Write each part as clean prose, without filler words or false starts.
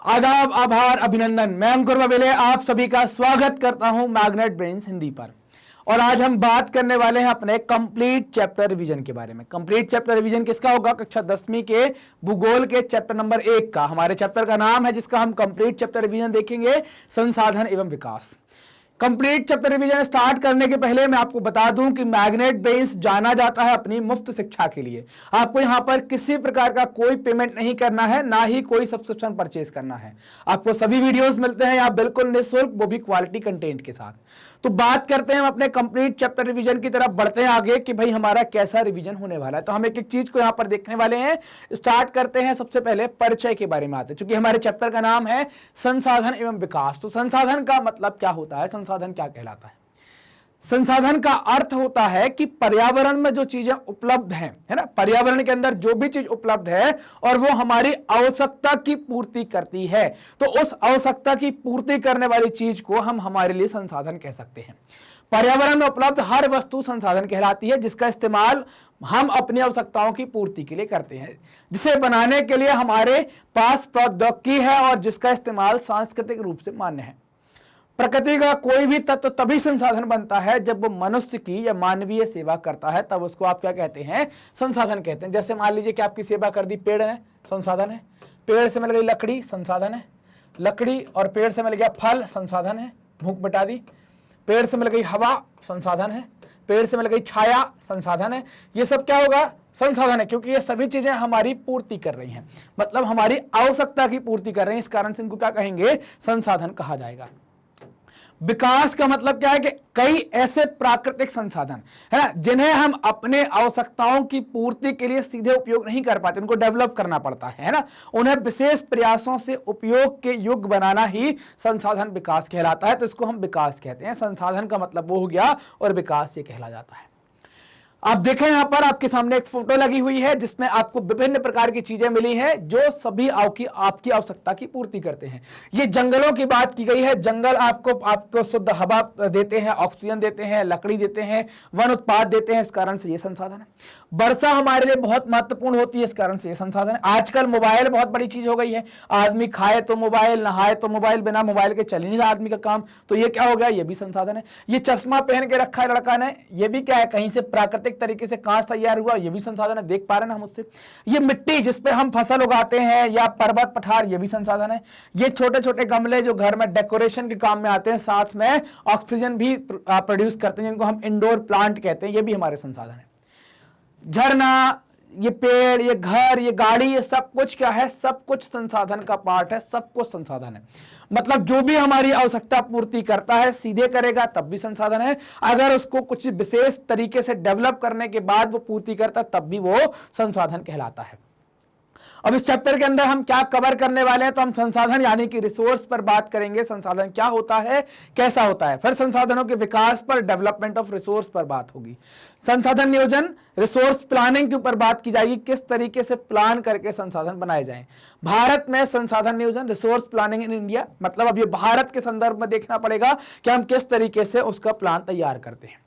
आदाब, आभार, अभिनंदन। मैं अंकुर बबेले आप सभी का स्वागत करता हूं मैग्नेट ब्रेन्स हिंदी पर। और आज हम बात करने वाले हैं अपने कंप्लीट चैप्टर रिवीजन के बारे में। कंप्लीट चैप्टर रिवीजन किसका होगा? कक्षा 10वीं के भूगोल के चैप्टर नंबर 1 का। हमारे चैप्टर का नाम है जिसका हम कंप्लीट चैप्टर रिवीजन देखेंगे, संसाधन एवं विकास। कंप्लीट चैप्टर रिवीजन स्टार्ट करने के पहले मैं आपको बता दूं कि मैग्नेट ब्रेन्स जाना जाता है अपनी मुफ्त शिक्षा के लिए। आपको यहां पर किसी प्रकार का कोई पेमेंट नहीं करना है, ना ही कोई सब्सक्रिप्शन परचेज करना है। आपको सभी वीडियोस मिलते हैं यहाँ बिल्कुल निःशुल्क, वो भी क्वालिटी कंटेंट के साथ। तो बात करते हैं हम अपने कंप्लीट चैप्टर रिवीजन की तरफ बढ़ते हैं आगे कि भाई हमारा कैसा रिवीजन होने वाला है। तो हम एक एक चीज को यहाँ पर देखने वाले हैं। स्टार्ट करते हैं सबसे पहले परिचय के बारे में आते हैं, क्योंकि हमारे चैप्टर का नाम है संसाधन एवं विकास। तो संसाधन का मतलब क्या होता है, संसाधन क्या कहलाता है? संसाधन का अर्थ होता है कि पर्यावरण में जो चीजें उपलब्ध हैं, है ना, पर्यावरण के अंदर जो भी चीज उपलब्ध है और वो हमारी आवश्यकता की पूर्ति करती है, तो उस आवश्यकता की पूर्ति करने वाली चीज को हम हमारे लिए संसाधन कह सकते हैं। पर्यावरण में उपलब्ध हर वस्तु संसाधन कहलाती है, जिसका इस्तेमाल हम अपनी आवश्यकताओं की पूर्ति के लिए करते हैं, जिसे बनाने के लिए हमारे पास प्रौद्योगिकी है और जिसका इस्तेमाल सांस्कृतिक रूप से मान्य है। प्रकृति का कोई भी तत्व तभी संसाधन बनता है जब वो मनुष्य की या मानवीय सेवा करता है, तब उसको आप क्या कहते हैं? संसाधन कहते हैं। जैसे मान लीजिए कि आपकी सेवा कर दी, पेड़ है, संसाधन है। पेड़ से मिल गई लकड़ी, संसाधन है। लकड़ी और पेड़ से मिल गया फल, संसाधन है, भूख मिटा दी। पेड़ से मिल गई हवा, संसाधन है। पेड़ से मिल गई छाया, संसाधन है। ये सब क्या होगा? संसाधन है, क्योंकि ये सभी चीजें हमारी पूर्ति कर रही हैं, मतलब हमारी आवश्यकता की पूर्ति कर रही हैं। इस कारण से इनको क्या कहेंगे? संसाधन कहा जाएगा। विकास का मतलब क्या है कि कई ऐसे प्राकृतिक संसाधन है ना, जिन्हें हम अपने आवश्यकताओं की पूर्ति के लिए सीधे उपयोग नहीं कर पाते, उनको डेवलप करना पड़ता है ना, उन्हें विशेष प्रयासों से उपयोग के योग्य बनाना ही संसाधन विकास कहलाता है। तो इसको हम विकास कहते हैं। संसाधन का मतलब वो हो गया और विकास ये कहला जाता है। आप देखें यहां पर आपके सामने एक फोटो लगी हुई है जिसमें आपको विभिन्न प्रकार की चीजें मिली हैं जो सभी आपकी आवश्यकता की पूर्ति करते हैं। ये जंगलों की बात की गई है। जंगल आपको शुद्ध हवा देते हैं, ऑक्सीजन देते हैं, लकड़ी देते हैं, वन उत्पाद देते हैं, इस कारण से ये संसाधन है। वर्षा हमारे लिए बहुत महत्वपूर्ण होती है, इस कारण से ये संसाधन है। आजकल मोबाइल बहुत बड़ी चीज हो गई है। आदमी खाए तो मोबाइल, नहाए तो मोबाइल, बिना मोबाइल के चल ही नहीं रहा आदमी का काम, तो ये क्या हो गया? ये भी संसाधन है। ये चश्मा पहन के रखा है लड़का ने, ये भी क्या है? कहीं से प्राकृतिक तरीके से कांच तैयार हुआ, ये भी संसाधन है, देख पा रहे हैं हम उससे। ये मिट्टी जिस पे हम फसल उगाते हैं या पर्वत पठार, ये भी संसाधन है। ये छोटे छोटे गमले जो घर में डेकोरेशन के काम में आते हैं, साथ में ऑक्सीजन भी प्रोड्यूस करते हैं, जिनको हम इंडोर प्लांट कहते हैं, ये भी हमारे संसाधन है। झरना, ये पेड़, ये घर, ये गाड़ी, ये सब कुछ क्या है? सब कुछ संसाधन का पार्ट है, सब कुछ संसाधन है। मतलब जो भी हमारी आवश्यकता पूर्ति करता है, सीधे करेगा तब भी संसाधन है। अगर उसको कुछ विशेष तरीके से डेवलप करने के बाद वो पूर्ति करता तब भी वो संसाधन कहलाता है। अब इस चैप्टर के अंदर हम क्या कवर करने वाले हैं? तो हम संसाधन यानी कि रिसोर्स पर बात करेंगे। संसाधन क्या होता है, कैसा होता है। फिर संसाधनों के विकास पर, डेवलपमेंट ऑफ रिसोर्स पर बात होगी। संसाधन नियोजन, रिसोर्स प्लानिंग के ऊपर बात की जाएगी, किस तरीके से प्लान करके संसाधन बनाए जाएं। भारत में संसाधन नियोजन, रिसोर्स प्लानिंग इन इंडिया, मतलब अब ये भारत के संदर्भ में देखना पड़ेगा कि हम किस तरीके से उसका प्लान तैयार करते हैं।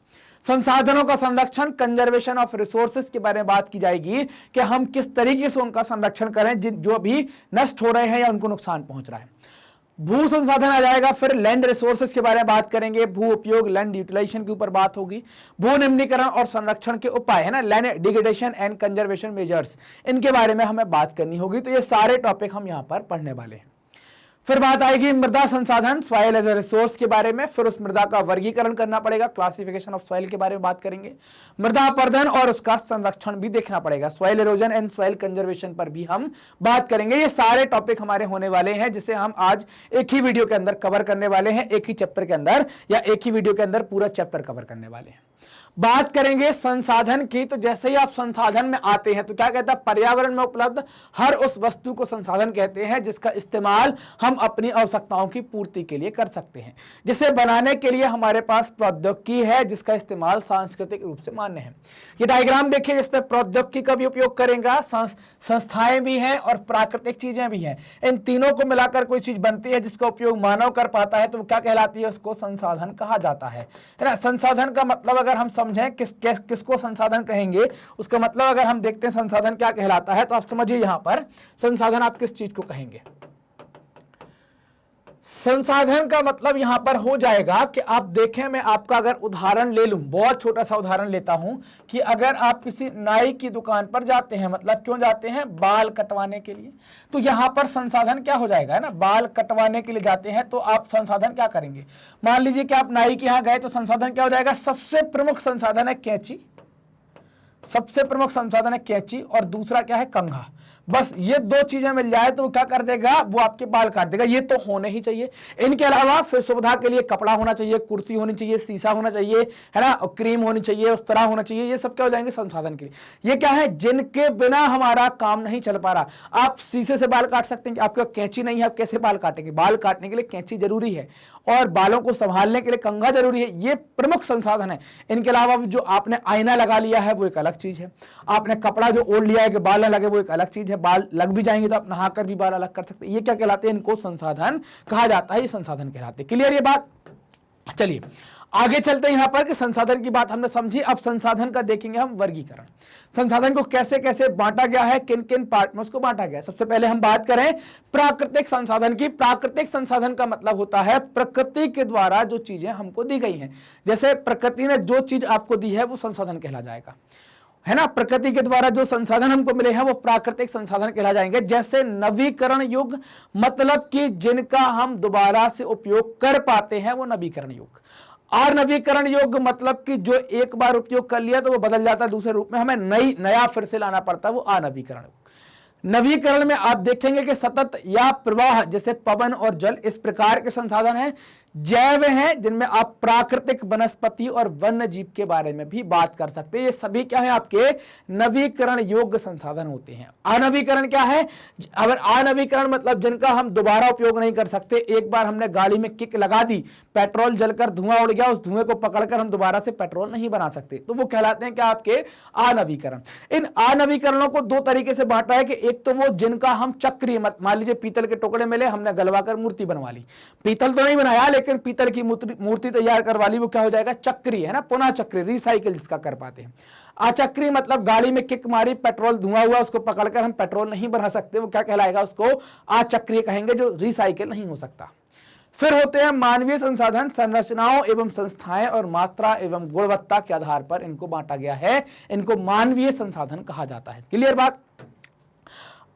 संसाधनों का संरक्षण, कंजर्वेशन ऑफ रिसोर्सेज के बारे में बात की जाएगी कि हम किस तरीके से उनका संरक्षण करें जो अभी नष्ट हो रहे हैं या उनको नुकसान पहुंच रहा है। भू संसाधन आ जाएगा। फिर लैंड रिसोर्सेज के बारे में बात करेंगे, भू उपयोग, लैंड यूटिलाइजेशन के ऊपर बात होगी। भू निम्नीकरण और संरक्षण के उपाय है ना, land degradation and conservation measures, इनके बारे में हमें बात करनी होगी। तो ये सारे टॉपिक हम यहां पर पढ़ने वाले हैं। फिर बात आएगी मृदा संसाधन, सॉइल एज ए रिसोर्स के बारे में। फिर उस मृदा का वर्गीकरण करना पड़ेगा, क्लासिफिकेशन ऑफ सॉइल के बारे में बात करेंगे। मृदा अपर्दन और उसका संरक्षण भी देखना पड़ेगा, soil erosion and soil conservation पर भी हम बात करेंगे। ये सारे टॉपिक हमारे होने वाले हैं जिसे हम आज एक ही वीडियो के अंदर कवर करने वाले हैं, एक ही चैप्टर के अंदर या एक ही वीडियो के अंदर पूरा चैप्टर कवर करने वाले हैं। बात करेंगे संसाधन की। तो जैसे ही आप संसाधन में आते हैं तो क्या कहता है? पर्यावरण में उपलब्ध हर उस वस्तु को संसाधन कहते हैं जिसका इस्तेमाल हम अपनी आवश्यकताओं की पूर्ति के लिए कर सकते हैं, जिसे बनाने के लिए हमारे पास प्रौद्योगिकी है जिसका इस्तेमाल सांस्कृतिक रूप से मान्य है। ये डायग्राम देखिए, जिसमें प्रौद्योगिकी का भी उपयोग करेगा, संस्थाएं भी हैं और प्राकृतिक चीजें भी हैं। इन तीनों को मिलाकर कोई चीज बनती है जिसका उपयोग मानव कर पाता है, तो वो क्या कहलाती है? उसको संसाधन कहा जाता है ना। संसाधन का मतलब अगर हम समझें किसको संसाधन कहेंगे, उसका मतलब अगर हम देखते हैं संसाधन क्या कहलाता है, तो आप समझिए यहां पर संसाधन आप किस चीज को कहेंगे। संसाधन का मतलब यहां पर हो जाएगा कि आप देखें, मैं आपका अगर उदाहरण ले लूं, बहुत छोटा सा उदाहरण लेता हूं कि अगर आप किसी नाई की दुकान पर जाते हैं, मतलब क्यों जाते हैं, बाल कटवाने के लिए, तो यहां पर संसाधन क्या हो जाएगा, है ना, बाल कटवाने के लिए जाते हैं तो आप संसाधन क्या करेंगे, मान लीजिए कि आप नाई के यहां गए तो संसाधन क्या हो जाएगा, सबसे प्रमुख संसाधन है कैंची, सबसे प्रमुख संसाधन है कैंची, और दूसरा क्या है, कंघा। बस ये दो चीजें मिल जाए तो वो क्या कर देगा, वो आपके बाल काट देगा। ये तो होने ही चाहिए। इनके अलावा फिर सुविधा के लिए कपड़ा होना चाहिए, कुर्सी होनी चाहिए, शीशा होना चाहिए, है ना, और क्रीम होनी चाहिए, उस तरह होना चाहिए। ये सब क्या हो जाएंगे, संसाधन के लिए। ये क्या है, जिनके बिना हमारा काम नहीं चल पा रहा। आप शीशे से बाल काट सकते हैं, आपके कैंची नहीं है, आप कैसे बाल काटेंगे। बाल काटने के लिए कैंची जरूरी है और बालों को संभालने के लिए कंघा जरूरी है। ये प्रमुख संसाधन है। इनके अलावा जो आपने आईना लगा लिया है वो एक अलग चीज है। आपने कपड़ा जो ओढ़ लिया है कि बाल न लगे वो एक अलग चीज है। बाल लग भी जाएंगे तो आप नहाकर भी बाल अलग कर सकते हैं। ये क्या कहलाते हैं, इनको संसाधन कहा जाता है। ये संसाधन कहलाते हैं। क्लियर ये बात। चलिए आगे चलते हैं। यहां पर कि संसाधन की बात हमने समझी। अब संसाधन का देखेंगे हम वर्गीकरण। संसाधन को कैसे कैसे बांटा गया है, किन किन पार्ट में उसको बांटा गया है। सबसे पहले हम बात करें प्राकृतिक संसाधन की। प्राकृतिक संसाधन का मतलब होता है प्रकृति के द्वारा जो चीजें हमको दी गई हैं। जैसे प्रकृति ने जो चीज आपको दी है वो संसाधन कहला जाएगा, है ना। प्रकृति के द्वारा जो संसाधन हमको मिले हैं वो प्राकृतिक संसाधन कहला जाएंगे। जैसे नवीकरण योग्य, मतलब कि जिनका हम दोबारा से उपयोग कर पाते हैं, वो नवीकरण योग्य। और नवीकरण योग्य मतलब कि जो एक बार उपयोग कर लिया तो वो बदल जाता है दूसरे रूप में, हमें नया फिर से लाना पड़ता है, वो अनवीकरण। नवीकरण में आप देखेंगे कि सतत या प्रवाह, जैसे पवन और जल, इस प्रकार के संसाधन हैं। जैव हैं जिनमें आप प्राकृतिक, वनस्पति और वन्य जीव के बारे में भी बात कर सकते हैं। ये सभी क्या है, आपके नवीकरण योग्य संसाधन होते हैं। अनवीकरण क्या है, अगर अनवीकरण मतलब जिनका हम दोबारा उपयोग नहीं कर सकते। एक बार हमने गाड़ी में किक लगा दी, पेट्रोल जलकर धुआं उड़ गया, उस धुएं को पकड़कर हम दोबारा से पेट्रोल नहीं बना सकते, तो वो कहलाते हैं क्या, आपके अनवीकरण। इन अनवीकरणों को दो तरीके से बांटा है कि एक तो वो जिनका हम चक्रीय, मान लीजिए पीतल के टुकड़े मिले, हमने गलवाकर मूर्ति बनवा ली। पीतल तो नहीं बनाया लेकिन पीतल की मूर्ति तैयार करवा ली, वो क्या हो जाएगा, चक्रीय, है ना, पुनः चक्रीय, रिसाइकिल जिसका कर पाते हैं। अचक्रीय मतलब गाड़ी में किक मारी, पेट्रोल धुआं हुआ, उसको पकड़कर हम पेट्रोल नहीं बना सकते, वो क्या कहलाएगा, उसको अचक्रीय कहेंगे, जो रिसाइकिल नहीं हो सकता। फिर होते हैं मानवीय संसाधन। संरचनाओं एवं संस्थाएं और मात्रा एवं गुणवत्ता के आधार पर इनको बांटा गया है। इनको मानवीय संसाधन कहा जाता है। क्लियर बात।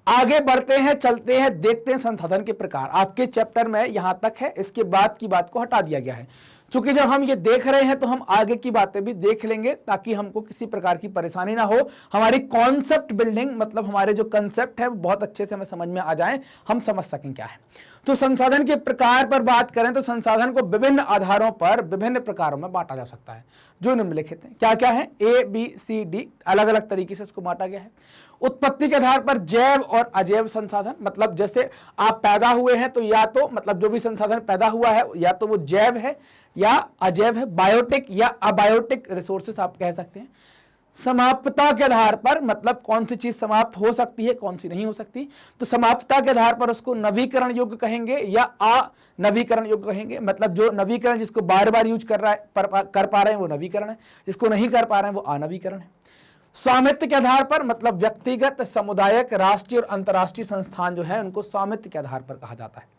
आगे बढ़ते हैं, चलते हैं, देखते हैं संसाधन के प्रकार। आपके चैप्टर में यहां तक है, इसके बाद की बात को हटा दिया गया है। चूंकि जब हम ये देख रहे हैं तो हम आगे की बातें भी देख लेंगे ताकि हमको किसी प्रकार की परेशानी ना हो। हमारी कॉन्सेप्ट बिल्डिंग, मतलब हमारे जो कंसेप्ट है वो बहुत अच्छे से हमें समझ में आ जाए, हम समझ सकें क्या है। तो संसाधन के प्रकार पर बात करें तो संसाधन को विभिन्न आधारों पर विभिन्न प्रकारों में बांटा जा सकता है, जो निम्नलिखित है। क्या क्या है, ABCD, अलग अलग तरीके से इसको बांटा गया है। उत्पत्ति के आधार पर जैव और अजैव संसाधन, मतलब जैसे आप पैदा हुए हैं तो या तो मतलब जो भी संसाधन पैदा हुआ है या तो वो जैव है या अजैव है, बायोटिक या अबायोटिक रिसोर्सेस आप कह सकते हैं। समाप्तता के आधार पर, मतलब कौन सी चीज समाप्त हो सकती है, कौन सी नहीं हो सकती, तो समाप्तता के आधार पर उसको नवीकरण योग्य कहेंगे या अनवीकरण योग्य कहेंगे। मतलब जो नवीकरण जिसको बार बार यूज कर पा रहे हैं वो नवीकरण है, जिसको नहीं कर पा रहे हैं वो अनवीकरण है। स्वामित्व के आधार पर, मतलब व्यक्तिगत, सामुदायिक, राष्ट्रीय और अंतर्राष्ट्रीय संस्थान जो है उनको स्वामित्व के आधार पर कहा जाता है।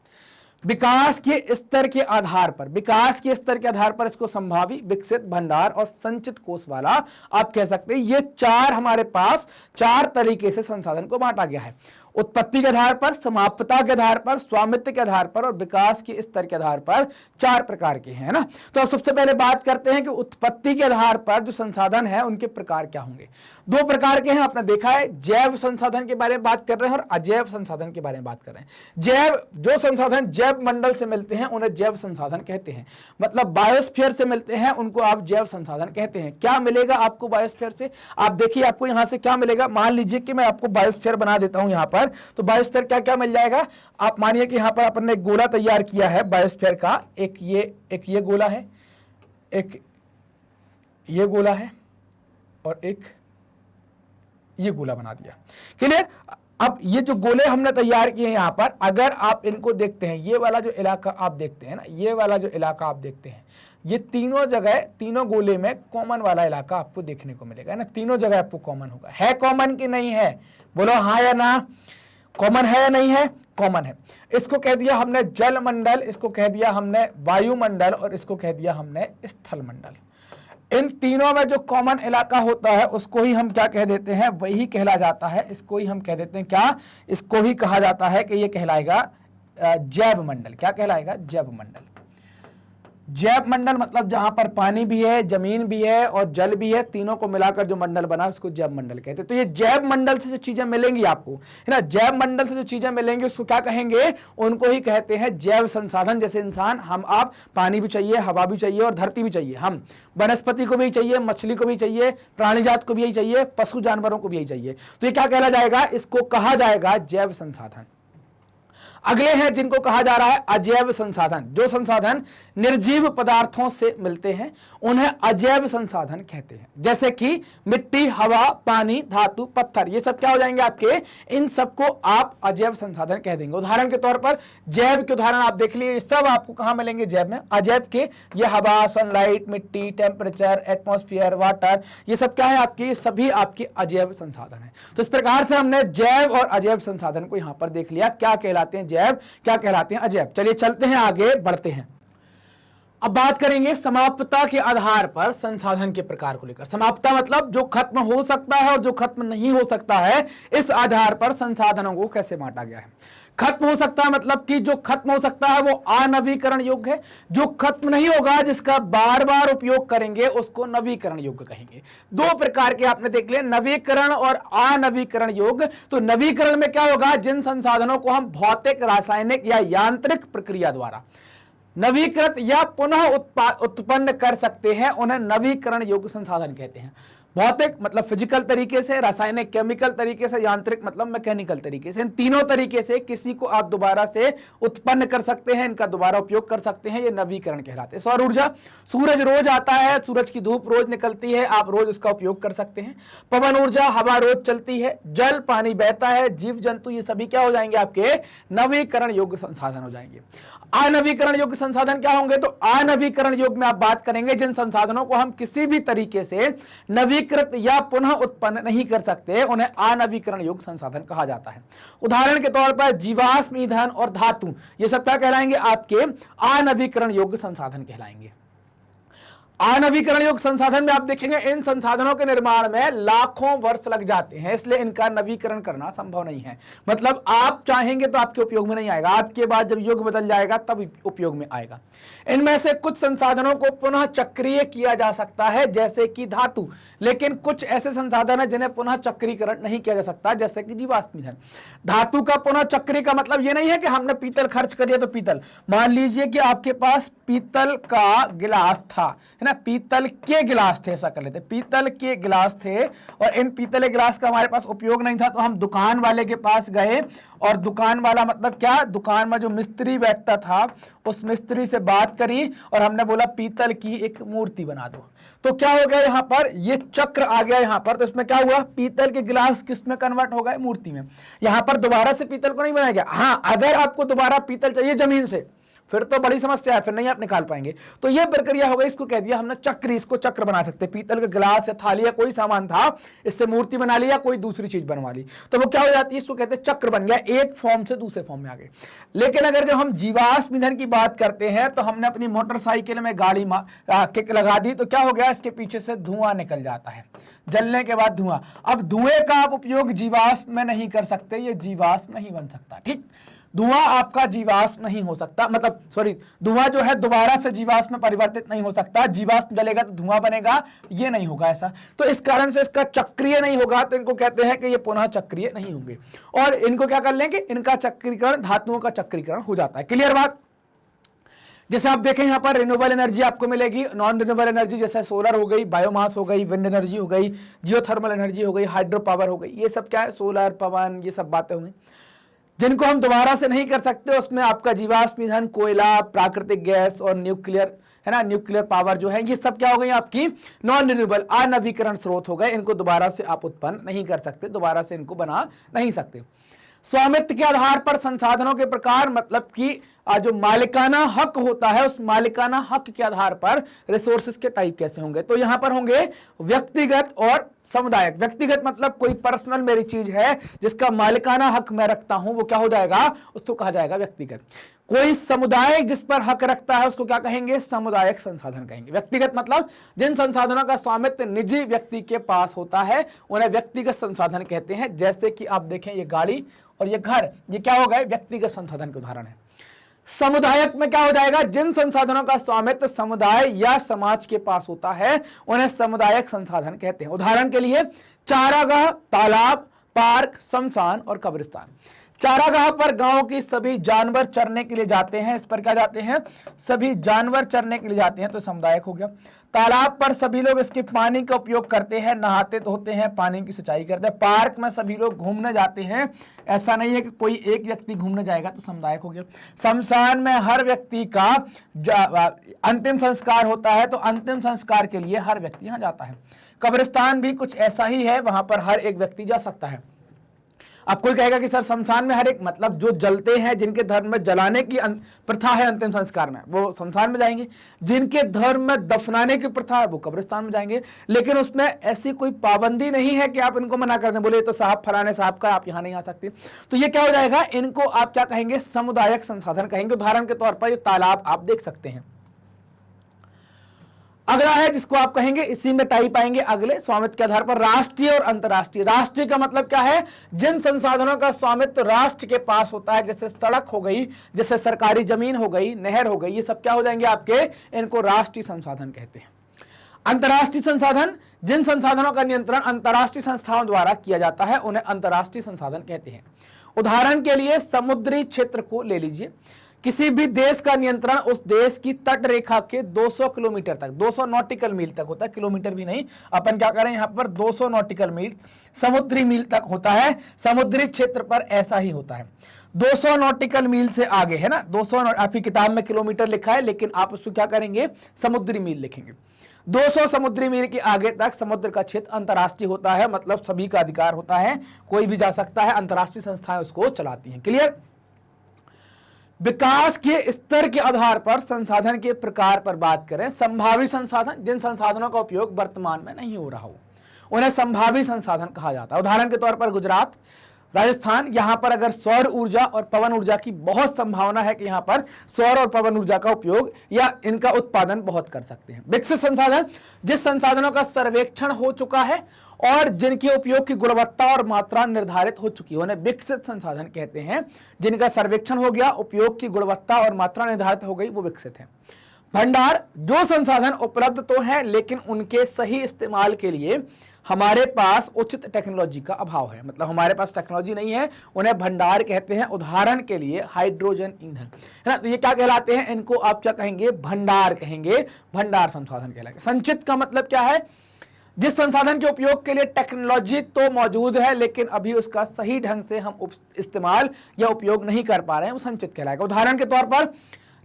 विकास के स्तर के आधार पर, विकास के स्तर के आधार पर इसको संभावी, विकसित, भंडार और संचित कोष वाला आप कह सकते हैं। ये चार हमारे पास चार तरीके से संसाधन को बांटा गया है। उत्पत्ति के आधार पर, समाप्तता के आधार पर, स्वामित्व के आधार पर और विकास के स्तर के आधार पर चार प्रकार के हैं ना। तो अब सबसे पहले बात करते हैं कि उत्पत्ति के आधार पर जो संसाधन है उनके प्रकार क्या होंगे। दो प्रकार के हैं, आपने देखा है। जैव संसाधन के बारे में बात कर रहे हैं और अजैव संसाधन के बारे में बात कर रहे हैं। जैव, जो संसाधन जैव मंडल से मिलते हैं उन्हें जैव संसाधन कहते हैं। मतलब बायोस्फीयर से मिलते हैं उनको आप जैव संसाधन कहते हैं। क्या मिलेगा आपको बायोस्फीयर से, आप देखिए आपको यहां से क्या मिलेगा। मान लीजिए कि मैं आपको बायोस्फीयर बना देता हूं यहां पर, तो बायोस्फीयर क्या क्या मिल जाएगा। आप मानिए कि यहां पर अपन ने एक गोला तैयार किया है बायोस्फीयर का, एक ये गोला है, एक ये गोला है और एक ये गोला बना दिया। क्लियर। अब ये जो गोले हमने तैयार किए हैं यहां पर, अगर आप इनको देखते हैं, ये वाला जो इलाका आप देखते हैं ना, ये वाला जो इलाका आप देखते हैं, ये तीनों जगह, तीनों गोले में कॉमन वाला इलाका आपको देखने को मिलेगा ना। तीनों जगह आपको कॉमन होगा। है कॉमन कि नहीं है, बोलो हाँ या ना। कॉमन है या नहीं है, कॉमन है। इसको कह दिया हमने जल मंडल, इसको कह दिया हमने वायुमंडल और इसको कह दिया हमने स्थल मंडल। इन तीनों में जो कॉमन इलाका होता है उसको ही हम क्या कह देते हैं, वही कहला जाता है, इसको ही हम कह देते हैं क्या, इसको ही कहा जाता है कि ये कहलाएगा जैव मंडल। क्या कहलाएगा, जैव मंडल। जैव मंडल मतलब जहां पर पानी भी है, जमीन भी है और जल भी है, तीनों को मिलाकर जो मंडल बना उसको जैव मंडल कहते हैं। तो ये जैव मंडल से जो चीजें मिलेंगी आपको, है ना, जैव मंडल से जो चीजें मिलेंगी उसको क्या कहेंगे, उनको ही कहते हैं जैव संसाधन। जैसे इंसान, हम आप, पानी भी चाहिए, हवा भी चाहिए और धरती भी चाहिए, हम वनस्पति को भी चाहिए, मछली को भी चाहिए, प्राणी जात को भी यही चाहिए, पशु जानवरों को भी यही चाहिए। तो ये क्या कहला जाएगा, इसको कहा जाएगा जैव संसाधन। अगले हैं जिनको कहा जा रहा है अजैव संसाधन। जो संसाधन निर्जीव पदार्थों से मिलते हैं उन्हें अजैव संसाधन कहते हैं। जैसे कि मिट्टी, हवा, पानी, धातु, पत्थर, ये सब क्या हो जाएंगे आपके, इन सबको आप अजैव संसाधन कह देंगे। उदाहरण के तौर पर जैव के उदाहरण आप देख लीजिए, सब आपको कहां मिलेंगे, जैव में। अजैव के ये हवा, सनलाइट, मिट्टी, टेम्परेचर, एटमॉस्फेयर, वाटर, ये सब क्या है आपकी, सभी आपके अजैव संसाधन है। तो इस प्रकार से हमने जैव और अजैव संसाधन को यहां पर देख लिया, क्या कहलाते हैं जैव, क्या कहलाते हैं अजैव। चलिए चलते हैं आगे, बढ़ते हैं। अब बात करेंगे समाप्तता के आधार पर संसाधन के प्रकार को लेकर। समाप्तता मतलब जो खत्म हो सकता है और जो खत्म नहीं हो सकता है, इस आधार पर संसाधनों को कैसे बांटा गया है। खत्म हो सकता है मतलब कि जो खत्म हो सकता है वो अनवीकरण योग्य है, जो खत्म नहीं होगा, जिसका बार बार उपयोग करेंगे, उसको नवीकरण योग्य कहेंगे। दो प्रकार के आपने देख लिया, नवीकरण और अनवीकरण योग्य। तो नवीकरण में क्या होगा, जिन संसाधनों को हम भौतिक, रासायनिक या यांत्रिक प्रक्रिया द्वारा नवीकृत या पुनः उत्पन्न कर सकते हैं, उन्हें नवीकरण योग्य संसाधन कहते हैं। भौतिक मतलब फिजिकल तरीके से, रासायनिक केमिकल तरीके से, यांत्रिक मतलब मैकेनिकल तरीके से, इन तीनों तरीके से किसी को आप दोबारा से उत्पन्न कर सकते हैं, इनका दोबारा उपयोग कर सकते हैं, ये नवीकरण कहलाते हैं। सौर ऊर्जा, सूरज रोज आता है, सूरज की धूप रोज निकलती है, आप रोज उसका उपयोग कर सकते हैं। पवन ऊर्जा, हवा रोज चलती है, जल, पानी बहता है, जीव जंतु, ये सभी क्या हो जाएंगे आपके नवीकरण योग्य संसाधन हो जाएंगे। अनवीकरण योग्य संसाधन क्या होंगे, तो अनवीकरण योग्य में आप बात करेंगे जिन संसाधनों को हम किसी भी तरीके से नवीकृत या पुनः उत्पन्न नहीं कर सकते, उन्हें अनवीकरण योग्य संसाधन कहा जाता है। उदाहरण के तौर पर जीवाश्म ईंधन और धातु, ये सब क्या कहलाएंगे आपके अनवीकरण योग्य संसाधन कहलाएंगे। अनवीकरण योग्य संसाधन में आप देखेंगे इन संसाधनों के निर्माण में लाखों वर्ष लग जाते हैं, इसलिए इनका नवीकरण करना संभव नहीं है। मतलब आप चाहेंगे तो आपके उपयोग में नहीं आएगा, आपके बाद जब युग बदल जाएगा तब उपयोग में आएगा। इनमें से कुछ संसाधनों को पुनः चक्रीय किया जा सकता है, जैसे कि धातु, लेकिन कुछ ऐसे संसाधन है जिन्हें पुनः चक्रीकरण नहीं किया जा सकता, जैसे कि जीवाश्म ईंधन। धातु का पुनः चक्री का मतलब यह नहीं है कि हमने पीतल खर्च कर दिया तो पीतल, मान लीजिए कि आपके पास पीतल का गिलास था, है ना, पीतल के गिलास थे, ऐसा कर लेते, पीतल के गिलास थे और इन पीतल के गिलास का हमारे पास उपयोग नहीं था, तो हम दुकान वाले के पास गए और दुकान वाला मतलब क्या, दुकान में जो मिस्त्री बैठता था उस मिस्त्री से बात करी और हमने बोला पीतल की एक मूर्ति बना दो। तो क्या हो गया, यहाँ पर ये चक्र आ गया यहाँ पर, तो इसमें क्या हुआ, पीतल के गिलास किस में कन्वर्ट हो गए, मूर्ति में। यहाँ पर दोबारा से पीतल को नहीं बनाया गया। हाँ, अगर आपको दोबारा पीतल चाहिए जमीन से, फिर तो बड़ी समस्या है, फिर नहीं आप निकाल पाएंगे। तो ये प्रक्रिया हो गई, इसको कह दिया हमने चक्री, इसको चक्र बना सकते। पीतल का गिलास या थाली या कोई सामान था, इससे मूर्ति बना लिया, कोई दूसरी चीज बनवा ली, तो वो क्या हो जाती है, इसको कहते हैं चक्र बन गया, एक फॉर्म से दूसरे फॉर्म में आ गए। लेकिन अगर जब हम जीवाश्म ईंधन की बात करते हैं, तो हमने अपनी मोटरसाइकिल में गाड़ी किक लगा दी, तो क्या हो गया, इसके पीछे से धुआं निकल जाता है, जलने के बाद धुआं। अब धुएं का आप उपयोग जीवाश्म में नहीं कर सकते, ये जीवाश्म नहीं बन सकता। ठीक, धुआं आपका जीवाश्म नहीं हो सकता, मतलब सॉरी, धुआं जो है दोबारा से जीवाश्म में परिवर्तित नहीं हो सकता। जीवाश्म जलेगा तो धुआं बनेगा, ये नहीं होगा ऐसा। तो इस कारण से इसका चक्रीय नहीं होगा, तो इनको कहते हैं कि ये पुनः चक्रीय नहीं होंगे। और इनको क्या कर लेंगे, इनका चक्रीकरण, धातुओं का चक्रीकरण हो जाता है। क्लियर बात। जैसे आप देखें यहाँ पर रिन्यूएबल एनर्जी आपको मिलेगी, नॉन रिन्यूएबल एनर्जी जैसे सोलर हो गई, बायोमास हो गई, विंड एनर्जी हो गई, जियोथर्मल एनर्जी हो गई, हाइड्रो पावर हो गई, ये सब क्या है, सोलर, पवन, ये सब बातें हो गई जिनको हम दोबारा से नहीं कर सकते। उसमें आपका जीवाश्म ईंधन, कोयला, प्राकृतिक गैस और न्यूक्लियर, है ना, न्यूक्लियर पावर जो है, ये सब क्या हो गई आपकी नॉन रिन्यूएबल, अनवीकरण स्रोत हो गए। इनको दोबारा से आप उत्पन्न नहीं कर सकते, दोबारा से इनको बना नहीं सकते। स्वामित्व के आधार पर संसाधनों के प्रकार मतलब कि जो मालिकाना हक होता है, उस मालिकाना हक के आधार पर रिसोर्सेज के टाइप कैसे होंगे, तो यहां पर होंगे व्यक्तिगत और समुदायक। व्यक्तिगत मतलब कोई पर्सनल मेरी चीज है जिसका मालिकाना हक मैं रखता हूं, वो क्या हो जाएगा, उसको कहा जाएगा व्यक्तिगत। कोई समुदाय जिस पर हक रखता है उसको क्या कहेंगे, सामुदायिक संसाधन कहेंगे। व्यक्तिगत मतलब जिन संसाधनों का स्वामित्व निजी व्यक्ति के पास होता है उन्हें व्यक्तिगत संसाधन कहते हैं। जैसे कि आप देखें ये गाड़ी और ये घर, ये क्या हो गए, व्यक्तिगत संसाधन के उदाहरण है। सामुदायिक में क्या हो जाएगा, जिन संसाधनों का स्वामित्व समुदाय या समाज के पास होता है उन्हें सामुदायिक संसाधन कहते हैं। उदाहरण के लिए चारागाह, तालाब, पार्क, शमशान और कब्रिस्तान। चारागाह पर गांव की सभी जानवर चरने के लिए जाते हैं, इस पर क्या जाते हैं, सभी जानवर चरने के लिए जाते हैं, तो सामुदायिक हो गया। तालाब पर सभी लोग इसके पानी का उपयोग करते हैं, नहाते धोते हैं, पानी की सिंचाई करते हैं। पार्क में सभी लोग घूमने जाते हैं, ऐसा नहीं है कि कोई एक व्यक्ति घूमने जाएगा, तो सामुदायिक हो गया। शमशान में हर व्यक्ति का अंतिम संस्कार होता है, तो अंतिम संस्कार के लिए हर व्यक्ति यहाँ जाता है। कब्रिस्तान भी कुछ ऐसा ही है, वहां पर हर एक व्यक्ति जा सकता है। अब कोई कहेगा कि सर शमशान में हर एक, मतलब जो जलते हैं, जिनके धर्म में जलाने की प्रथा है अंतिम संस्कार में, वो शमशान में जाएंगे। जिनके धर्म में दफनाने की प्रथा है वो कब्रिस्तान में जाएंगे। लेकिन उसमें ऐसी कोई पाबंदी नहीं है कि आप इनको मना कर दें, बोले तो साहब फलाने साहब का आप यहाँ नहीं आ सकते, तो ये क्या हो जाएगा, इनको आप क्या कहेंगे, सामुदायिक संसाधन कहेंगे। उदाहरण के तौर पर ये तालाब आप देख सकते हैं। अगला है जिसको आप कहेंगे, इसी में टाइप आएंगे अगले, स्वामित्व के आधार पर राष्ट्रीय और अंतर्राष्ट्रीय। राष्ट्रीय का मतलब क्या है, जिन संसाधनों का स्वामित्व राष्ट्र के पास होता है, जैसे सड़क हो गई, जैसे सरकारी जमीन हो गई, नहर हो गई, ये सब क्या हो जाएंगे आपके, इनको राष्ट्रीय संसाधन कहते हैं। अंतर्राष्ट्रीय संसाधन, जिन संसाधनों का नियंत्रण अंतर्राष्ट्रीय संस्थाओं द्वारा किया जाता है उन्हें अंतर्राष्ट्रीय संसाधन कहते हैं। उदाहरण के लिए समुद्री क्षेत्र को ले लीजिए। किसी भी देश का नियंत्रण उस देश की तट रेखा के 200 किलोमीटर तक, 200 नॉटिकल मील तक होता है, किलोमीटर भी नहीं, अपन क्या करें यहाँ पर 200 नॉटिकल मील, समुद्री मील तक होता है। समुद्री क्षेत्र पर ऐसा ही होता है। 200 नॉटिकल मील से आगे है ना, 200 आपकी किताब में किलोमीटर लिखा है, लेकिन आप उसको क्या करेंगे, समुद्री मील लिखेंगे। 200 समुद्री मील के आगे तक समुद्र का क्षेत्र अंतर्राष्ट्रीय होता है, मतलब सभी का अधिकार होता है, कोई भी जा सकता है, अंतर्राष्ट्रीय संस्थाएं उसको चलाती हैं। क्लियर। विकास के स्तर के आधार पर संसाधन के प्रकार पर बात करें, संभावी संसाधन, जिन संसाधनों का उपयोग वर्तमान में नहीं हो रहा हो उन्हें संभावी संसाधन कहा जाता है। उदाहरण के तौर पर गुजरात, राजस्थान, यहां पर अगर सौर ऊर्जा और पवन ऊर्जा की बहुत संभावना है कि यहां पर सौर और पवन ऊर्जा का उपयोग या इनका उत्पादन बहुत कर सकते हैं। विकसित संसाधन, जिस संसाधनों का सर्वेक्षण हो चुका है और जिनके उपयोग की गुणवत्ता और मात्रा निर्धारित हो चुकी है उन्हें विकसित संसाधन कहते हैं। जिनका सर्वेक्षण हो गया, उपयोग की गुणवत्ता और मात्रा निर्धारित हो गई, वो विकसित है। भंडार, जो संसाधन उपलब्ध तो है लेकिन उनके सही इस्तेमाल के लिए हमारे पास उचित टेक्नोलॉजी का अभाव है, मतलब हमारे पास टेक्नोलॉजी नहीं है, उन्हें भंडार कहते हैं। उदाहरण के लिए हाइड्रोजन ईंधन है ना, तो ये क्या कहलाते हैं, इनको आप क्या कहेंगे, भंडार कहेंगे, भंडार संसाधन कहलाएंगे। संचित का मतलब क्या है, जिस संसाधन के उपयोग के लिए टेक्नोलॉजी तो मौजूद है लेकिन अभी उसका सही ढंग से हम इस्तेमाल या उपयोग नहीं कर पा रहे हैं, वो संचित कहलाएगा। उदाहरण के तौर पर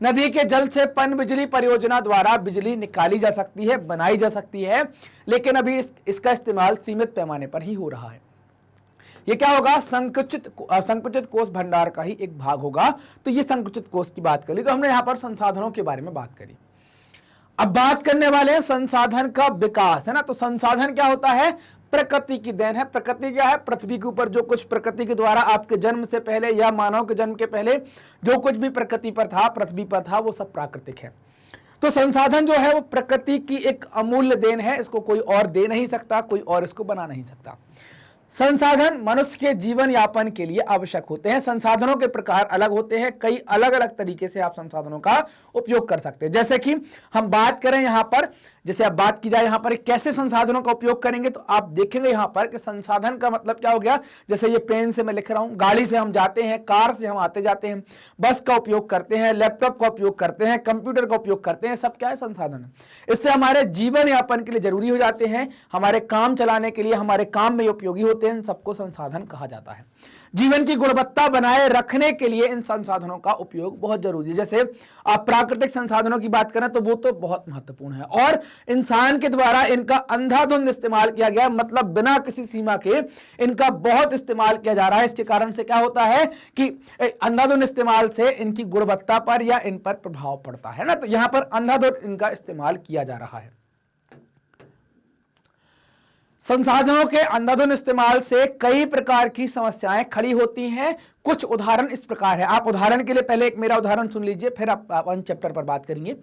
नदी के जल से पनबिजली परियोजना द्वारा बिजली निकाली जा सकती है, बनाई जा सकती है, लेकिन अभी इसका इस्तेमाल सीमित पैमाने पर ही हो रहा है। ये क्या होगा, संकुचित कोष भंडार का ही एक भाग होगा। तो ये संकुचित कोष की बात करी, तो हमने यहां पर संसाधनों के बारे में बात करी। अब बात करने वाले हैं संसाधन का विकास, है ना। तो संसाधन क्या होता है, प्रकृति की देन है। प्रकृति क्या है, पृथ्वी के ऊपर जो कुछ प्रकृति के द्वारा आपके जन्म से पहले या मानव के जन्म के पहले जो कुछ भी प्रकृति पर था, पृथ्वी पर था, वो सब प्राकृतिक है। तो संसाधन जो है वो प्रकृति की एक अमूल्य देन है, इसको कोई और दे नहीं सकता, कोई और इसको बना नहीं सकता। संसाधन मनुष्य के जीवन यापन के लिए आवश्यक होते हैं। संसाधनों के प्रकार अलग होते हैं, कई अलग अलग तरीके से आप संसाधनों का उपयोग कर सकते हैं। जैसे कि हम बात करें यहां पर, जैसे अब बात की जाए यहां पर कैसे संसाधनों का उपयोग करेंगे, तो आप देखेंगे यहां पर कि संसाधन का मतलब क्या हो गया। जैसे ये पेन से मैं लिख रहा हूं, गाड़ी से हम जाते हैं, कार से हम आते जाते हैं, बस का उपयोग करते हैं, लैपटॉप का उपयोग करते हैं, कंप्यूटर का उपयोग करते हैं, सब क्या है, संसाधन। इससे हमारे जीवन यापन के लिए जरूरी हो जाते हैं, हमारे काम चलाने के लिए, हमारे काम में उपयोगी होते हैं, सबको संसाधन कहा जाता है। जीवन की गुणवत्ता बनाए रखने के लिए इन संसाधनों का उपयोग बहुत जरूरी है। जैसे आप प्राकृतिक संसाधनों की बात करें तो वो तो बहुत महत्वपूर्ण है, और इंसान के द्वारा इनका अंधाधुंध इस्तेमाल किया गया, मतलब बिना किसी सीमा के इनका बहुत इस्तेमाल किया जा रहा है। इसके कारण से क्या होता है कि अंधाधुंध इस्तेमाल से इनकी गुणवत्ता पर या इन पर प्रभाव पड़ता है ना। तो यहां पर अंधाधुंध इनका इस्तेमाल किया जा रहा है। संसाधनों के अंधाधुंध इस्तेमाल से कई प्रकार की समस्याएं खड़ी होती हैं। कुछ उदाहरण इस प्रकार है। आप उदाहरण के लिए पहले एक मेरा उदाहरण सुन लीजिए, फिर आप वन चैप्टर पर बात करेंगे।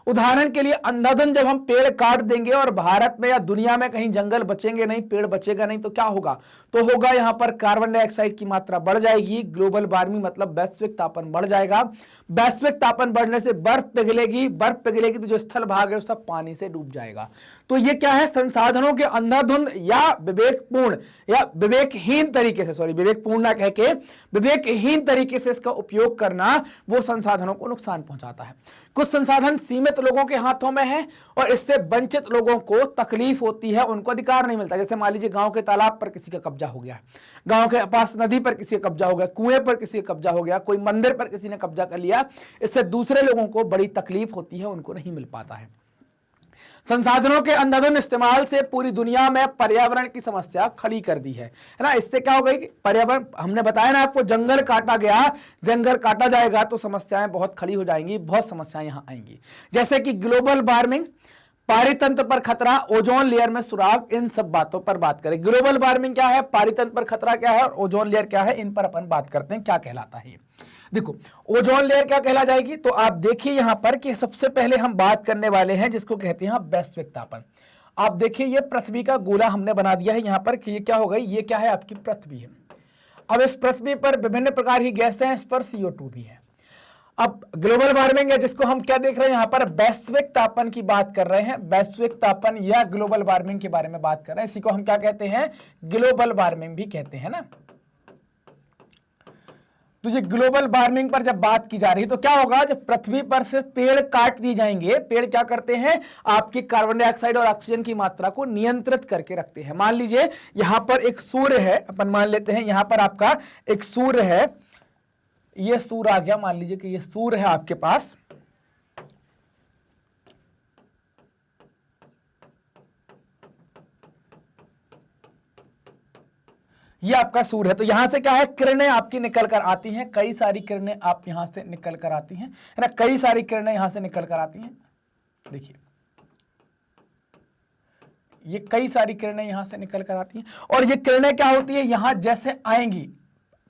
उदाहरण के लिए अंधाधुंध जब हम पेड़ काट देंगे और भारत में या दुनिया में कहीं जंगल बचेंगे नहीं, पेड़ बचेगा नहीं, तो क्या होगा? तो होगा यहाँ पर कार्बन डाइऑक्साइड की मात्रा बढ़ जाएगी, ग्लोबल वार्मिंग मतलब वैश्विक तापन बढ़ जाएगा। वैश्विक तापन बढ़ने से बर्फ पिघलेगी, बर्फ पिघलेगी तो जो स्थल भाग है वो सब पानी से डूब जाएगा। तो ये क्या है? संसाधनों के अंधाधुंध या विवेकपूर्ण या विवेकहीन तरीके से, सॉरी विवेकपूर्ण ना कह के विवेकहीन तरीके से इसका उपयोग करना वो संसाधनों को नुकसान पहुंचाता है। कुछ संसाधन सीमित लोगों के हाथों में है और इससे वंचित लोगों को तकलीफ होती है, उनको अधिकार नहीं मिलता। जैसे मान लीजिए गांव के तालाब पर किसी का कब्जा हो गया, गांव के पास नदी पर किसी का कब्जा हो गया, कुएं पर किसी का कब्जा हो गया, कोई मंदिर पर किसी ने कब्जा कर लिया, इससे दूसरे लोगों को बड़ी तकलीफ होती है, उनको नहीं मिल पाता है। संसाधनों के अंधाधुंध इस्तेमाल से पूरी दुनिया में पर्यावरण की समस्या खड़ी कर दी है ना। इससे क्या हो गई कि पर्यावरण, हमने बताया ना आपको, जंगल काटा गया, जंगल काटा जाएगा तो समस्याएं बहुत खड़ी हो जाएंगी, बहुत समस्याएं यहां आएंगी। जैसे कि ग्लोबल वार्मिंग, पारितंत्र पर खतरा, ओजोन लेयर में सुराग, इन सब बातों पर बात करें। ग्लोबल वार्मिंग क्या है, पारितंत्र पर खतरा क्या है और ओजोन लेयर क्या है, इन पर अपन बात करते हैं क्या कहलाता है। देखो ओजोन लेयर क्या कहला जाएगी, तो आप देखिए यहां पर कि सबसे पहले हम बात करने वाले हैं जिसको कहते हैं वैश्विक तापन। आप देखिए ये पृथ्वी का गोला हमने बना दिया है यहां पर कि ये क्या हो गई, ये क्या है, आपकी पृथ्वी है। अब इस पृथ्वी पर विभिन्न प्रकार की गैसें हैं, इस पर CO2 भी है। अब ग्लोबल वार्मिंग है जिसको हम क्या देख रहे हैं यहां पर, वैश्विक तापन की बात कर रहे हैं। वैश्विक तापन या ग्लोबल वार्मिंग के बारे में बात कर रहे हैं, इसी को हम क्या कहते हैं, ग्लोबल वार्मिंग भी कहते हैं ना। तो ये ग्लोबल वार्मिंग पर जब बात की जा रही है तो क्या होगा, जब पृथ्वी पर से पेड़ काट दिए जाएंगे, पेड़ क्या करते हैं, आपकी कार्बन डाइऑक्साइड और ऑक्सीजन की मात्रा को नियंत्रित करके रखते हैं। मान लीजिए यहां पर एक सूर्य है, अपन मान लेते हैं यहां पर आपका एक सूर्य है, ये सूर्य आ गया, मान लीजिए कि ये सूर्य है आपके पास, ये आपका सूर्य है। तो यहां से क्या है, किरणें आपकी निकल कर आती हैं, कई सारी किरणें आप यहां से निकल कर आती हैं, है ना, कई सारी किरणें यहां से निकल कर आती हैं। देखिए ये कई सारी किरणें यहां से निकल कर आती हैं और ये किरणें क्या होती है, यहां जैसे आएंगी,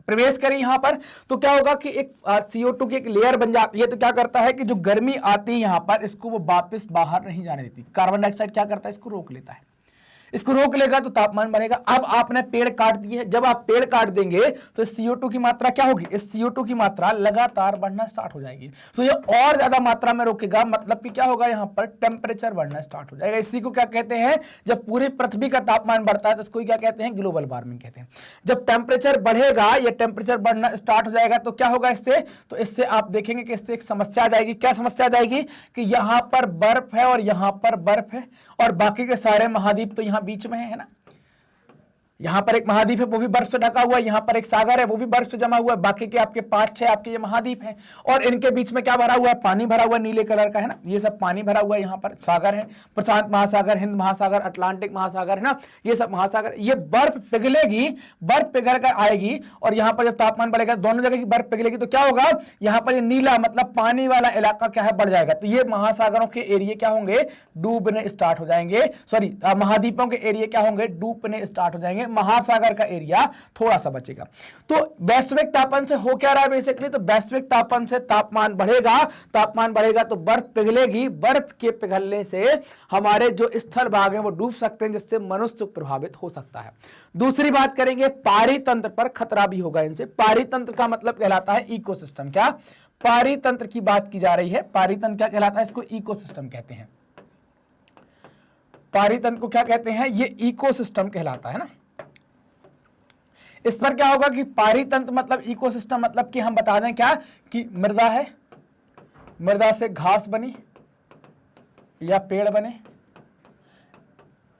प्रवेश करें यहां पर, तो क्या होगा कि एक CO2 की एक लेयर बन जाती है। तो क्या करता है कि जो गर्मी आती है यहां पर, इसको वो वापस बाहर नहीं जाने देती। कार्बन डाइऑक्साइड क्या करता है, इसको रोक लेता है, इसको रोक लेगा तो तापमान बढ़ेगा। अब आपने पेड़ काट दिए, जब आप पेड़ काट देंगे तो CO2 की मात्रा क्या होगी, इस CO2 की मात्रा लगातार बढ़ना स्टार्ट हो जाएगी। तो ये और ज्यादा मात्रा में रोकेगा, मतलब कि क्या होगा, यहाँ पर टेम्परेचर बढ़ना स्टार्ट हो जाएगा। इसी को क्या कहते हैं, जब पूरी पृथ्वी का तापमान बढ़ता है तो इसको क्या कहते हैं, ग्लोबल वार्मिंग कहते हैं। जब टेम्परेचर बढ़ेगा, ये टेम्परेचर बढ़ना स्टार्ट हो जाएगा तो क्या होगा इससे, तो इससे आप देखेंगे कि इससे एक समस्या आ जाएगी। क्या समस्या आ जाएगी कि यहां पर बर्फ है और यहां पर बर्फ है और बाकी के सारे महाद्वीप तो यहां बीच में है ना। यहां पर एक महाद्वीप है वो भी बर्फ से ढका हुआ है, यहां पर एक सागर है वो भी बर्फ से जमा हुआ है, बाकी के आपके 5-6 आपके ये महाद्वीप हैं और इनके बीच में क्या भरा हुआ है, पानी भरा हुआ है, नीले कलर का है ना, ये सब पानी भरा हुआ है। यहाँ पर सागर है, प्रशांत महासागर, हिंद महासागर, अटलांटिक महासागर है ना, ये सब महासागर। ये बर्फ पिघलेगी, बर्फ पिघल कर आएगी और यहाँ पर जब तापमान बढ़ेगा दोनों जगह की बर्फ पिघलेगी तो क्या होगा, यहाँ पर ये नीला मतलब पानी वाला इलाका क्या है, बढ़ जाएगा। तो ये महासागरों के एरिया क्या होंगे, डूबने स्टार्ट हो जाएंगे, सॉरी महाद्वीपों के एरिया क्या होंगे, डूबने स्टार्ट हो जाएंगे, महासागर का एरिया थोड़ा सा बचेगा। तो वैश्विक तापन से हो क्या रहा है बेसिकली, तो वैश्विक तापन से तापमान बढ़ेगा, तापमान बढ़ेगा तो बर्फ पिघलेगी, बर्फ के पिघलने से हमारे जो स्थल भाग हैं वो डूब सकते हैं, जिससे मनुष्य प्रभावित हो सकता है। दूसरी बात करेंगे, पारितंत्र पर खतरा भी होगा इनसे। पारितंत्र का मतलब कहलाता है इकोसिस्टम। क्या पारितंत्र की बात की जा रही है, पारितंत्र क्या कहलाता है, इसको इकोसिस्टम कहते हैं। पारितंत्र को क्या कहते हैं, ये इकोसिस्टम कहलाता है ना। इस पर क्या होगा कि पारितंत्र मतलब इकोसिस्टम, मतलब कि हम बता दें क्या कि मृदा है, मृदा से घास बनी या पेड़ बने,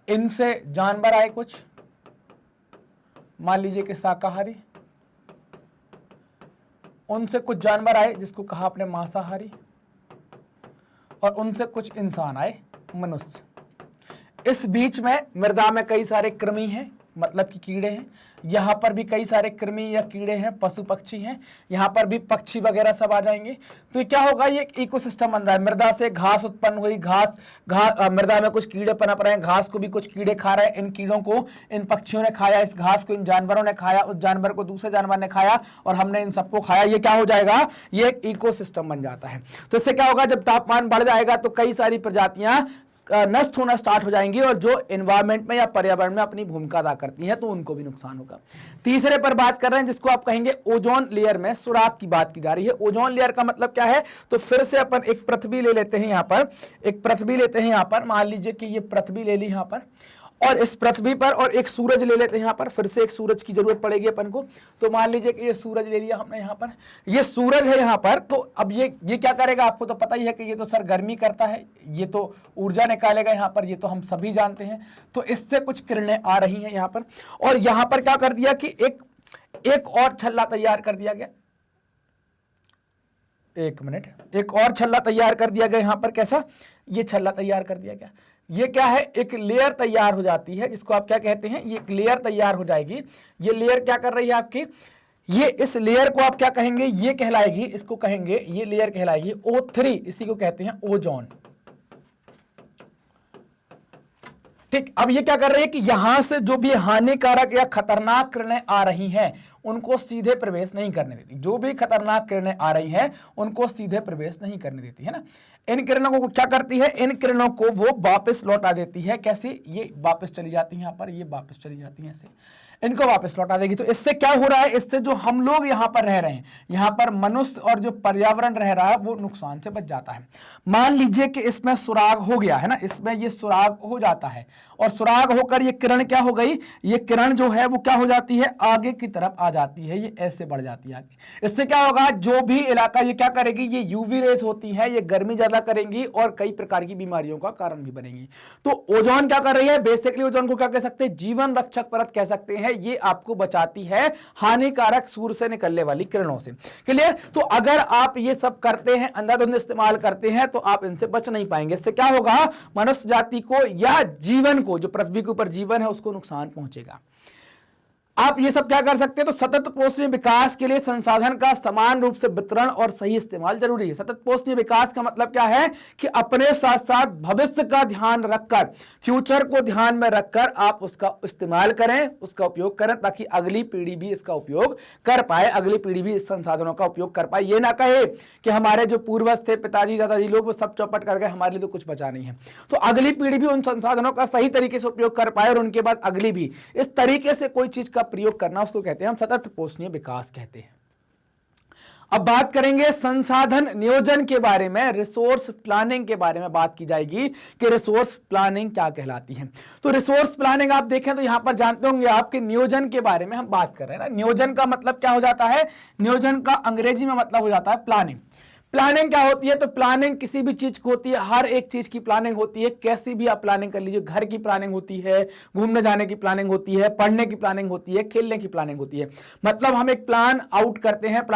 इनसे जानवर आए कुछ, मान लीजिए कि शाकाहारी, उनसे कुछ जानवर आए जिसको कहा आपने मांसाहारी, और उनसे कुछ इंसान आए, मनुष्य। इस बीच में मृदा में कई सारे कृमि हैं, मतलब कि कीड़े हैं, यहाँ पर भी कई सारे कृमि या कीड़े हैं, पशु पक्षी हैं, यहाँ पर भी पक्षी वगैरह सब आ जाएंगे। तो ये क्या होगा, ये एक इकोसिस्टम बन रहा है। मृदा से घास उत्पन्न हुई, मृदा में कुछ कीड़े पनप रहे हैं, घास को भी कुछ कीड़े खा रहे हैं, इन कीड़ों को इन पक्षियों ने खाया, इस घास को इन जानवरों ने खाया, उस जानवर को दूसरे जानवर ने खाया और हमने इन सबको खाया। ये क्या हो जाएगा, ये एक इकोसिस्टम बन जाता है। तो इससे क्या होगा, जब तापमान बढ़ जाएगा तो कई सारी प्रजातियां नष्ट होना स्टार्ट हो जाएंगी और जो एनवायरमेंट में या पर्यावरण में अपनी भूमिका अदा करती हैं तो उनको भी नुकसान होगा। तीसरे पर बात कर रहे हैं जिसको आप कहेंगे ओजोन लेयर में सुराग की बात की जा रही है। ओजोन लेयर का मतलब क्या है, तो फिर से अपन एक पृथ्वी ले लेते हैं, यहाँ पर एक पृथ्वी लेते हैं, यहाँ पर मान लीजिए कि ये पृथ्वी ले ली यहाँ पर, और इस पृथ्वी पर और एक सूरज ले लेते हैं यहाँ पर, फिर से एक सूरज की जरूरत पड़ेगी अपन को। तो मान लीजिए कि ये सूरज ले लिया हमने यहाँ पर, ये सूरज है यहाँ पर। तो अब ये क्या करेगा, आपको तो पता ही है कि ये तो सर गर्मी करता है, ये तो ऊर्जा निकालेगा यहाँ पर, ये तो हम सभी जानते हैं। तो इससे कुछ किरणें आ रही हैं यहाँ पर, और यहाँ पर क्या कर दिया कि एक और छल्ला तैयार कर दिया गया, एक मिनट, एक और छल्ला तैयार कर दिया गया यहाँ पर। कैसा, ये छल्ला तैयार कर दिया गया। ये क्या है, एक लेयर तैयार हो जाती है जिसको आप क्या कहते हैं, ये एक लेयर तैयार हो जाएगी। ये लेयर क्या कर रही है आपकी, ये इस लेयर को आप क्या कहेंगे, ये कहलाएगी, इसको कहेंगे, ये लेयर कहलाएगी O3, इसी को कहते हैं ओजोन। ठीक, अब ये क्या कर रही है कि यहां से जो भी हानिकारक या खतरनाक किरणें आ रही हैं उनको सीधे प्रवेश नहीं करने देती। जो भी खतरनाक किरणें आ रही हैं उनको सीधे प्रवेश नहीं करने देती है ना। इन किरणों को क्या करती है, इन किरणों को वो वापस लौटा देती है। कैसे, ये वापस चली जाती है यहाँ पर, ये वापस चली जाती है ऐसे, इनको वापस लौटा देगी। तो इससे क्या हो रहा है, इससे जो हम लोग यहाँ पर रह रहे हैं, यहाँ पर मनुष्य और जो पर्यावरण रह रहा है वो नुकसान से बच जाता है। मान लीजिए कि इसमें सुराग हो गया है ना, इसमें ये सुराग हो जाता है और सुराग होकर ये किरण क्या हो गई, ये किरण जो है वो क्या हो जाती है, आगे की तरफ आ जाती है, ये ऐसे बढ़ जाती है आगे। इससे क्या होगा, जो भी इलाका ये क्या करेगी, ये यूवी रेस होती है, ये गर्मी ज्यादा करेंगी और कई प्रकार की बीमारियों का कारण भी बनेंगी। तो ओजोन क्या कर रही है, बेसिकली ओजोन को क्या कह सकते हैं, जीवन रक्षक परत कह सकते हैं। ये आपको बचाती है हानिकारक सूर्य से निकलने वाली किरणों से। क्लियर। तो अगर आप ये सब करते हैं, अंधाधुंध इस्तेमाल करते हैं, तो आप इनसे बच नहीं पाएंगे। इससे क्या होगा, मनुष्य जाति को या जीवन को, जो पृथ्वी के ऊपर जीवन है, उसको नुकसान पहुंचेगा। आप ये सब क्या कर सकते हैं, तो सतत पोषणीय विकास के लिए संसाधन का समान रूप से वितरण और सही इस्तेमाल जरूरी है। सतत पोषणीय विकास का मतलब क्या है कि अपने साथ साथ भविष्य का ध्यान रखकर, फ्यूचर को ध्यान में रखकर आप उसका इस्तेमाल करें, उसका उपयोग करें, ताकि अगली पीढ़ी भी इसका उपयोग कर पाए, अगली पीढ़ी भी इस संसाधनों का उपयोग कर पाए। ये ना कहे कि हमारे जो पूर्वज थे, पिताजी दादाजी लोग, वो सब चौपट कर गए, हमारे लिए तो कुछ बचा नहीं है। तो अगली पीढ़ी भी उन संसाधनों का सही तरीके से उपयोग कर पाए और उनके बाद अगली भी इस तरीके से कोई चीज का प्रयोग करना, उसको कहते हैं हम सतत पोषणीय विकास कहते हैं। अब बात करेंगे संसाधन नियोजन के बारे में, रिसोर्स प्लानिंग के बारे में बात की जाएगी कि रिसोर्स प्लानिंग क्या कहलाती है। तो रिसोर्स प्लानिंग आप देखें तो यहां पर जानते होंगे आपके नियोजन के बारे में हम बात कर रहे हैं ना। नियोजन का मतलब क्या हो जाता है, नियोजन का अंग्रेजी में मतलब हो जाता है प्लानिंग। प्लानिंग क्या होती है, तो प्लानिंग किसी भी चीज की होती है, हर एक चीज की प्लानिंग होती है। कैसी भी आप प्लानिंग कर लीजिए, घर की प्लानिंग होती है, घूमने जाने की प्लानिंग होती है, पढ़ने की प्लानिंग होती है, खेलने की प्लानिंग होती है। मतलब हम एक प्लान आउट करते हैं,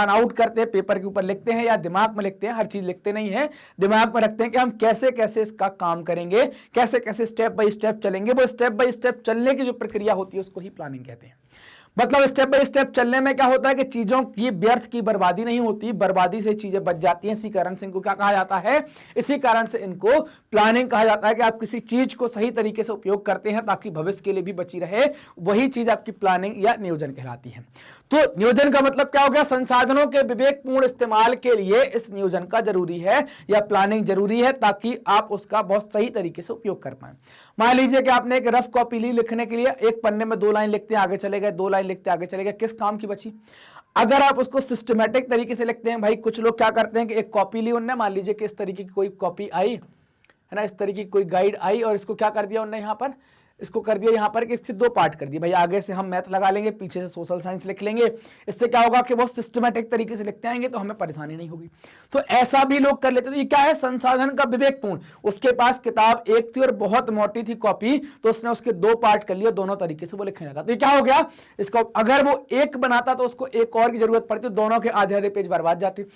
पेपर के ऊपर लिखते हैं या दिमाग में लिखते हैं, हर चीज लिखते नहीं है, दिमाग में रखते हैं कि हम कैसे कैसे इसका काम करेंगे, कैसे कैसे स्टेप बाय स्टेप चलेंगे। वो स्टेप बाय स्टेप चलने की जो प्रक्रिया होती है उसको ही प्लानिंग कहते हैं। मतलब स्टेप बाय स्टेप चलने में क्या होता है कि चीजों की व्यर्थ की बर्बादी नहीं होती, बर्बादी से चीजें बच जाती हैं। इसी कारण से इनको क्या कहा जाता है, इसी कारण से इनको प्लानिंग कहा जाता है कि आप किसी चीज को सही तरीके से उपयोग करते हैं ताकि भविष्य के लिए भी बची रहे, वही चीज आपकी प्लानिंग या नियोजन कहलाती है। तो नियोजन का मतलब क्या हो गया, संसाधनों के विवेकपूर्ण इस्तेमाल के लिए इस नियोजन का जरूरी है या प्लानिंग जरूरी है, ताकि आप उसका बहुत सही तरीके से उपयोग कर पाए। मान लीजिए कि आपने एक रफ कॉपी ली लिखने के लिए, एक पन्ने में 2 लाइन लिखते हैं, आगे चले गए, 2 लाइन लिखते आगे चले गए, किस काम की बची। अगर आप उसको सिस्टमैटिक तरीके से लिखते हैं, भाई कुछ लोग क्या करते हैं कि एक कॉपी ली उनने, मान लीजिए कि इस तरीके की कोई कॉपी आई है ना, इस तरीके की कोई गाइड आई और इसको क्या कर दिया उनने, यहाँ पर इसको कर दिया यहाँ पर कि इससे 2 पार्ट कर दिए, भाई आगे से हम मैथ लगा लेंगे, पीछे से सोशल साइंस लिख लेंगे। इससे क्या होगा कि बहुत सिस्टमैटिक तरीके से लिखते आएंगे तो हमें परेशानी नहीं होगी। तो ऐसा भी लोग कर लेते। तो ये क्या है, संसाधन का विवेकपूर्ण। उसके पास किताब एक थी और बहुत मोटी थी कॉपी, तो उसने उसके 2 पार्ट कर लिया, दोनों तरीके से वो लिखने लगा। तो ये क्या हो गया, इसको अगर वो एक बनाता तो उसको एक और की जरूरत पड़ती, दोनों के आधे आधे पेज बर्बाद जाते।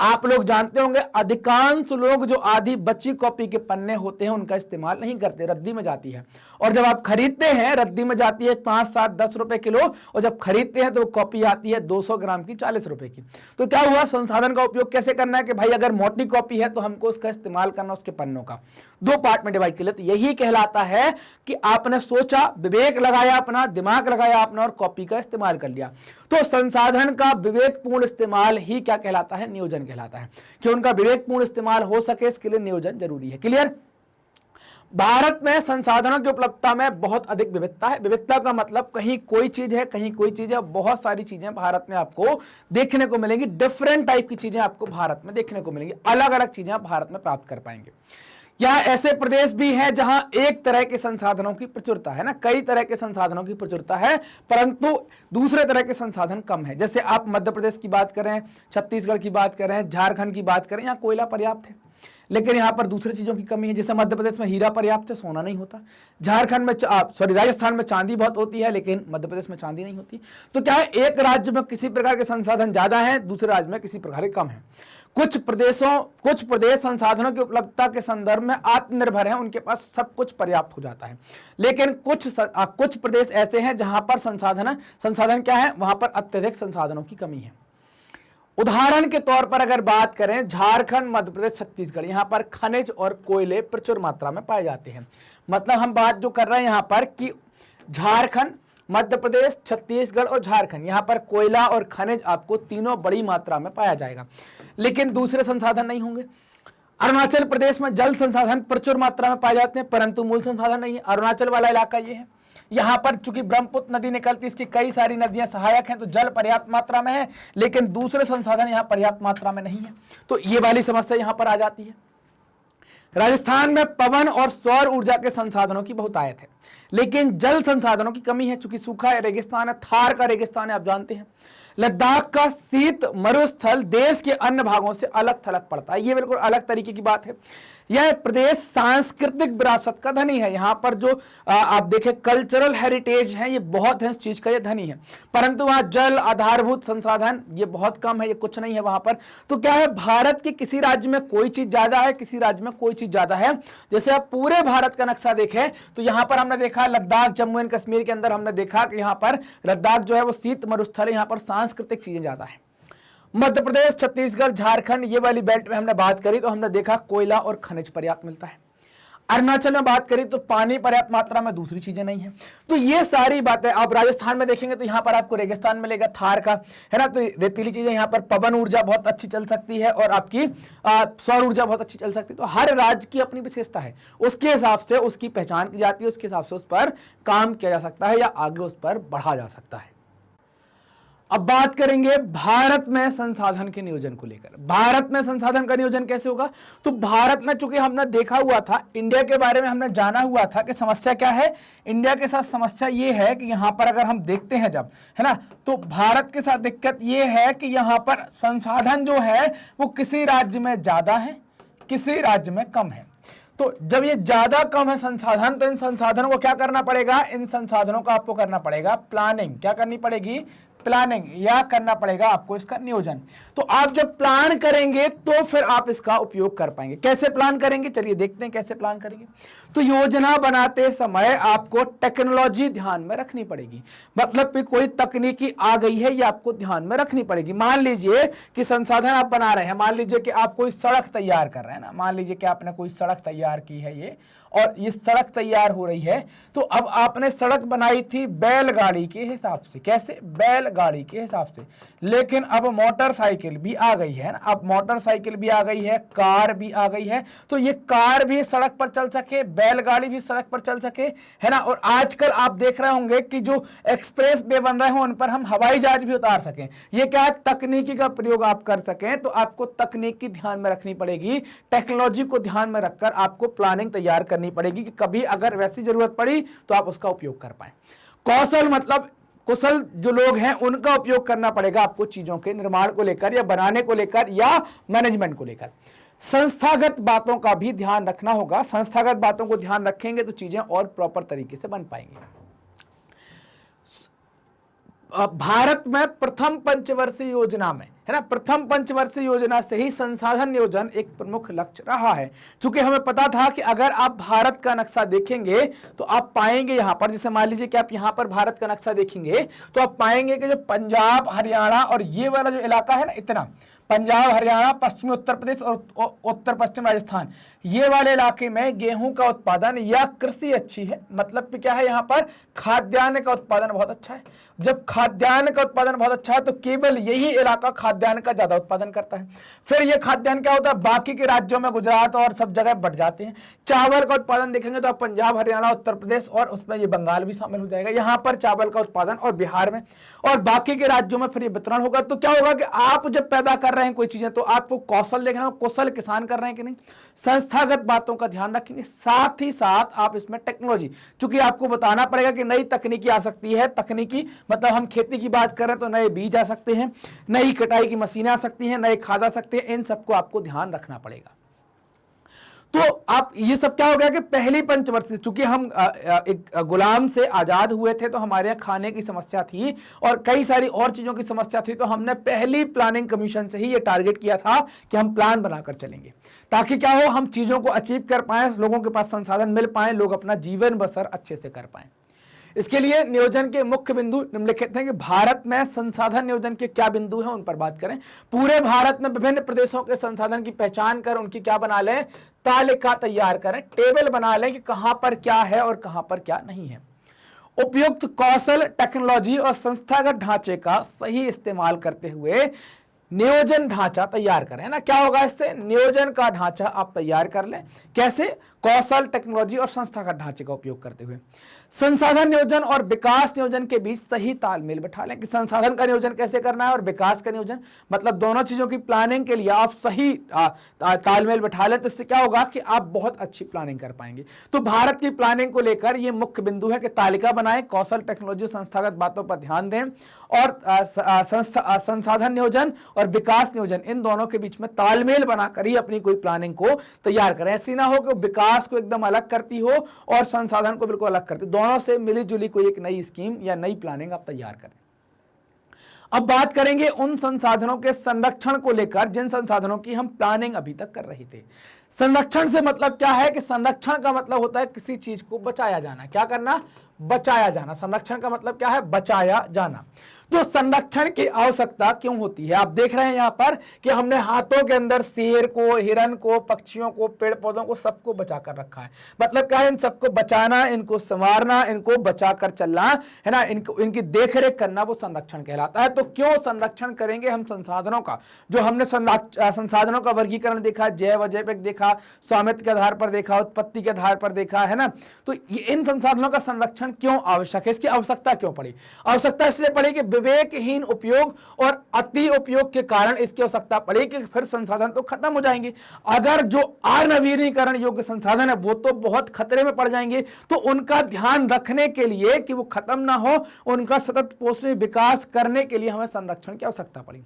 आप लोग जानते होंगे अधिकांश लोग जो आधी बची कॉपी के पन्ने होते हैं उनका इस्तेमाल नहीं करते, रद्दी में जाती है। और जब आप खरीदते हैं रद्दी में जाती है 5, 7, 10 रुपए किलो, और जब खरीदते हैं तो कॉपी आती है 200 ग्राम की 40 रुपए की। तो क्या हुआ, संसाधन का उपयोग कैसे करना है कि भाई अगर मोटी कॉपी है तो हमको उसका इस्तेमाल करना, उसके पन्नों का 2 पार्ट में डिवाइड कर ले। तो यही कहलाता है कि आपने सोचा, विवेक लगाया, अपना दिमाग लगाया आपने, और कॉपी का इस्तेमाल कर लिया। तो संसाधन का विवेकपूर्ण इस्तेमाल ही क्या कहलाता है, नियोजन कहलाता है। कि उनका विवेकपूर्ण इस्तेमाल हो सके इसके लिए नियोजन जरूरी है। क्लियर। भारत में संसाधनों की उपलब्धता में बहुत अधिक विविधता है। विविधता का मतलब कहीं कोई चीज है, कहीं कोई चीज है, बहुत सारी चीजें भारत में आपको देखने को मिलेंगी। डिफरेंट टाइप की चीजें आपको भारत में देखने को मिलेंगी, अलग अलग चीजें आप भारत में प्राप्त कर पाएंगे। या ऐसे प्रदेश भी हैं जहां एक तरह के संसाधनों की प्रचुरता है ना, कई तरह के संसाधनों की प्रचुरता है, परंतु दूसरे तरह के संसाधन कम है। जैसे आप मध्य प्रदेश की बात करें, छत्तीसगढ़ की बात करें, झारखंड की बात करें, यहाँ कोयला पर्याप्त है, लेकिन यहाँ पर दूसरी चीजों की कमी है। जैसे मध्य प्रदेश में हीरा पर्याप्त है, सोना नहीं होता। झारखंड में राजस्थान में चांदी बहुत होती है, लेकिन मध्य प्रदेश में चांदी नहीं होती। तो क्या है, एक राज्य में किसी प्रकार के संसाधन ज्यादा है, दूसरे राज्य में किसी प्रकार के कम है। कुछ प्रदेश संसाधनों की उपलब्धता के संदर्भ में आत्मनिर्भर हैं, उनके पास सब कुछ पर्याप्त हो जाता है। लेकिन कुछ प्रदेश ऐसे हैं जहां पर संसाधन क्या है, वहां पर अत्यधिक संसाधनों की कमी है। उदाहरण के तौर पर अगर बात करें, झारखंड, मध्य प्रदेश, छत्तीसगढ़, यहां पर खनिज और कोयले प्रचुर मात्रा में पाए जाते हैं। मतलब हम बात जो कर रहे हैं यहां पर कि झारखंड, मध्य प्रदेश, छत्तीसगढ़ और झारखंड, यहां पर कोयला और खनिज आपको तीनों बड़ी मात्रा में पाया जाएगा, लेकिन दूसरे संसाधन नहीं होंगे। अरुणाचल प्रदेश में जल संसाधन प्रचुर मात्रा में पाए जाते हैं, परंतु मूल संसाधन नहीं है। अरुणाचल वाला इलाका ये है। यहां पर चूंकि ब्रह्मपुत्र नदी निकलती है, इसकी कई सारी नदियां सहायक हैं, तो जल पर्याप्त मात्रा में है, लेकिन दूसरे संसाधन यहां पर्याप्त मात्रा में नहीं है। तो ये वाली समस्या यहां पर आ जाती है। राजस्थान में पवन और सौर ऊर्जा के संसाधनों की बहुतायत है, लेकिन जल संसाधनों की कमी है, चूंकि सूखा रेगिस्तान है, थार का रेगिस्तान है, आप जानते हैं। लद्दाख का शीत मरुस्थल देश के अन्य भागों से अलग थलग पड़ता है, ये बिल्कुल अलग तरीके की बात है। यह प्रदेश सांस्कृतिक विरासत का धनी है। यहाँ पर जो आप देखें कल्चरल हेरिटेज है, ये बहुत है, इस चीज का ये धनी है, परंतु वहाँ जल आधारभूत संसाधन ये बहुत कम है, ये कुछ नहीं है वहां पर। तो क्या है, भारत के किसी राज्य में कोई चीज ज्यादा है, किसी राज्य में कोई चीज ज्यादा है। जैसे आप पूरे भारत का नक्शा देखें तो यहाँ पर हमने देखा लद्दाख, जम्मू एंड कश्मीर के अंदर हमने देखा कि यहाँ पर लद्दाख जो है वो शीत मरुस्थल है, यहाँ पर सांस्कृतिक चीजें ज्यादा है। मध्य प्रदेश, छत्तीसगढ़, झारखंड, ये वाली बेल्ट में हमने बात करी तो हमने देखा कोयला और खनिज पर्याप्त मिलता है। अरुणाचल में बात करी तो पानी पर्याप्त मात्रा में, दूसरी चीजें नहीं है। तो ये सारी बातें आप राजस्थान में देखेंगे तो यहाँ पर आपको रेगिस्तान मिलेगा, थार का है ना, तो रेतीली चीजें, यहाँ पर पवन ऊर्जा बहुत अच्छी चल सकती है और आपकी सौर ऊर्जा बहुत अच्छी चल सकती है। तो हर राज्य की अपनी विशेषता है, उसके हिसाब से उसकी पहचान की जाती है, उसके हिसाब से उस पर काम किया जा सकता है या आगे उस पर बढ़ा जा सकता है। अब बात करेंगे भारत में संसाधन के नियोजन को लेकर। भारत में संसाधन का नियोजन कैसे होगा, तो भारत में चूंकि हमने देखा हुआ था, इंडिया के बारे में हमने जाना हुआ था कि समस्या क्या है। इंडिया के साथ समस्या ये है कि यहाँ पर अगर हम देखते हैं जब, है ना, तो भारत के साथ दिक्कत ये है कि यहाँ पर संसाधन जो है वो किसी राज्य में ज्यादा है, किसी राज्य में कम है। तो जब ये ज्यादा कम है संसाधन, तो इन संसाधनों को क्या करना पड़ेगा, इन संसाधनों का आपको करना पड़ेगा प्लानिंग। क्या करनी पड़ेगी, प्लानिंग, या करना पड़ेगा आपको इसका नियोजन। तो आप जब प्लान करेंगे तो फिर आप इसका उपयोग कर पाएंगे। कैसे प्लान करेंगे, चलिए देखते हैं कैसे प्लान करेंगे। तो योजना बनाते समय आपको टेक्नोलॉजी ध्यान में रखनी पड़ेगी, मतलब कि कोई तकनीकी आ गई है ये आपको ध्यान में रखनी पड़ेगी। मान लीजिए कि संसाधन आप बना रहे हैं, मान लीजिए कि आप कोई सड़क तैयार कर रहे हैं ना, मान लीजिए कि आपने कोई सड़क तैयार की है ये, और ये सड़क तैयार हो रही है, तो अब आपने सड़क बनाई थी बैलगाड़ी के हिसाब से। कैसे, बैलगाड़ी के हिसाब से, लेकिन अब मोटरसाइकिल भी आ गई है ना, अब मोटरसाइकिल भी आ गई है, कार भी आ गई है, तो ये कार भी सड़क पर चल सके, बैलगाड़ी भी सड़क पर चल सके, है ना। और आजकल आप देख रहे होंगे कि जो एक्सप्रेस वे बन रहे हैं उन पर हम हवाई जहाज भी उतार सकें। ये क्या है, तकनीकी का प्रयोग आप कर सकें। तो आपको तकनीकी ध्यान में रखनी पड़ेगी, टेक्नोलॉजी को ध्यान में रखकर आपको प्लानिंग तैयार करनी पड़ेगी कि कभी अगर वैसी जरूरत पड़ी तो आप उसका उपयोग कर पाए। कौशल मतलब कुशल जो लोग हैं उनका उपयोग करना पड़ेगा आपको चीजों के निर्माण को लेकर या बनाने को लेकर या मैनेजमेंट को लेकर। संस्थागत बातों का भी ध्यान रखना होगा, संस्थागत बातों को ध्यान रखेंगे तो चीजें और प्रॉपर तरीके से बन पाएंगी। भारत में प्रथम पंचवर्षीय योजना में, है ना, प्रथम पंचवर्षीय योजना से ही संसाधन नियोजन एक प्रमुख लक्ष्य रहा है। चूंकि हमें पता था कि अगर आप भारत का नक्शा देखेंगे तो आप पाएंगे यहां पर, जैसे मान लीजिए कि आप यहां पर भारत का नक्शा देखेंगे तो आप पाएंगे कि जो पंजाब, हरियाणा और ये वाला जो इलाका है ना, इतना पंजाब, हरियाणा, पश्चिमी उत्तर प्रदेश और उत्तर पश्चिम राजस्थान, ये वाले इलाके में गेहूं का उत्पादन या कृषि अच्छी है। मतलब कि क्या है, यहाँ पर खाद्यान्न का उत्पादन बहुत अच्छा है। जब खाद्यान्न का उत्पादन बहुत अच्छा है तो केवल यही इलाका खाद्यान्न का ज्यादा उत्पादन करता है। फिर ये खाद्यान्न क्या होता है, बाकी के राज्यों में, गुजरात और सब जगह बढ़ जाते हैं। चावल का उत्पादन देखेंगे तो आप पंजाब, हरियाणा, उत्तर प्रदेश और उसमें ये बंगाल भी शामिल हो जाएगा, यहाँ पर चावल का उत्पादन, और बिहार में और बाकी के राज्यों में फिर ये वितरण होगा। तो क्या होगा कि आप जब पैदा कर रहे हैं कोई चीजें तो आपको कौशल देखना, कौशल किसान कर रहे हैं कि नहीं, संस्थागत बातों का ध्यान रखेंगे। साथ ही साथ आप इसमें टेक्नोलॉजी, चूंकि आपको बताना पड़ेगा कि नई तकनीकी आ सकती है। तकनीकी मतलब हम खेती की बात कर रहे हैं तो नए बीज आ सकते हैं, नई कटाई की मशीनें आ सकती हैं, नए खाद आ सकते हैं, इन सबको आपको ध्यान रखना पड़ेगा। तो आप ये सब क्या हो गया कि पहली पंचवर्षीय, चूंकि हम एक गुलाम से आजाद हुए थे तो हमारे यहाँ खाने की समस्या थी और कई सारी और चीजों की समस्या थी, तो हमने पहली प्लानिंग कमीशन से ही ये टारगेट किया था कि हम प्लान बनाकर चलेंगे, ताकि क्या हो, हम चीजों को अचीव कर पाए, लोगों के पास संसाधन मिल पाए, लोग अपना जीवन बसर अच्छे से कर पाए। इसके लिए नियोजन के मुख्य बिंदु निम्नलिखित हैं कि भारत में संसाधन नियोजन के क्या बिंदु हैं, उन पर बात करें। पूरे भारत में विभिन्न प्रदेशों के संसाधन की पहचान कर उनकी क्या बना लें, तालिका तैयार करें, टेबल बना लें कि कहां पर क्या है और कहां पर क्या नहीं है। उपयुक्त कौशल, टेक्नोलॉजी और संस्थागत ढांचे का सही इस्तेमाल करते हुए नियोजन ढांचा तैयार करें, है ना। क्या होगा इससे, नियोजन का ढांचा आप तैयार कर लें। कैसे, कौशल, टेक्नोलॉजी और संस्थागत ढांचे का उपयोग करते हुए। संसाधन नियोजन और विकास नियोजन के बीच सही तालमेल बैठा लें कि संसाधन का नियोजन कैसे करना है और विकास का नियोजन, मतलब दोनों चीजों की प्लानिंग के लिए आप सही तालमेल बैठा लें, तो इससे क्या होगा कि आप बहुत अच्छी प्लानिंग कर पाएंगे। तो भारत की प्लानिंग को लेकर ये मुख्य बिंदु है कि तालिका बनाएं, कौशल, टेक्नोलॉजी, संस्थागत बातों पर ध्यान दें और संसाधन नियोजन और विकास नियोजन, इन दोनों के बीच में तालमेल बनाकर ही अपनी कोई प्लानिंग को तैयार करें। ऐसी ना हो कि विकास को एकदम अलग करती हो और संसाधन को बिल्कुल अलग करती, दोनों से मिली जुली कोई एक नई स्कीम या नई प्लानिंग आप तैयार करें। अब बात करेंगे उन संसाधनों के संरक्षण को लेकर जिन संसाधनों की हम प्लानिंग अभी तक कर रहे थे। संरक्षण से मतलब क्या है कि संरक्षण का मतलब होता है किसी चीज को बचाया जाना। क्या करना, बचाया जाना। संरक्षण का मतलब क्या है, बचाया जाना। तो संरक्षण की आवश्यकता क्यों होती है, आप देख रहे हैं यहां पर कि हमने हाथों के अंदर शेर को, हिरन को, पक्षियों को, पेड़ पौधों को, सबको बचा कर रखा है। मतलब क्या है, इन सबको बचाना, इनको संवारना, इनको बचा कर चलना, है ना, इनकी देखरेख करना, वो संरक्षण कहलाता है। तो क्यों संरक्षण करेंगे हम संसाधनों का, जो हमने संसाधनों का वर्गीकरण देखा, जैव अजैविक देखा, स्वामित्व के आधार पर देखा, उत्पत्ति के आधार पर देखा, है ना। तो इन संसाधनों का संरक्षण क्यों आवश्यक है, इसकी आवश्यकता क्यों पड़ी। आवश्यकता इसलिए पड़ी कि विवेकहीन उपयोग और अति उपयोग के कारण इसकी आवश्यकता पड़ी कि फिर संसाधन तो खत्म हो जाएंगे। अगर जो अनवीनीकरण योग्य संसाधन है वो तो बहुत खतरे में पड़ जाएंगे, तो उनका ध्यान रखने के लिए कि वो खत्म ना हो, उनका सतत पोषण विकास करने के लिए हमें संरक्षण की आवश्यकता पड़ी।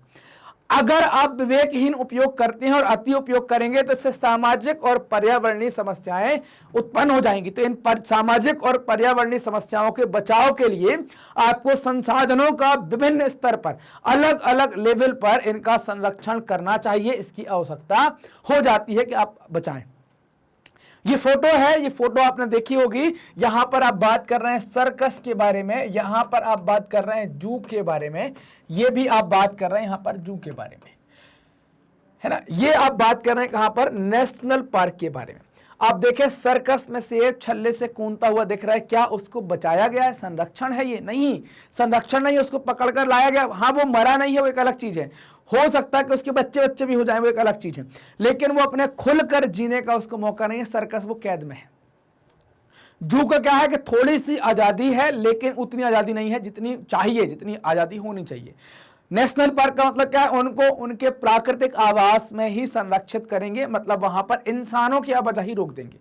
अगर आप विवेकहीन उपयोग करते हैं और अति उपयोग करेंगे तो इससे सामाजिक और पर्यावरणीय समस्याएं उत्पन्न हो जाएंगी। तो इन सामाजिक और पर्यावरणीय समस्याओं के बचाव के लिए आपको संसाधनों का विभिन्न स्तर पर, अलग अलग लेवल पर इनका संरक्षण करना चाहिए। इसकी आवश्यकता हो जाती है कि आप बचाएं। ये फोटो है, ये फोटो आपने देखी होगी। यहां पर आप बात कर रहे हैं सर्कस के बारे में, यहां पर आप बात कर रहे हैं जू के बारे में, ये भी आप बात कर रहे हैं यहां पर जू के बारे में, है ना। ये आप बात कर रहे हैं कहां पर, नेशनल पार्क के बारे में। आप देखें सर्कस में शेर छल्ले से कूदता हुआ दिख रहा है, क्या उसको बचाया गया है, संरक्षण है ये? नहीं, संरक्षण नहीं, उसको पकड़कर लाया गया। हाँ, वो मरा नहीं है, वो एक अलग चीज है। हो सकता है कि उसके बच्चे भी हो जाए, वो एक अलग चीज है, लेकिन वो अपने खुलकर जीने का उसको मौका नहीं है। सर्कस वो कैद में है। जू का क्या है कि थोड़ी सी आजादी है, लेकिन उतनी आजादी नहीं है जितनी चाहिए, जितनी आजादी होनी चाहिए। नेशनल पार्क का मतलब क्या है, उनको उनके प्राकृतिक आवास में ही संरक्षित करेंगे, मतलब वहां पर इंसानों की आवाजाही रोक देंगे।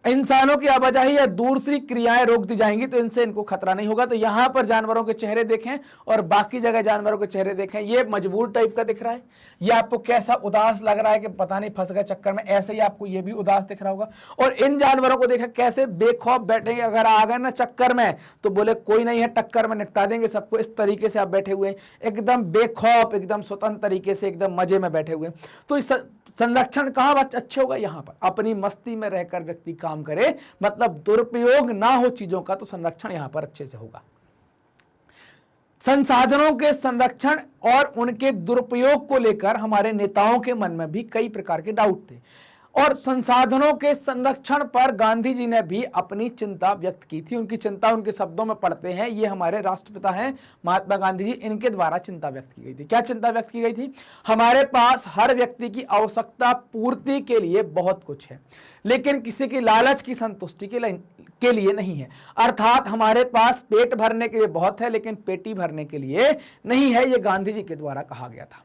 इंसानों की आवाजाही या दूसरी क्रियाएं रोक दी जाएंगी तो इनसे इनको खतरा नहीं होगा। तो यहां पर जानवरों के चेहरे देखें और बाकी जगह जानवरों के चेहरे देखें, ये मजबूर टाइप का दिख रहा है, ये आपको कैसा उदास लग रहा है कि पता नहीं फंस गए चक्कर में, ऐसे ही आपको ये भी उदास दिख रहा होगा। और इन जानवरों को देखा कैसे बेखौफ बैठेंगे, अगर आ गए ना चक्कर में तो बोले कोई नहीं है, टक्कर में निपटा देंगे सबको, इस तरीके से आप बैठे हुए हैं, एकदम बेखौफ, एकदम स्वतंत्र तरीके से, एकदम मजे में बैठे हुए। तो इस संरक्षण कहां अच्छे होगा, यहां पर अपनी मस्ती में रहकर व्यक्ति काम करे, मतलब दुरुपयोग ना हो चीजों का, तो संरक्षण यहां पर अच्छे से होगा। संसाधनों के संरक्षण और उनके दुरुपयोग को लेकर हमारे नेताओं के मन में भी कई प्रकार के डाउट थे, और संसाधनों के संरक्षण पर गांधी जी ने भी अपनी चिंता व्यक्त की थी। उनकी चिंता उनके शब्दों में पढ़ते हैं, ये हमारे राष्ट्रपिता हैं महात्मा गांधी जी, इनके द्वारा चिंता व्यक्त की गई थी। क्या चिंता व्यक्त की गई थी? हमारे पास हर व्यक्ति की आवश्यकता पूर्ति के लिए बहुत कुछ है, लेकिन किसी की लालच की संतुष्टि के लिए नहीं है। अर्थात हमारे पास पेट भरने के लिए बहुत है, लेकिन पेटी भरने के लिए नहीं है। ये गांधी जी के द्वारा कहा गया था।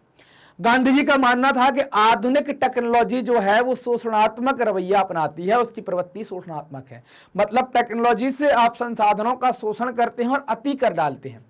गांधी जी का मानना था कि आधुनिक टेक्नोलॉजी जो है वो शोषणात्मक रवैया अपनाती है, उसकी प्रवृत्ति शोषणात्मक है। मतलब टेक्नोलॉजी से आप संसाधनों का शोषण करते हैं और अति कर डालते हैं।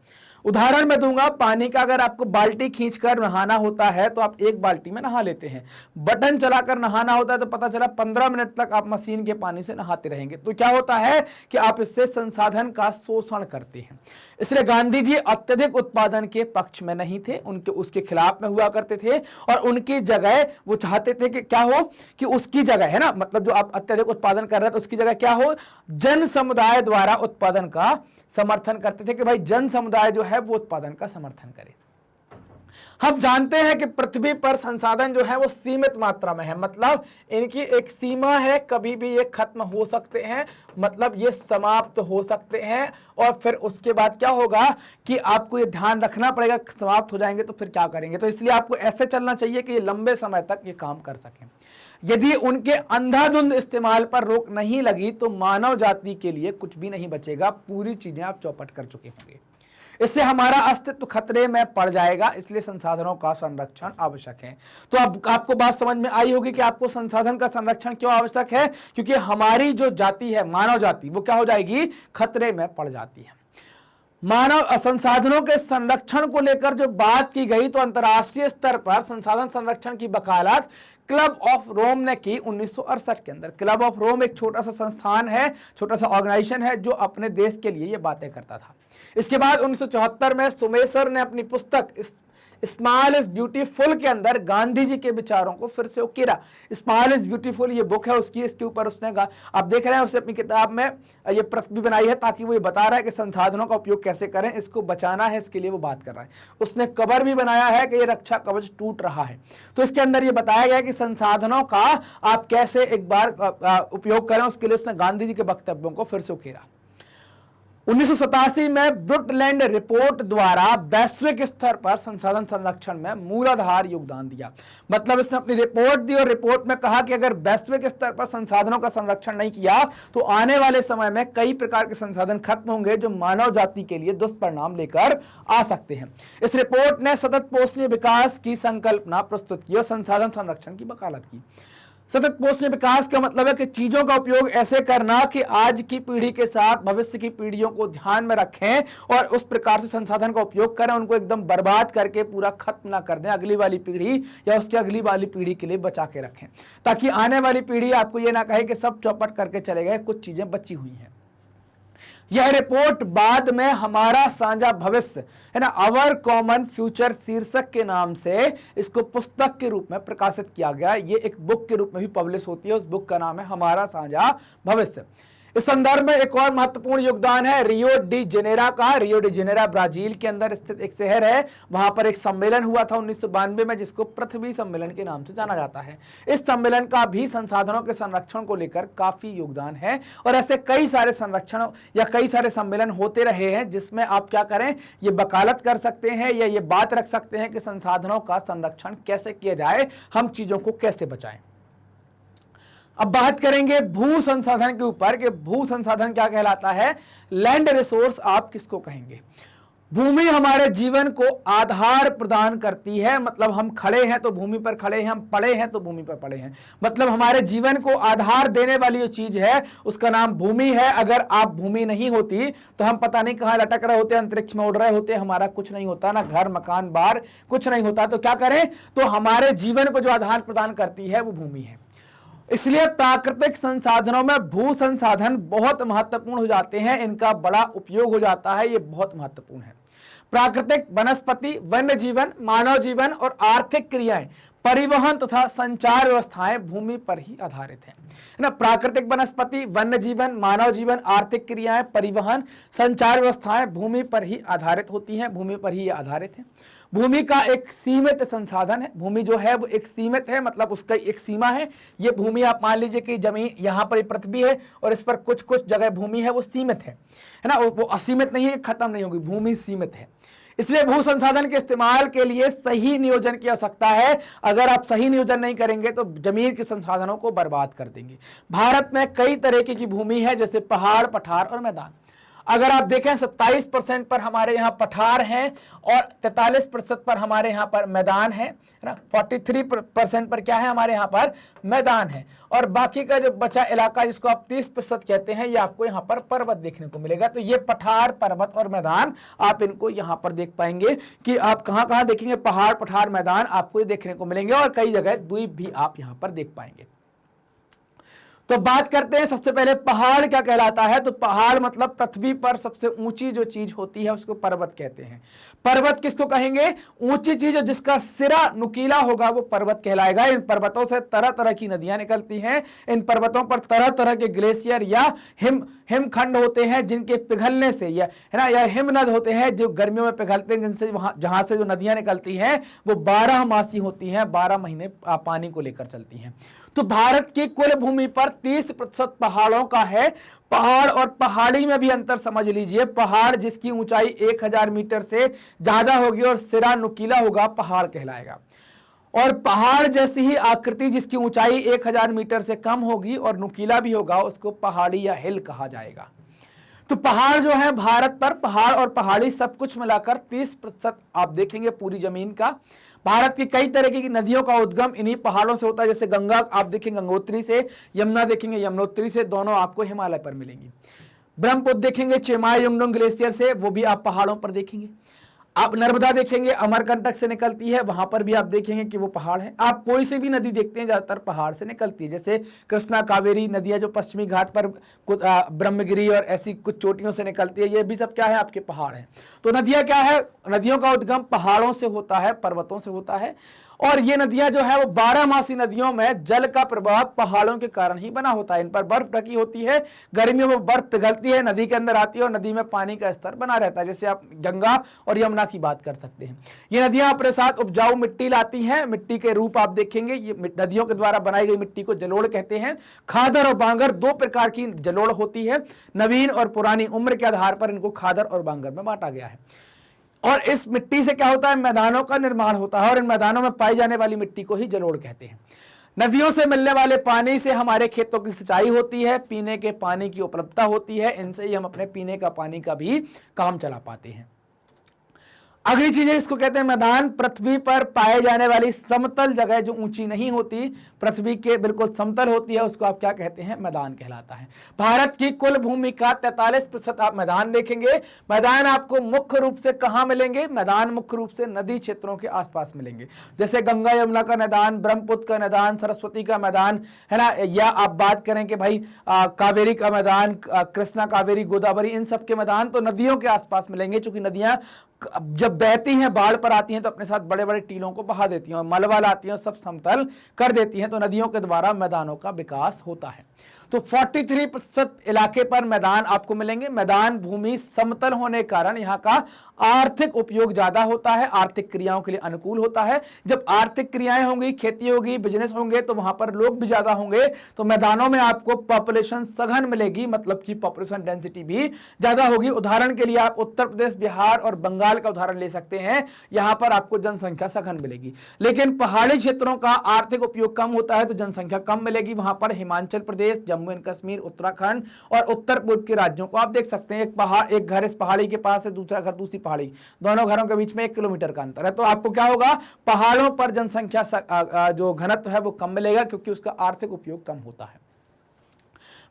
उदाहरण मैं दूंगा, पानी का अगर आपको बाल्टी खींचकर नहाना होता है तो आप एक बाल्टी में नहा लेते हैं, बटन चलाकर नहाना होता है तो पता चला 15 मिनट तक आप मशीन के पानी से नहाते रहेंगे। तो क्या होता है कि आप इससे संसाधन का शोषण करते हैं। इसलिए गांधी जी अत्यधिक उत्पादन के पक्ष में नहीं थे, उनके उसके खिलाफ में हुआ करते थे, और उनकी जगह वो चाहते थे कि क्या हो कि उसकी जगह है ना, मतलब जो आप अत्यधिक उत्पादन कर रहे हैं तो उसकी जगह क्या हो, जन समुदाय द्वारा उत्पादन का समर्थन करते थे कि भाई जन समुदाय जो है वो उत्पादन का समर्थन करे। हम जानते हैं कि पृथ्वी पर संसाधन जो है वो सीमित मात्रा में है, मतलब इनकी एक सीमा है, कभी भी ये खत्म हो सकते हैं, मतलब ये समाप्त हो सकते हैं। और फिर उसके बाद क्या होगा कि आपको ये ध्यान रखना पड़ेगा, समाप्त हो जाएंगे तो फिर क्या करेंगे। तो इसलिए आपको ऐसे चलना चाहिए कि ये लंबे समय तक ये काम कर सकें। यदि उनके अंधाधुंध इस्तेमाल पर रोक नहीं लगी तो मानव जाति के लिए कुछ भी नहीं बचेगा, पूरी चीजें आप चौपट कर चुके होंगे। इससे हमारा अस्तित्व खतरे में पड़ जाएगा, इसलिए संसाधनों का संरक्षण आवश्यक है। तो अब आपको बात समझ में आई होगी कि आपको संसाधन का संरक्षण क्यों आवश्यक है, क्योंकि हमारी जो जाति है, मानव जाति, वो क्या हो जाएगी, खतरे में पड़ जाती है। मानव संसाधनों के संरक्षण को लेकर जो बात की गई, तो अंतर्राष्ट्रीय स्तर पर संसाधन संरक्षण की वकालत क्लब ऑफ रोम ने की 1968 के अंदर। क्लब ऑफ रोम एक छोटा सा संस्थान है, छोटा सा ऑर्गेनाइजेशन है जो अपने देश के लिए ये बातें करता था। इसके बाद 1974 में सुमेसर ने अपनी पुस्तक स्मॉल इज ब्यूटीफुल के अंदर गांधी जी के विचारों को फिर से उकेरा। स्मॉल इज ब्यूटीफुल ये बुक है उसकी, इसके ऊपर उसने आप देख रहे हैं उसने अपनी किताब में ये प्रति बनाई है, ताकि वो ये बता रहा है कि संसाधनों का उपयोग कैसे करें, इसको बचाना है, इसके लिए वो बात कर रहा है। उसने कवर भी बनाया है कि ये रक्षा कवच टूट रहा है, तो इसके अंदर ये बताया गया कि संसाधनों का आप कैसे एक बार उपयोग करें, उसके लिए उसने गांधी जी के वक्तव्यों को फिर से उकेरा। 1987 में ब्रुकलैंड रिपोर्ट द्वारा वैश्विक स्तर पर संसाधन संरक्षण में मूलाधार योगदान दिया। मतलब इसने अपनी रिपोर्ट दी और रिपोर्ट में कहा कि अगर वैश्विक स्तर पर संसाधनों का संरक्षण नहीं किया तो आने वाले समय में कई प्रकार के संसाधन खत्म होंगे जो मानव जाति के लिए दुष्परिणाम लेकर आ सकते हैं। इस रिपोर्ट ने सतत पोषणीय विकास की संकल्पना प्रस्तुत की और संसाधन संरक्षण की वकालत की। सतत पोषणीय विकास का मतलब है कि चीजों का उपयोग ऐसे करना कि आज की पीढ़ी के साथ भविष्य की पीढ़ियों को ध्यान में रखें और उस प्रकार से संसाधन का उपयोग करें, उनको एकदम बर्बाद करके पूरा खत्म ना कर दें, अगली वाली पीढ़ी या उसकी अगली वाली पीढ़ी के लिए बचा के रखें, ताकि आने वाली पीढ़ी आपको ये ना कहे कि सब चौपट करके चले गए, कुछ चीजें बची हुई हैं। यह रिपोर्ट बाद में हमारा साझा भविष्य है ना, आवर कॉमन फ्यूचर शीर्षक के नाम से इसको पुस्तक के रूप में प्रकाशित किया गया। ये एक बुक के रूप में भी पब्लिश होती है, उस बुक का नाम है हमारा साझा भविष्य। इस संदर्भ में एक और महत्वपूर्ण योगदान है रियो डी जेनेरा का। रियो डी जेनेरा ब्राजील के अंदर स्थित एक शहर है, वहां पर एक सम्मेलन हुआ था 1992 में जिसको पृथ्वी सम्मेलन के नाम से जाना जाता है। इस सम्मेलन का भी संसाधनों के संरक्षण को लेकर काफी योगदान है और ऐसे कई सारे संरक्षण या कई सारे सम्मेलन होते रहे हैं जिसमें आप क्या करें, ये वकालत कर सकते हैं या ये बात रख सकते हैं कि संसाधनों का संरक्षण कैसे किया जाए, हम चीजों को कैसे बचाएं। अब बात करेंगे भू संसाधन के ऊपर कि भू संसाधन क्या कहलाता है, लैंड रिसोर्स आप किसको कहेंगे। भूमि हमारे जीवन को आधार प्रदान करती है, मतलब हम खड़े हैं तो भूमि पर खड़े हैं, हम पड़े हैं तो भूमि पर पड़े हैं, मतलब हमारे जीवन को आधार देने वाली जो चीज है उसका नाम भूमि है। अगर आप भूमि नहीं होती तो हम पता नहीं कहां लटक रहे होते, अंतरिक्ष में उड़ रहे होते, हमारा कुछ नहीं होता, ना घर मकान बार कुछ नहीं होता। तो क्या करें, तो हमारे जीवन को जो आधार प्रदान करती है वो भूमि है। इसलिए प्राकृतिक संसाधनों में भू संसाधन बहुत महत्वपूर्ण हो जाते हैं, इनका बड़ा उपयोग हो जाता है, ये बहुत महत्वपूर्ण है। प्राकृतिक वनस्पति, वन्य जीवन, मानव जीवन और आर्थिक क्रियाएं, परिवहन तथा संचार व्यवस्थाएं भूमि पर ही आधारित है ना। प्राकृतिक वनस्पति, वन्य जीवन, मानव जीवन, आर्थिक क्रियाएं, परिवहन, संचार व्यवस्थाएं भूमि पर ही आधारित होती हैं, भूमि पर ही आधारित है। भूमि का एक सीमित संसाधन है, भूमि जो है वो एक सीमित है, मतलब उसका एक सीमा है। ये भूमि आप मान लीजिए कि जमीन यहाँ पर पृथ्वी है और इस पर कुछ कुछ जगह भूमि है वो सीमित है ना, वो असीमित नहीं है, खत्म नहीं होगी, भूमि सीमित है। इसलिए भू संसाधन के इस्तेमाल के लिए सही नियोजन की आवश्यकता है। अगर आप सही नियोजन नहीं करेंगे तो जमीन के संसाधनों को बर्बाद कर देंगे। भारत में कई तरह की भूमि है, जैसे पहाड़, पठार और मैदान। अगर आप देखें 27% पर हमारे यहाँ पठार हैं और 43% पर हमारे यहाँ पर मैदान है ना, 43% पर क्या है हमारे यहाँ पर मैदान है, और बाकी का जो बचा इलाका जिसको आप 30% कहते हैं, ये आपको यहाँ पर पर्वत देखने को मिलेगा। तो ये पठार, पर्वत और मैदान आप इनको यहाँ पर देख पाएंगे कि आप कहाँ कहाँ देखेंगे, पहाड़, पठार, मैदान आपको ये देखने को मिलेंगे, और कई जगह द्वीप भी आप यहाँ पर देख पाएंगे। तो बात करते हैं सबसे पहले पहाड़ क्या कहलाता है। तो पहाड़ मतलब पृथ्वी पर सबसे ऊंची जो चीज होती है उसको पर्वत कहते हैं। पर्वत किसको कहेंगे, ऊंची चीज जिसका सिरा नुकीला होगा वो पर्वत कहलाएगा। इन पर्वतों से तरह तरह की नदियां निकलती हैं, इन पर्वतों पर तरह तरह के ग्लेशियर या हिमखंड होते हैं जिनके पिघलने से या है ना, या हिमनद होते हैं जो गर्मियों में पिघलते हैं, जिनसे जहां से जो नदियां निकलती हैं वो 12 मासी होती हैं, 12 महीने पानी को लेकर चलती हैं। तो भारत की कुल भूमि पर 30% पहाड़ों का है। पहाड़ और पहाड़ी में भी अंतर समझ लीजिए। पहाड़ जिसकी ऊंचाई 1000 मीटर से ज्यादा होगी और सिरा नुकीला होगा पहाड़ कहलाएगा, और पहाड़ जैसी ही आकृति जिसकी ऊंचाई 1000 मीटर से कम होगी और नुकीला भी होगा उसको पहाड़ी या हिल कहा जाएगा। तो पहाड़ जो है भारत पर, पहाड़ और पहाड़ी सब कुछ मिलाकर 30% आप देखेंगे पूरी जमीन का। भारत की कई तरह की नदियों का उद्गम इन्हीं पहाड़ों से होता है। जैसे गंगा आप देखेंगे गंगोत्री से, यमुना देखेंगे यमुनोत्री से, दोनों आपको हिमालय पर मिलेंगी। ब्रह्मपुत्र देखेंगे चिमाई युंगडोंग ग्लेशियर से, वो भी आप पहाड़ों पर देखेंगे। आप नर्मदा देखेंगे अमरकंटक से निकलती है, वहां पर भी आप देखेंगे कि वो पहाड़ है। आप कोई से भी नदी देखते हैं ज्यादातर पहाड़ से निकलती है, जैसे कृष्णा कावेरी नदियां जो पश्चिमी घाट पर ब्रह्मगिरी और ऐसी कुछ चोटियों से निकलती है, ये भी सब क्या है आपके पहाड़ हैं। तो नदियां क्या है, नदियों का उद्गम पहाड़ों से होता है, पर्वतों से होता है, और ये नदियां जो है वो 12 मासी नदियों में जल का प्रवाह पहाड़ों के कारण ही बना होता है। इन पर बर्फ ढकी होती है, गर्मियों में बर्फ पिघलती है, नदी के अंदर आती है और नदी में पानी का स्तर बना रहता है। जैसे आप गंगा और यमुना की बात कर सकते हैं। ये नदियां अपने साथ उपजाऊ मिट्टी लाती हैं, मिट्टी के रूप आप देखेंगे। ये नदियों के द्वारा बनाई गई मिट्टी को जलोढ़ कहते हैं। खादर और बांगर 2 प्रकार की जलोढ़ होती है। नवीन और पुरानी उम्र के आधार पर इनको खादर और बांगर में बांटा गया है। और इस मिट्टी से क्या होता है, मैदानों का निर्माण होता है, और इन मैदानों में पाई जाने वाली मिट्टी को ही जलोढ़ कहते हैं। नदियों से मिलने वाले पानी से हमारे खेतों की सिंचाई होती है, पीने के पानी की उपलब्धता होती है, इनसे ही हम अपने पीने का पानी का भी काम चला पाते हैं। अगली चीज है, इसको कहते हैं मैदान। पृथ्वी पर पाए जाने वाली समतल जगह जो ऊंची नहीं होती, पृथ्वी के बिल्कुल समतल होती है, उसको आप क्या कहते हैं, मैदान कहलाता है। भारत की कुल भूमि का 43% आप मैदान देखेंगे। मैदान आपको मुख्य रूप से कहां मिलेंगे, मैदान मुख्य रूप से नदी क्षेत्रों के आसपास मिलेंगे, जैसे गंगा यमुना का मैदान, ब्रह्मपुत्र का मैदान, सरस्वती का मैदान है ना, या आप बात करें कि भाई कावेरी का मैदान, कृष्णा कावेरी गोदावरी, इन सब के मैदान तो नदियों के आसपास मिलेंगे। चूंकि नदियां जब बहती हैं, बाढ़ पर आती हैं, तो अपने साथ बड़े बड़े टीलों को बहा देती हैं और मलबल आती हैं और सब समतल कर देती हैं। तो नदियों के द्वारा मैदानों का विकास होता है। तो 43% इलाके पर मैदान आपको मिलेंगे। मैदान भूमि समतल होने के कारण यहाँ का आर्थिक उपयोग ज्यादा होता है, आर्थिक क्रियाओं के लिए अनुकूल होता है। जब आर्थिक क्रियाएं होंगी, खेती होगी, बिजनेस होंगे, तो वहां पर लोग भी ज्यादा होंगे, तो मैदानों में आपको पॉपुलेशन सघन मिलेगी, मतलब कि पॉपुलेशन डेंसिटी भी ज्यादा होगी। उदाहरण के लिए आप उत्तर प्रदेश, बिहार और बंगाल का उदाहरण ले सकते हैं, यहां पर आपको जनसंख्या सघन मिलेगी। लेकिन पहाड़ी क्षेत्रों का आर्थिक उपयोग कम होता है तो जनसंख्या कम मिलेगी। वहां पर हिमाचल प्रदेश, प्रदेश, जम्मू एंड कश्मीर, उत्तराखंड और उत्तर पूर्व के राज्यों को आप देख सकते हैं। एक घर इस पहाड़ी के पास है, दूसरा घर दूसरी पहाड़ी, दोनों घरों के बीच में 1 किलोमीटर का अंतर है। तो आपको क्या होगा, पहाड़ों पर जनसंख्या जो घनत्व है वो कम मिलेगा, क्योंकि उसका आर्थिक उपयोग कम होता है।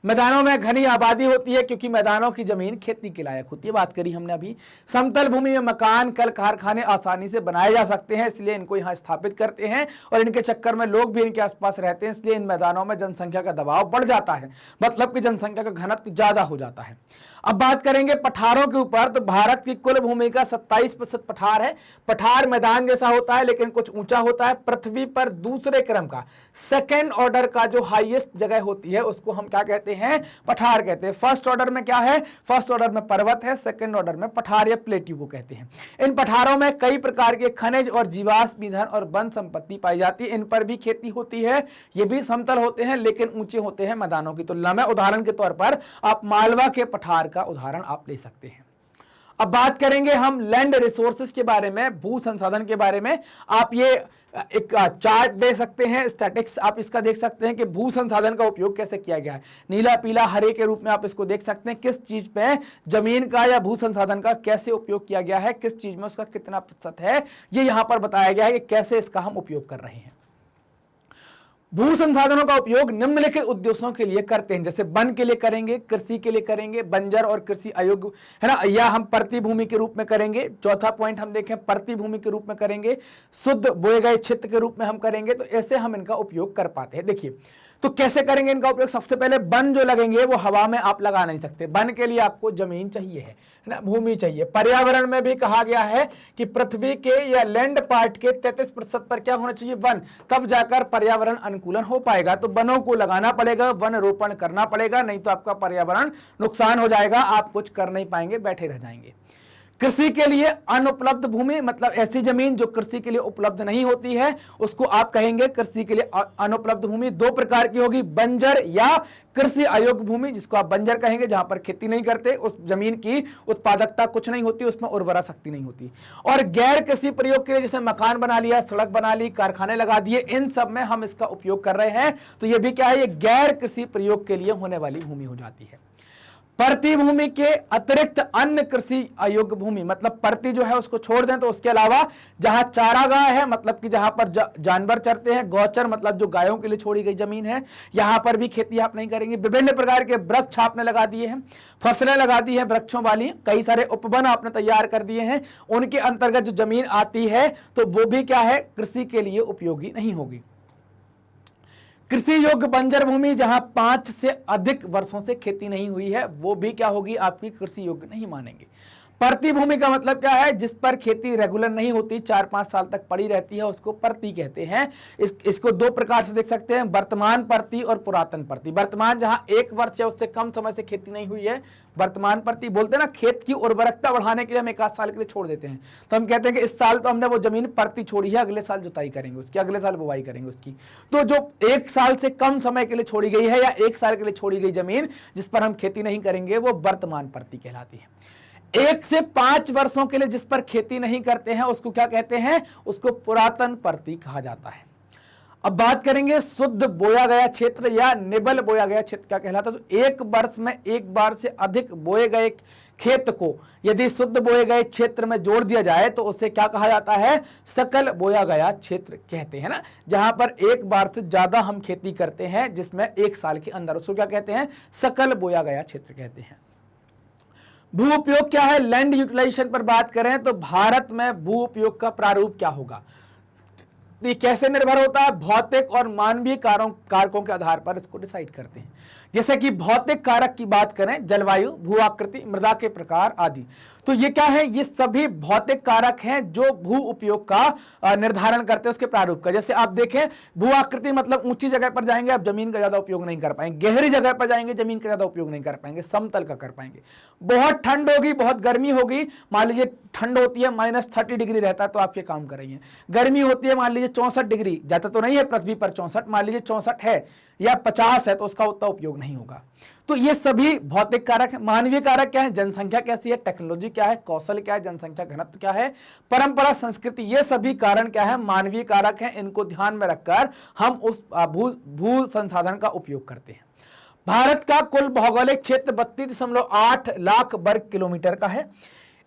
मैदानों में घनी आबादी होती है, क्योंकि मैदानों की जमीन खेती के लायक होती है, बात करी हमने अभी। समतल भूमि में मकान, कल कारखाने आसानी से बनाए जा सकते हैं, इसलिए इनको यहाँ स्थापित करते हैं, और इनके चक्कर में लोग भी इनके आसपास रहते हैं, इसलिए इन मैदानों में जनसंख्या का दबाव बढ़ जाता है, मतलब कि जनसंख्या का घनत्व ज्यादा हो जाता है। अब बात करेंगे पठारों के ऊपर, तो भारत की कुल भूमि का 27% पठार है। पठार मैदान जैसा होता है लेकिन कुछ ऊंचा होता है। पृथ्वी पर दूसरे क्रम का, सेकेंड ऑर्डर का जो हाईएस्ट जगह होती है उसको हम क्या कहते हैं, पठार कहते हैं। फर्स्ट ऑर्डर में क्या है, फर्स्ट ऑर्डर में पर्वत है, सेकेंड ऑर्डर में पठार या प्लेट्यू को कहते हैं। इन पठारों में कई प्रकार के खनिज और जीवाश्म ईंधन और वन संपत्ति पाई जाती है। इन पर भी खेती होती है। ये भी समतल होते हैं लेकिन ऊंचे होते हैं मैदानों की तुलना में। उदाहरण के तौर पर आप मालवा के पठार का उदाहरण आप ले सकते हैं। अब बात करेंगे हम लैंड रिसोर्सेज के बारे में, भू संसाधन के बारे में। आप ये एक चार्ट दे सकते हैं, स्टैटिक्स आप इसका देख सकते हैं कि भू संसाधन का उपयोग कैसे किया गया है। नीला, पीला, हरे के रूप में आप इसको देख सकते हैं, किस चीज पे जमीन का या भू संसाधन का कैसे उपयोग किया गया है, किस चीज में उसका कितना प्रतिशत है, ये यहां पर बताया गया है कि कैसे इसका हम उपयोग कर रहे हैं। भू संसाधनों का उपयोग निम्नलिखित उद्देश्यों के लिए करते हैं, जैसे वन के लिए करेंगे, कृषि के लिए करेंगे, बंजर और कृषि अयोग्य है ना, या हम परती भूमि के रूप में करेंगे। चौथा पॉइंट हम देखें, परती भूमि के रूप में करेंगे, शुद्ध बोए गए क्षेत्र के रूप में हम करेंगे। तो ऐसे हम इनका उपयोग कर पाते हैं। देखिए तो कैसे करेंगे इनका उपयोग। सबसे पहले वन जो लगेंगे वो हवा में आप लगा नहीं सकते, वन के लिए आपको जमीन चाहिए है ना, भूमि चाहिए। पर्यावरण में भी कहा गया है कि पृथ्वी के या लैंड पार्ट के 33% पर क्या होना चाहिए, वन, तब जाकर पर्यावरण अनुकूलन हो पाएगा। तो वनों को लगाना पड़ेगा, वन रोपण करना पड़ेगा, नहीं तो आपका पर्यावरण नुकसान हो जाएगा, आप कुछ कर नहीं पाएंगे, बैठे रह जाएंगे। कृषि के लिए अनुपलब्ध भूमि, मतलब ऐसी जमीन जो कृषि के लिए उपलब्ध नहीं होती है, उसको आप कहेंगे कृषि के लिए अनुपलब्ध भूमि। 2 प्रकार की होगी, बंजर या कृषि अयोग्य भूमि, जिसको आप बंजर कहेंगे, जहां पर खेती नहीं करते, उस जमीन की उत्पादकता कुछ नहीं होती, उसमें उर्वरा शक्ति नहीं होती। और गैर कृषि प्रयोग के लिए, जैसे मकान बना लिया, सड़क बना ली, कारखाने लगा दिए, इन सब में हम इसका उपयोग कर रहे हैं। तो ये भी क्या है, ये गैर कृषि प्रयोग के लिए होने वाली भूमि हो जाती है। परती भूमि के अतिरिक्त अन्य कृषि अयोग्य भूमि, मतलब परती जो है उसको छोड़ दें तो उसके अलावा जहां चारागाह है, मतलब कि जहां पर जानवर चरते हैं, गौचर मतलब जो गायों के लिए छोड़ी गई जमीन है, यहां पर भी खेती आप नहीं करेंगे। विभिन्न प्रकार के वृक्ष आपने लगा दिए हैं, फसलें लगा दी हैं वृक्षों वाली, कई सारे उपवन आपने तैयार कर दिए हैं, उनके अंतर्गत जो जमीन आती है तो वो भी क्या है, कृषि के लिए उपयोगी नहीं होगी। कृषि योग्य बंजर भूमि, जहां 5 से अधिक वर्षों से खेती नहीं हुई है, वो भी क्या होगी, आपकी कृषि योग्य नहीं मानेंगे। परती भूमि का मतलब क्या है, जिस पर खेती रेगुलर नहीं होती, 4-5 साल तक पड़ी रहती है, उसको परती कहते हैं। इसको 2 प्रकार से देख सकते हैं, वर्तमान परती और पुरातन परती। वर्तमान, जहां 1 वर्ष या उससे कम समय से खेती नहीं हुई है, वर्तमान परती बोलते हैं ना। खेत की उर्वरकता बढ़ाने के लिए हम 1 आध साल के लिए छोड़ देते हैं, तो हम कहते हैं कि इस साल तो हमने वो जमीन परती छोड़ी है, अगले साल जुताई करेंगे उसकी, अगले साल बुवाई करेंगे उसकी। तो जो 1 साल से कम समय के लिए छोड़ी गई है या 1 साल के लिए छोड़ी गई जमीन जिस पर हम खेती नहीं करेंगे, वो वर्तमान परती कहलाती है। 1 से 5 वर्षों के लिए जिस पर खेती नहीं करते हैं उसको क्या कहते हैं, उसको पुरातन परती कहा जाता है। अब बात करेंगे शुद्ध बोया गया क्षेत्र या निबल बोया गया क्षेत्र क्या कहलाता है। तो 1 वर्ष में 1 बार से अधिक बोए गए खेत को यदि शुद्ध बोए गए क्षेत्र में जोड़ दिया जाए तो उसे क्या कहा जाता है, सकल बोया गया क्षेत्र कहते हैं ना। जहां पर 1 बार से ज्यादा हम खेती करते हैं, जिसमें 1 साल के अंदर, उसको क्या कहते हैं, सकल बोया गया क्षेत्र कहते हैं। भू उपयोग क्या है, लैंड यूटिलाइजेशन पर बात करें तो भारत में भू उपयोग का प्रारूप क्या होगा। ये कैसे निर्भर होता है, भौतिक और मानवीय कारकों के आधार पर इसको डिसाइड करते हैं। जैसे कि भौतिक कारक की बात करें, जलवायु, भू आकृति, मृदा के प्रकार आदि, तो ये क्या है, ये सभी भौतिक कारक हैं जो भू उपयोग का निर्धारण करते हैं उसके प्रारूप का। जैसे आप देखें, भू आकृति मतलब ऊंची जगह पर जाएंगे आप जमीन का ज्यादा उपयोग नहीं कर पाएंगे, गहरी जगह पर जाएंगे जमीन का ज्यादा उपयोग नहीं कर पाएंगे, समतल का कर पाएंगे। बहुत ठंड होगी, बहुत गर्मी होगी, मान लीजिए ठंड होती है -30 डिग्री रहता है तो आप ये काम करेंगे। गर्मी होती है मान लीजिए 64 डिग्री, जाता तो नहीं है पृथ्वी पर 64, मान लीजिए 64 है या 50 है, तो उसका उतना उपयोग नहीं होगा। तो ये सभी भौतिक कारक है। मानवीय कारक क्या है, जनसंख्या कैसी है, टेक्नोलॉजी क्या है, कौशल क्या है, जनसंख्या घनत्व क्या है, परंपरा, संस्कृति, ये सभी कारण क्या है, मानवीय कारक हैं। इनको ध्यान में रखकर हम उस भू संसाधन का उपयोग करते हैं। भारत का कुल भौगोलिक क्षेत्र 32.8 लाख वर्ग किलोमीटर का है।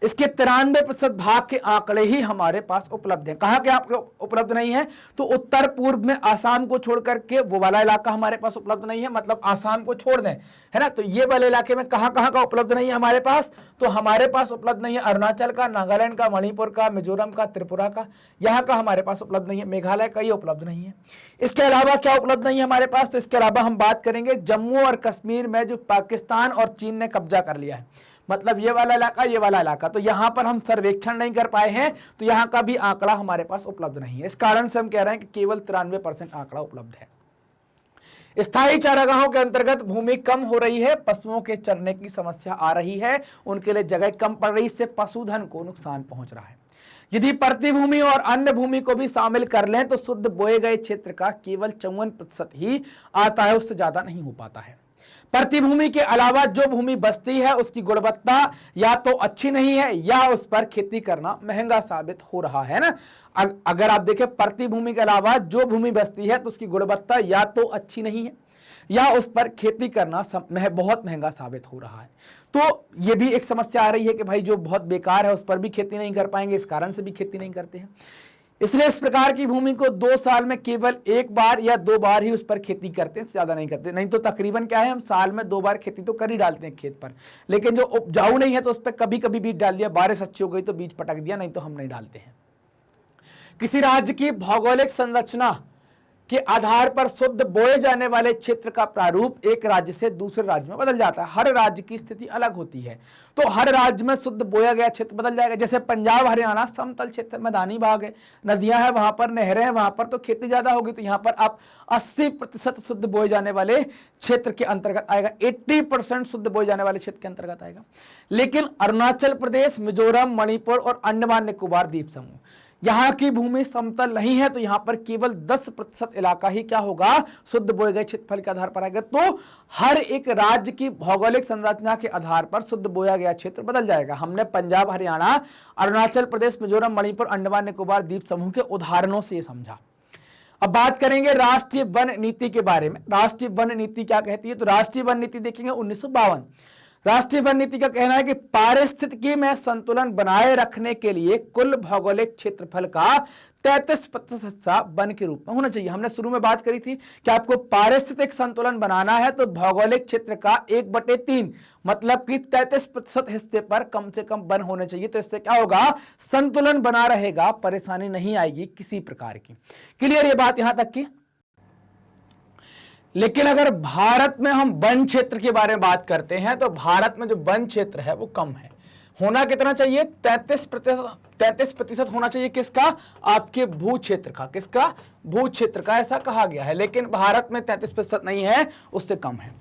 इसके 93% भाग के आंकड़े ही हमारे पास उपलब्ध हैं। कहां के आंकड़े उपलब्ध नहीं है? तो उत्तर पूर्व में आसाम को छोड़ करके वो वाला इलाका हमारे पास उपलब्ध नहीं है, मतलब आसाम को छोड़ दें, है ना। तो ये वाले इलाके में कहां कहां का उपलब्ध नहीं है हमारे पास? तो हमारे पास उपलब्ध नहीं है अरुणाचल का, नागालैंड का, मणिपुर का, मिजोरम का, त्रिपुरा का, यहाँ का हमारे पास उपलब्ध नहीं है, मेघालय का ये उपलब्ध नहीं है। इसके अलावा क्या उपलब्ध नहीं है हमारे पास? तो इसके अलावा हम बात करेंगे जम्मू और कश्मीर में जो पाकिस्तान और चीन ने कब्जा कर लिया है, मतलब ये वाला इलाका, ये वाला इलाका, तो यहां पर हम सर्वेक्षण नहीं कर पाए हैं, तो यहां का भी आंकड़ा हमारे पास उपलब्ध नहीं है। इस कारण से हम कह रहे हैं कि केवल 93% आंकड़ा उपलब्ध है। स्थायी चारागाहों के अंतर्गत भूमि कम हो रही है, पशुओं के चरने की समस्या आ रही है, उनके लिए जगह कम पड़ रही, इससे पशुधन को नुकसान पहुंच रहा है। यदि प्रतिभूमि और अन्य भूमि को भी शामिल कर लें तो शुद्ध बोए गए क्षेत्र का केवल 54% ही आता है, उससे ज्यादा नहीं हो पाता है। प्रतिभूमि के अलावा जो भूमि बचती है उसकी गुणवत्ता या तो अच्छी नहीं है या उस पर खेती करना महंगा साबित हो रहा है ना। अगर आप देखें प्रतिभूमि के अलावा जो भूमि बचती है तो उसकी गुणवत्ता या तो अच्छी नहीं है या उस पर खेती करना बहुत महंगा साबित हो रहा है। तो ये भी एक समस्या आ रही है कि भाई जो बहुत बेकार है उस पर भी खेती नहीं कर पाएंगे, इस कारण से भी खेती नहीं करते हैं। इसलिए इस प्रकार की भूमि को 2 साल में केवल 1 बार या 2 बार ही उस पर खेती करते हैं, ज्यादा नहीं करते। नहीं तो तकरीबन क्या है, हम साल में 2 बार खेती तो कर ही डालते हैं खेत पर, लेकिन जो उपजाऊ नहीं है तो उस पर कभी कभी बीज डाल दिया, बारिश अच्छी हो गई तो बीज पटक दिया, नहीं तो हम नहीं डालते हैं। किसी राज्य की भौगोलिक संरचना के आधार पर शुद्ध बोए जाने वाले क्षेत्र का प्रारूप एक राज्य से दूसरे राज्य में बदल जाता है। हर राज्य की स्थिति अलग होती है, तो हर राज्य में शुद्ध बोया गया क्षेत्र बदल जाएगा। जैसे पंजाब हरियाणा समतल क्षेत्र, मैदानी भाग है, नदियां हैं वहां पर, नहरें हैं वहां पर, तो खेती ज्यादा होगी, तो यहां पर आप 80% शुद्ध बोए जाने वाले क्षेत्र के अंतर्गत आएगा, 80% शुद्ध बोए जाने वाले क्षेत्र के अंतर्गत आएगा। लेकिन अरुणाचल प्रदेश, मिजोरम, मणिपुर और अंडमान निकोबार द्वीप समूह, यहां की भूमि समतल नहीं है, तो यहां पर केवल 10% इलाका ही क्या होगा, शुद्ध बोए गए क्षेत्रफल के आधार पर आएगा। तो हर एक राज्य की भौगोलिक संरचना के आधार पर शुद्ध बोया गया क्षेत्र बदल जाएगा। हमने पंजाब हरियाणा, अरुणाचल प्रदेश, मिजोरम, मणिपुर, अंडमान निकोबार द्वीप समूह के उदाहरणों से समझा। अब बात करेंगे राष्ट्रीय वन नीति के बारे में। राष्ट्रीय वन नीति क्या कहती है? तो राष्ट्रीय वन नीति देखेंगे 1952। राष्ट्रीय वन नीति का कहना है कि पारिस्थितिकी में संतुलन बनाए रखने के लिए कुल भौगोलिक क्षेत्रफल का 33% हिस्सा वन के रूप में होना चाहिए। हमने शुरू में बात करी थी कि आपको पारिस्थितिक संतुलन बनाना है तो भौगोलिक क्षेत्र का 1/3 मतलब कि 33% हिस्से पर कम से कम वन होने चाहिए। तो इससे क्या होगा, संतुलन बना रहेगा, परेशानी नहीं आएगी किसी प्रकार की। क्लियर ये बात यहां तक की? लेकिन अगर भारत में हम वन क्षेत्र के बारे में बात करते हैं तो भारत में जो वन क्षेत्र है वो कम है। होना कितना चाहिए? 33% होना चाहिए। किसका? आपके भू क्षेत्र का। किसका? भू क्षेत्र का, ऐसा कहा गया है। लेकिन भारत में 33% नहीं है, उससे कम है।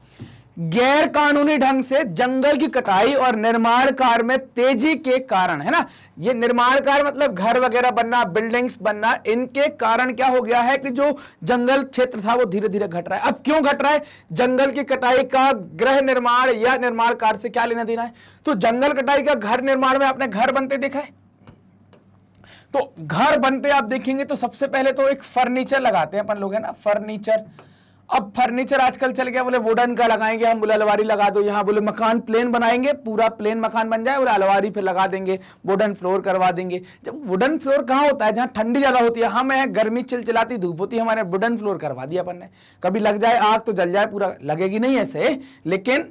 गैर कानूनी ढंग से जंगल की कटाई और निर्माण कार्य में तेजी के कारण, है ना, ये निर्माण कार्य मतलब घर वगैरह बनना, बिल्डिंग्स बनना, इनके कारण क्या हो गया है कि जो जंगल क्षेत्र था वो धीरे धीरे घट रहा है। अब क्यों घट रहा है? जंगल की कटाई का गृह निर्माण या निर्माण कार्य से क्या लेना देना है? तो जंगल कटाई का घर निर्माण में आपने घर बनते देखा है? तो घर बनते आप देखेंगे तो सबसे पहले तो एक फर्नीचर लगाते हैं अपन लोग, है ना, फर्नीचर। अब फर्नीचर आजकल चल गया, बोले वुडन का लगाएंगे हम, बोले अलमारी लगा दो यहाँ, बोले मकान प्लेन बनाएंगे, पूरा प्लेन मकान बन जाए, बोले अलमारी फिर लगा देंगे, वुडन फ्लोर करवा देंगे। जब वुडन फ्लोर कहाँ होता है? जहाँ ठंडी ज्यादा होती है। हमें गर्मी चिलचिलाती धूप होती है, हमारे वुडन फ्लोर करवा दिया अपन ने। कभी लग जाए आग तो जल जाए, पूरा लगेगी नहीं ऐसे, लेकिन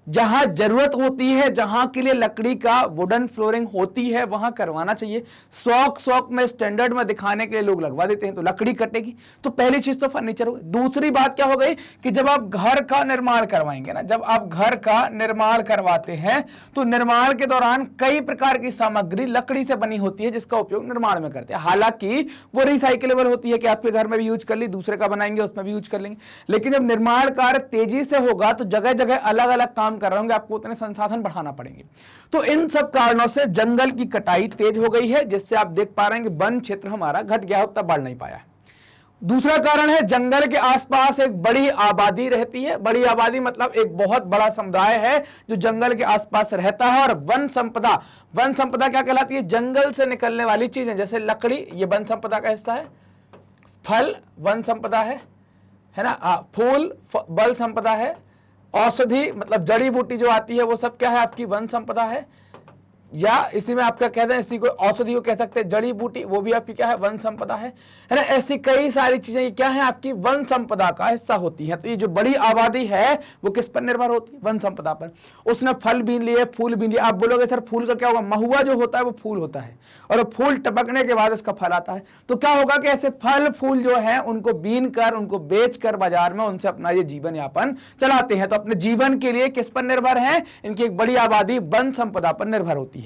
जहां जरूरत होती है, जहां के लिए लकड़ी का वुडन फ्लोरिंग होती है, वहां करवाना चाहिए। शौक में स्टैंडर्ड में दिखाने के लिए लोग लगवा देते हैं, तो लकड़ी कटेगी। तो पहली चीज तो फर्नीचर हो गई। दूसरी बात क्या हो गई कि जब आप घर का निर्माण करवाएंगे ना, जब आप घर का निर्माण करवाते हैं तो निर्माण के दौरान कई प्रकार की सामग्री लकड़ी से बनी होती है जिसका उपयोग निर्माण में करते हैं। हालांकि वो रिसाइकेलेबल होती है कि आपके घर में भी यूज कर ली, दूसरे का बनाएंगे उसमें भी यूज कर लेंगे। लेकिन जब निर्माण कार्य तेजी से होगा तो जगह जगह अलग अलग काम कर रहे होंगे, आपको उतने संसाधन बढ़ाना पड़ेंगे। तो इन सब कारणों से जंगल की कटाई तेज हो गई है, जिससे आप देख पा रहे हैं कि वन क्षेत्र हमारा घट गया, उतना बढ़ नहीं पाया है। दूसरा कारण है जंगल के आसपास एक बड़ी आबादी रहती है। बड़ी आबादी मतलब एक बहुत बड़ा समुदाय है जो जंगल के आसपास रहता है। और वन संपदा क्या कहलाती है? जंगल से निकलने वाली चीजें, जैसे लकड़ी, ये वन संपदा का हिस्सा है। फल वन संपदा है ना, फूल वन संपदा है, औषधि मतलब जड़ी बूटी जो आती है वो सब क्या है, आपकी वन संपदा है, या इसी में आपका कहते हैं, इसी को औषधि को कह सकते हैं, जड़ी बूटी वो भी आपकी क्या है, वन संपदा है ना। ऐसी कई सारी चीजें क्या है, आपकी वन संपदा का हिस्सा होती है। तो ये जो बड़ी आबादी है वो किस पर निर्भर होती है, वन संपदा पर। उसने फल बीन लिए, फूल बीन लिए। आप बोलोगे सर फूल का क्या होगा, महुआ जो होता है वो फूल होता है और वो फूल टपकने के बाद उसका फल आता है। तो क्या होगा कि ऐसे फल फूल जो है उनको बीन कर, उनको बेच कर बाजार में उनसे अपना ये जीवन यापन चलाते हैं। तो अपने जीवन के लिए किस पर निर्भर है, इनकी एक बड़ी आबादी वन संपदा पर निर्भर होती है।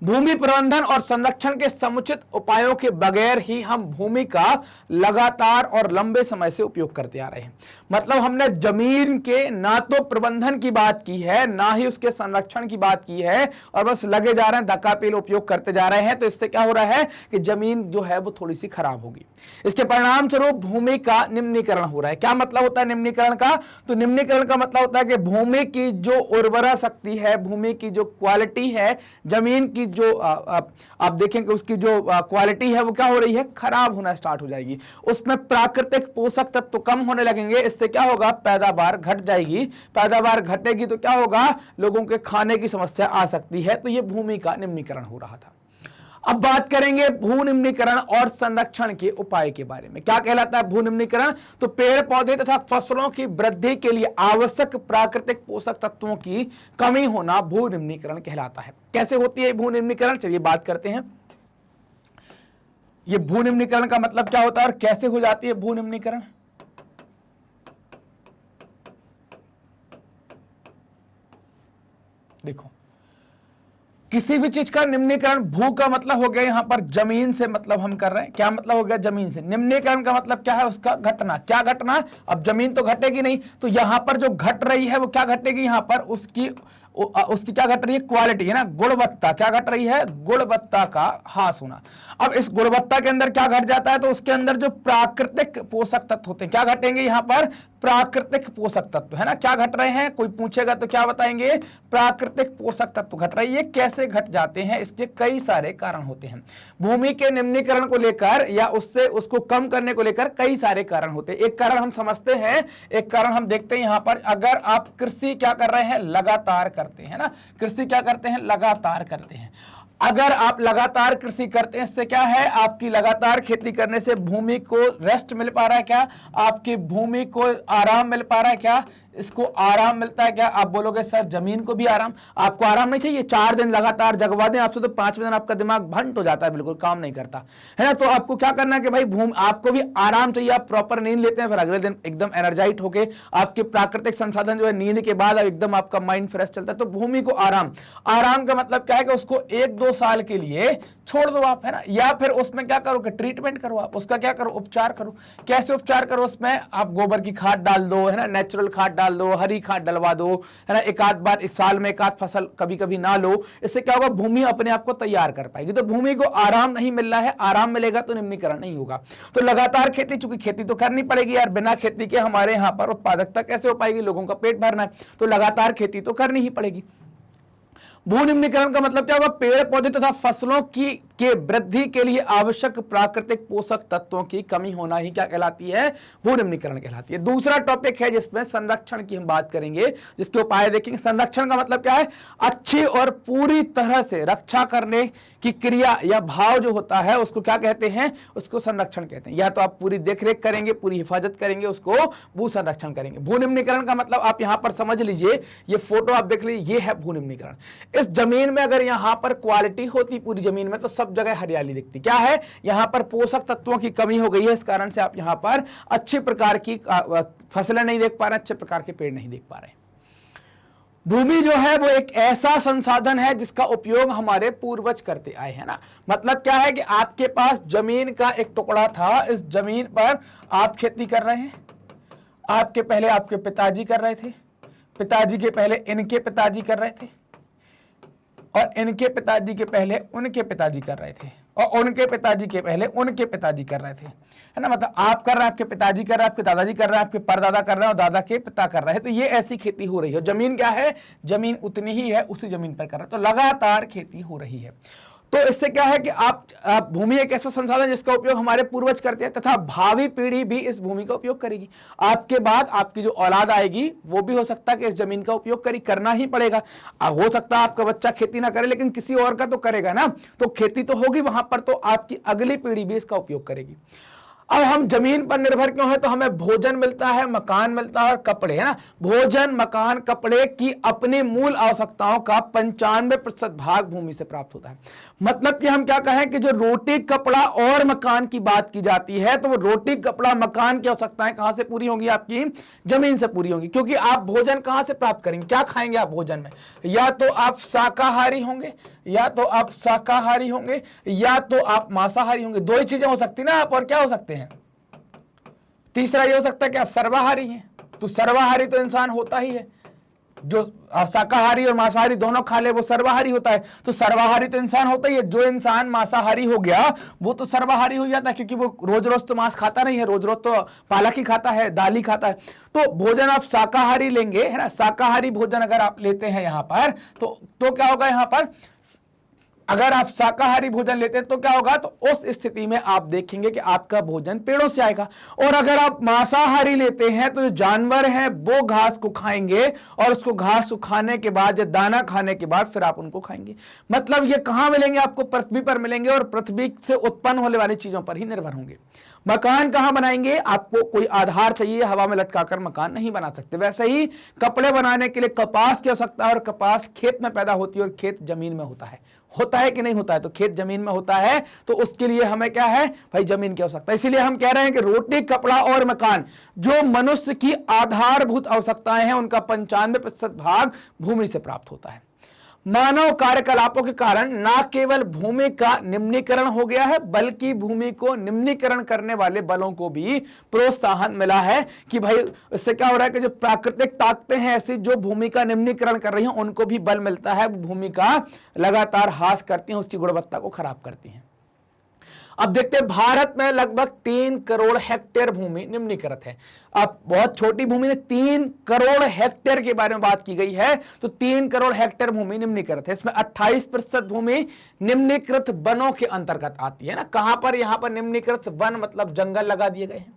भूमि प्रबंधन और संरक्षण के समुचित उपायों के बगैर ही हम भूमि का लगातार और लंबे समय से उपयोग करते आ रहे हैं। मतलब हमने जमीन के ना तो प्रबंधन की बात की है, ना ही उसके संरक्षण की बात की है, और बस लगे जा रहे हैं, धक्का-पेल उपयोग करते जा रहे हैं। तो इससे क्या हो रहा है कि जमीन जो है वो थोड़ी सी खराब होगी। इसके परिणाम स्वरूप भूमि का निम्नीकरण हो रहा है। क्या मतलब होता है निम्नीकरण का, तो निम्नीकरण का मतलब होता है कि भूमि की जो उर्वरा शक्ति है, भूमि की जो क्वालिटी है, जमीन की जो आप देखेंगे उसकी जो क्वालिटी है वो क्या हो रही है, खराब होना स्टार्ट हो जाएगी। उसमें प्राकृतिक पोषक तत्व कम होने लगेंगे। इससे क्या होगा, पैदावार घट जाएगी। पैदावार घटेगी तो क्या होगा, लोगों के खाने की समस्या आ सकती है। तो ये भूमि का निम्नीकरण हो रहा था। अब बात करेंगे भू निम्नीकरण और संरक्षण के उपाय के बारे में। क्या कहलाता है भू निम्नीकरण, तो पेड़ पौधे तथा फसलों की वृद्धि के लिए आवश्यक प्राकृतिक पोषक तत्वों की कमी होना भू निम्नीकरण कहलाता है। कैसे होती है भू निम्नीकरण, चलिए बात करते हैं। ये भू निम्नीकरण का मतलब क्या होता है और कैसे हो जाती है भू निम्नीकरण। देखो, किसी भी चीज का निम्नीकरण, भू का मतलब हो गया यहां पर जमीन से, मतलब हम कर रहे हैं, क्या मतलब हो गया, जमीन से। निम्नीकरण का मतलब क्या है, उसका घटना। क्या घटना, अब जमीन तो घटेगी नहीं, तो यहां पर जो घट रही है वो क्या घटेगी, यहां पर उसकी क्या घट रही है, क्वालिटी है ना, गुणवत्ता। क्या घट रही है, गुणवत्ता का ह्रास होना। अब इस गुणवत्ता के अंदर क्या घट जाता है, तो उसके अंदर जो प्राकृतिक पोषक तत्व होते हैं क्या घटेंगे, यहां पर प्राकृतिक पोषक तत्व है ना। क्या घट रहे हैं, कोई पूछेगा तो क्या बताएंगे, प्राकृतिक पोषक तत्व घट रहे हैं। ये कैसे घट जाते हैं, इसके कई सारे कारण होते हैं। भूमि के निम्नीकरण को लेकर या उससे उसको कम करने को लेकर कई सारे कारण होते हैं। एक कारण हम समझते हैं, एक कारण हम देखते हैं यहां पर। अगर आप कृषि क्या कर रहे हैं, लगातार करते हैं ना, कृषि क्या करते हैं, लगातार करते हैं। अगर आप लगातार कृषि करते हैं, इससे क्या है, आपकी लगातार खेती करने से भूमि को रेस्ट मिल पा रहा है क्या, आपकी भूमि को आराम मिल पा रहा है क्या, इसको आराम मिलता है क्या। आप बोलोगे सर जमीन को भी आराम, आपको आराम नहीं चाहिए, 4 दिन लगातार जगवा दें आपसे तो 5वें दिन आपका दिमाग भंट हो जाता है, बिल्कुल काम नहीं करता है ना। तो आपको क्या करना है कि भाई आपको भी आराम चाहिए, आप प्रॉपर नींद लेते हैं, फिर अगले दिन एकदम एनर्जाइट होके आपके प्राकृतिक संसाधन जो है, नींद के बाद एकदम आपका माइंड फ्रेश चलता है। तो भूमि को आराम, आराम का मतलब क्या है कि उसको 1-2 साल के लिए छोड़ दो आप, है ना, या फिर उसमें क्या करो कि ट्रीटमेंट करो, आप उसका क्या करो, उपचार करो। कैसे उपचार करो, उसमें आप गोबर की खाद डाल दो, है ना, नेचुरल खाद डाल दो, हरी खाद डलवा दो, है ना, एक आध बार इस साल में एक आध फसल कभी कभी ना लो। इससे क्या होगा, भूमि अपने आप को तैयार कर पाएगी। तो भूमि को आराम नहीं मिल रहा है, आराम मिलेगा तो निम्नीकरण नहीं होगा। तो लगातार खेती, चूंकि खेती तो करनी पड़ेगी यार, बिना खेती के हमारे यहाँ पर उत्पादकता कैसे हो पाएगी, लोगों का पेट भरना है, तो लगातार खेती तो करनी ही पड़ेगी। भू निम्नीकरण का मतलब क्या होगा, पेड़ पौधे तथा फसलों की के वृद्धि के लिए आवश्यक प्राकृतिक पोषक तत्वों की कमी होना ही क्या कहलाती है, भू निम्नीकरण कहलाती है। दूसरा टॉपिक है जिसमें संरक्षण की हम बात करेंगे, जिसके उपाय देखेंगे। संरक्षण का मतलब क्या है, अच्छी और पूरी तरह से रक्षा करने की क्रिया या भाव जो होता है उसको क्या कहते हैं, उसको संरक्षण कहते हैं। या तो आप पूरी देखरेख करेंगे, पूरी हिफाजत करेंगे, उसको भू संरक्षण करेंगे। भू निम्नीकरण का मतलब आप यहां पर समझ लीजिए, ये फोटो आप देख लीजिए, ये है भू निम्नीकरण। इस जमीन में अगर यहां पर क्वालिटी होती पूरी जमीन में तो सब जगह हरियाली दिखती। क्या है, यहां पर पोषक तत्वों की कमी हो गई है, इस कारण से आप यहां पर अच्छी प्रकार की फसलें नहीं देख पा रहे, अच्छे प्रकार के पेड़ नहीं देख पा रहे। भूमि जो है वो एक ऐसा संसाधन है जिसका उपयोग हमारे पूर्वज करते आए हैं ना। मतलब क्या है कि आपके पास जमीन का एक टुकड़ा था, इस जमीन पर आप खेती कर रहे हैं, आपके पहले आपके पिताजी कर रहे थे, पिताजी के पहले इनके पिताजी कर रहे थे, और इनके पिताजी के पहले उनके पिताजी कर रहे थे, और उनके पिताजी के पहले उनके पिताजी कर रहे थे, है ना। मतलब आप कर रहे हैं, आपके पिताजी कर रहे हैं, आपके दादाजी कर रहे हैं, आपके परदादा कर रहे हैं, और दादा के पिता कर रहे हैं। तो ये ऐसी खेती हो रही है। जमीन क्या है, जमीन उतनी ही है, उसी जमीन पर कर रहे हैं, तो लगातार खेती हो रही है। तो इससे क्या है कि आप भूमि एक ऐसा संसाधन जिसका उपयोग हमारे पूर्वज करते हैं तथा भावी पीढ़ी भी इस भूमि का उपयोग करेगी। आपके बाद आपकी जो औलाद आएगी वो भी हो सकता है कि इस जमीन का उपयोग करना ही पड़ेगा। हो सकता है आपका बच्चा खेती ना करे लेकिन किसी और का तो करेगा ना, तो खेती तो होगी वहां पर, तो आपकी अगली पीढ़ी भी इसका उपयोग करेगी। अब हम जमीन पर निर्भर क्यों है? तो हमें भोजन मिलता है, मकान मिलता है और कपड़े, है ना। भोजन, मकान, कपड़े की अपनी मूल आवश्यकताओं का 95% भाग भूमि से प्राप्त होता है। मतलब कि हम क्या कहें कि जो रोटी, कपड़ा और मकान की बात की जाती है तो वो रोटी, कपड़ा, मकान की आवश्यकताएं कहां से पूरी होंगी? आपकी जमीन से पूरी होंगी। क्योंकि आप भोजन कहां से प्राप्त करेंगे? क्या खाएंगे आप भोजन में? या तो आप शाकाहारी होंगे, या तो आप शाकाहारी होंगे, या तो आप मांसाहारी होंगे। दो ही चीजें हो सकती ना आप, और क्या हो सकते हैं? तीसरा ये हो सकता है कि आप सर्वाहारी हैं। तो सर्वाहारी तो इंसान होता ही है, जो शाकाहारी और मांसाहारी दोनों खा ले वो सर्वाहारी होता है। तो सर्वाहारी तो इंसान होता ही है। जो इंसान मांसाहारी हो गया वो तो सर्वाहारी हो जाता है, क्योंकि वो रोज रोज तो मांस खाता नहीं है, रोज रोज तो पालक ही खाता है, दाल ही खाता है। तो भोजन आप शाकाहारी लेंगे, है ना। शाकाहारी भोजन अगर आप लेते हैं यहां पर तो क्या होगा? यहां पर अगर आप शाकाहारी भोजन लेते हैं तो क्या होगा? तो उस स्थिति में आप देखेंगे कि आपका भोजन पेड़ों से आएगा। और अगर आप मांसाहारी लेते हैं तो जो जानवर हैं वो घास को खाएंगे, और उसको घास को खाने के बाद या दाना खाने के बाद फिर आप उनको खाएंगे। मतलब ये कहां मिलेंगे? आपको पृथ्वी पर मिलेंगे, और पृथ्वी से उत्पन्न होने वाली चीजों पर ही निर्भर होंगे। मकान कहां बनाएंगे? आपको कोई आधार चाहिए, हवा में लटकाकर मकान नहीं बना सकते। वैसे ही कपड़े बनाने के लिए कपास की आवश्यकता है, और कपास खेत में पैदा होती है और खेत जमीन में होता है कि नहीं होता है? तो खेत जमीन में होता है, तो उसके लिए हमें क्या है भाई? जमीन की आवश्यकता। इसीलिए हम कह रहे हैं कि रोटी, कपड़ा और मकान जो मनुष्य की आधारभूत आवश्यकताएं हैं उनका 95% भाग भूमि से प्राप्त होता है। मानव कार्यकलापों के कारण न केवल भूमि का निम्नीकरण हो गया है, बल्कि भूमि को निम्नीकरण करने वाले बलों को भी प्रोत्साहन मिला है कि भाई इससे क्या हो रहा है कि जो प्राकृतिक ताकतें हैं ऐसी जो भूमि का निम्नीकरण कर रही हैं उनको भी बल मिलता है। भूमि का लगातार ह्रास करती हैं, उसकी गुणवत्ता को खराब करती हैं। अब देखते हैं भारत में लगभग 3 करोड़ हेक्टेयर भूमि निम्नीकृत है। अब बहुत छोटी भूमि में 3 करोड़ हेक्टेयर के बारे में बात की गई है, तो 3 करोड़ हेक्टेयर भूमि निम्नीकृत है। इसमें 28% भूमि निम्नीकृत वनों के अंतर्गत आती है ना। कहां पर? यहां पर निम्नीकृत वन मतलब जंगल लगा दिए गए हैं।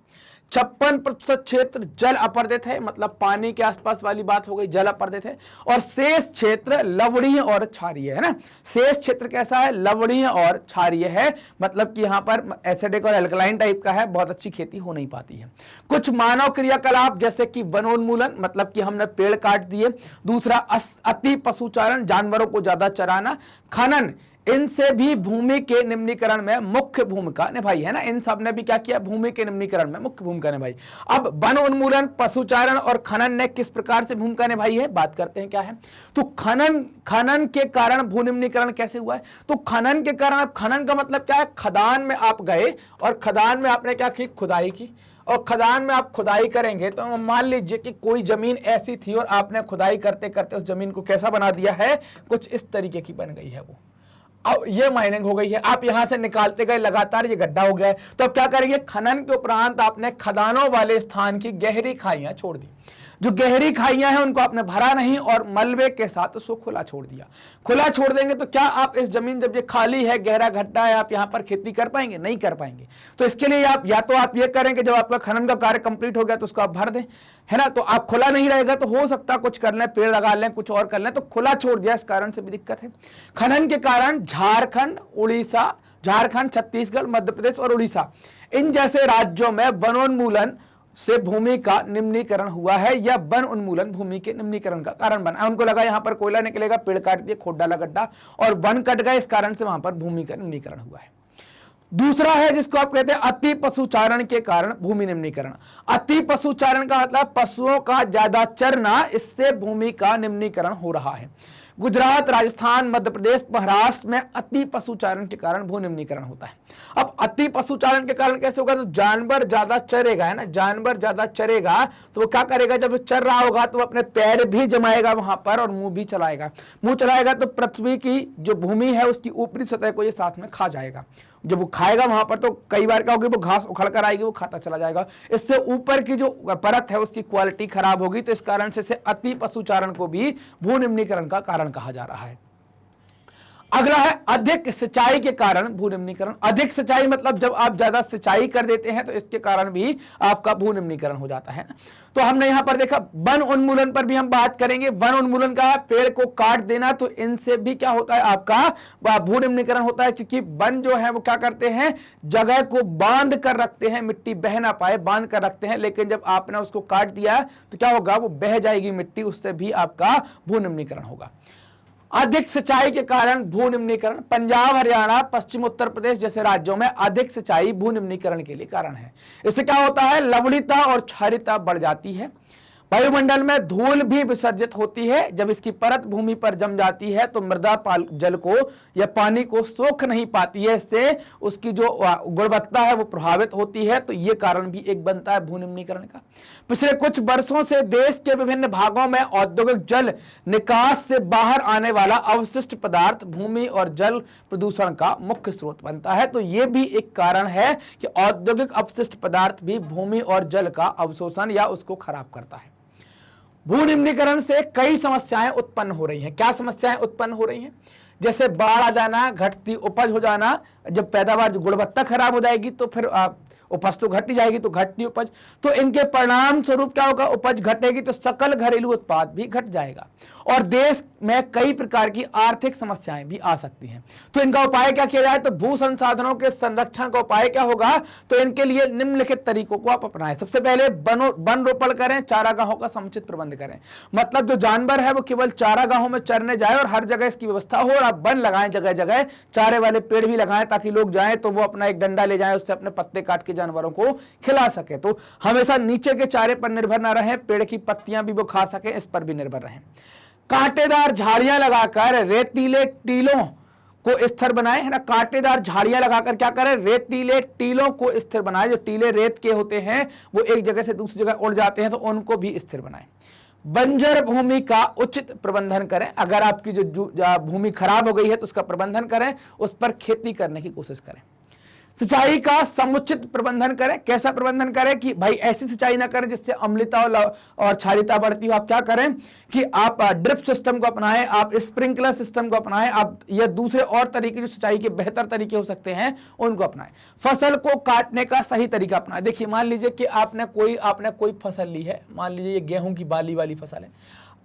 56% क्षेत्र जल अपर्दित है, मतलब पानी के आसपास वाली बात हो गई, जल अपर्दित है। और शेष क्षेत्र लवणीय और क्षारीय है ना। शेष क्षेत्र कैसा है? लवणीय और क्षारीय है, मतलब कि यहां पर एसिडिक और एल्कलाइन टाइप का है, बहुत अच्छी खेती हो नहीं पाती है। कुछ मानव क्रियाकलाप जैसे कि वनोन्मूलन, मतलब कि हमने पेड़ काट दिए। दूसरा अति पशुचारण, जानवरों को ज्यादा चराना। खनन, इनसे भी भूमि के निम्नीकरण में मुख्य भूमिका निभाई है ना। इन सब ने भी क्या किया? भूमि के निम्नीकरण में मुख्य भूमिका निभाई। अब वन उन्मूलन, पशुचारण और खनन ने किस प्रकार से भूमिका निभाई है, बात करते हैं क्या है। तो खनन के कारण भू निम्नीकरण कैसे हुआ है? तो खनन के कारण, खनन का मतलब क्या है? खदान में आप गए और खदान में आपने क्या की? खुदाई की। और खदान में आप खुदाई करेंगे तो मान लीजिए कि कोई जमीन ऐसी थी और आपने खुदाई करते करते उस जमीन को कैसा बना दिया है? कुछ इस तरीके की बन गई है वो। अब ये माइनिंग हो गई है, आप यहां से निकालते गए लगातार, ये गड्ढा हो गया है। तो अब क्या करेंगे? खनन के उपरांत आपने खदानों वाले स्थान की गहरी खाइयां छोड़ दी। जो गहरी खाइयां हैं उनको आपने भरा नहीं और मलबे के साथ उसको खुला छोड़ दिया। खुला छोड़ देंगे तो क्या आप इस जमीन, जब ये खाली है, गहरा गड्ढा है, आप यहां पर खेती कर पाएंगे? नहीं कर पाएंगे। तो इसके लिए आप या तो आप ये करेंगे, जब आपका खनन का कार्य कंप्लीट हो गया तो उसको आप भर दें, है ना। तो आप खुला नहीं रहेगा तो हो सकता कुछ कर लें, पेड़ लगा लें, कुछ और कर लें, तो खुला छोड़ दिया, इस कारण से भी दिक्कत है। खनन के कारण झारखंड, उड़ीसा, झारखंड, छत्तीसगढ़, मध्य प्रदेश और उड़ीसा, इन जैसे राज्यों में वनोन्मूलन से भूमि का निम्नीकरण हुआ है, या वन उन्मूलन भूमि के निम्नीकरण का कारण बना। उनको लगा यहां पर कोयला निकलेगा, पेड़ काट दिए, खोद डाला गड्ढा और वन कट गए, इस कारण से वहां पर भूमि का निम्नीकरण हुआ है। दूसरा है जिसको आप कहते हैं अति पशुचारण के कारण भूमि निम्नीकरण। अति पशुचारण का मतलब पशुओं का ज्यादा चरना, इससे भूमि का निम्नीकरण हो रहा है। गुजरात, राजस्थान, मध्य प्रदेश, महाराष्ट्र में अति पशुचारण के कारण भू निम्नीकरण होता है। अब अति पशुचारण के कारण कैसे होगा? तो जानवर ज्यादा चरेगा, है ना। जानवर ज्यादा चरेगा तो वो क्या करेगा? जब चर रहा होगा तो अपने पैर भी जमाएगा वहां पर और मुंह भी चलाएगा। मुंह चलाएगा तो पृथ्वी की जो भूमि है उसकी ऊपरी सतह को ये साथ में खा जाएगा। जब वो खाएगा वहां पर तो कई बार क्या होगी? वो घास उखड़ कर आएगी, वो खाता चला जाएगा। इससे ऊपर की जो परत है उसकी क्वालिटी खराब होगी। तो इस कारण से अति पशुचारण को भी भू निम्नीकरण का कारण कहा जा रहा है। अगला है अधिक सिंचाई के कारण भूनिम्नीकरण। अधिक सिंचाई मतलब जब आप ज्यादा सिंचाई कर देते हैं तो इसके कारण भी आपका भूनिम्नीकरण हो जाता है। तो हमने यहां पर देखा वन उन्मूलन पर भी हम बात करेंगे। वन उन्मूलन का पेड़ को काट देना, तो इनसे भी क्या होता है आपका भूनिम्नीकरण होता है, क्योंकि वन जो है वो क्या करते हैं, जगह को बांध कर रखते हैं, मिट्टी बह ना पाए बांध कर रखते हैं। लेकिन जब आपने उसको काट दिया तो क्या होगा, वो बह जाएगी मिट्टी, उससे भी आपका भूनिम्नीकरण होगा। अधिक सिंचाई के कारण भूनिम्नीकरण, पंजाब, हरियाणा, पश्चिम उत्तर प्रदेश जैसे राज्यों में अधिक सिंचाई भूनिम्नीकरण के लिए कारण है। इससे क्या होता है, लवणीयता और क्षारीयता बढ़ जाती है। वायुमंडल में धूल भी विसर्जित होती है। जब इसकी परत भूमि पर जम जाती है तो मृदा जल को या पानी को सोख नहीं पाती है, इससे उसकी जो गुणवत्ता है वो प्रभावित होती है। तो ये कारण भी एक बनता है भूनिम्नीकरण का। पिछले कुछ वर्षों से देश के विभिन्न भागों में औद्योगिक जल निकास से बाहर आने वाला अवशिष्ट पदार्थ भूमि और जल प्रदूषण का मुख्य स्रोत बनता है। तो ये भी एक कारण है कि औद्योगिक अपशिष्ट पदार्थ भी भूमि और जल का अवशोषण या उसको खराब करता है। भूनिम्नीकरण से कई समस्याएं उत्पन्न हो रही हैं। क्या समस्याएं उत्पन्न हो रही हैं, जैसे बाढ़ आ जाना, घटती उपज हो जाना। जब पैदावार गुणवत्ता खराब हो जाएगी तो फिर उपज तो घट ही जाएगी, तो घटती उपज, तो इनके परिणाम स्वरूप क्या होगा, उपज घटेगी तो सकल घरेलू उत्पाद भी घट जाएगा और देश में कई प्रकार की आर्थिक समस्याएं भी आ सकती हैं। तो इनका उपाय क्या किया जाए, तो भू संसाधनों के संरक्षण का उपाय क्या होगा, तो इनके लिए निम्नलिखित तरीकों को आप अपनाएं। सबसे पहले वन रोपण करें, चारागाहों का समुचित प्रबंध करें। मतलब जो जानवर है वो केवल चारागाहों में चरने जाए और हर जगह इसकी व्यवस्था हो, और आप वन लगाएं, जगह जगह चारे वाले पेड़ भी लगाएं ताकि लोग जाएं तो वो अपना एक डंडा ले जाएं, उससे अपने पत्ते काट के जानवरों को खिला सके। तो हमेशा नीचे के चारे पर निर्भर ना रहे, पेड़ की पत्तियां भी वो खा सके, इस पर भी निर्भर रहें। कांटेदार झाड़ियां लगाकर रेतीले टीलों को स्थिर बनाएं, है ना। कांटेदार झाड़ियां लगाकर क्या करें, रेतीले टीलों को स्थिर बनाएं। जो टीले रेत के होते हैं वो एक जगह से दूसरी जगह उड़ जाते हैं, तो उनको भी स्थिर बनाएं। बंजर भूमि का उचित प्रबंधन करें। अगर आपकी जो भूमि खराब हो गई है तो उसका प्रबंधन करें, उस पर खेती करने की कोशिश करें। सिंचाई का समुचित प्रबंधन करें। कैसा प्रबंधन करें कि भाई ऐसी सिंचाई ना करें जिससे अम्लता और क्षारीयता बढ़ती हो। आप क्या करें कि आप ड्रिप सिस्टम को अपनाएं, आप स्प्रिंकलर सिस्टम को अपनाएं, आप या दूसरे और तरीके जो सिंचाई के बेहतर तरीके हो सकते हैं उनको अपनाएं। फसल को काटने का सही तरीका अपनाएं। देखिए मान लीजिए कि आपने कोई फसल ली है, मान लीजिए ये गेहूं की बाली वाली फसल है,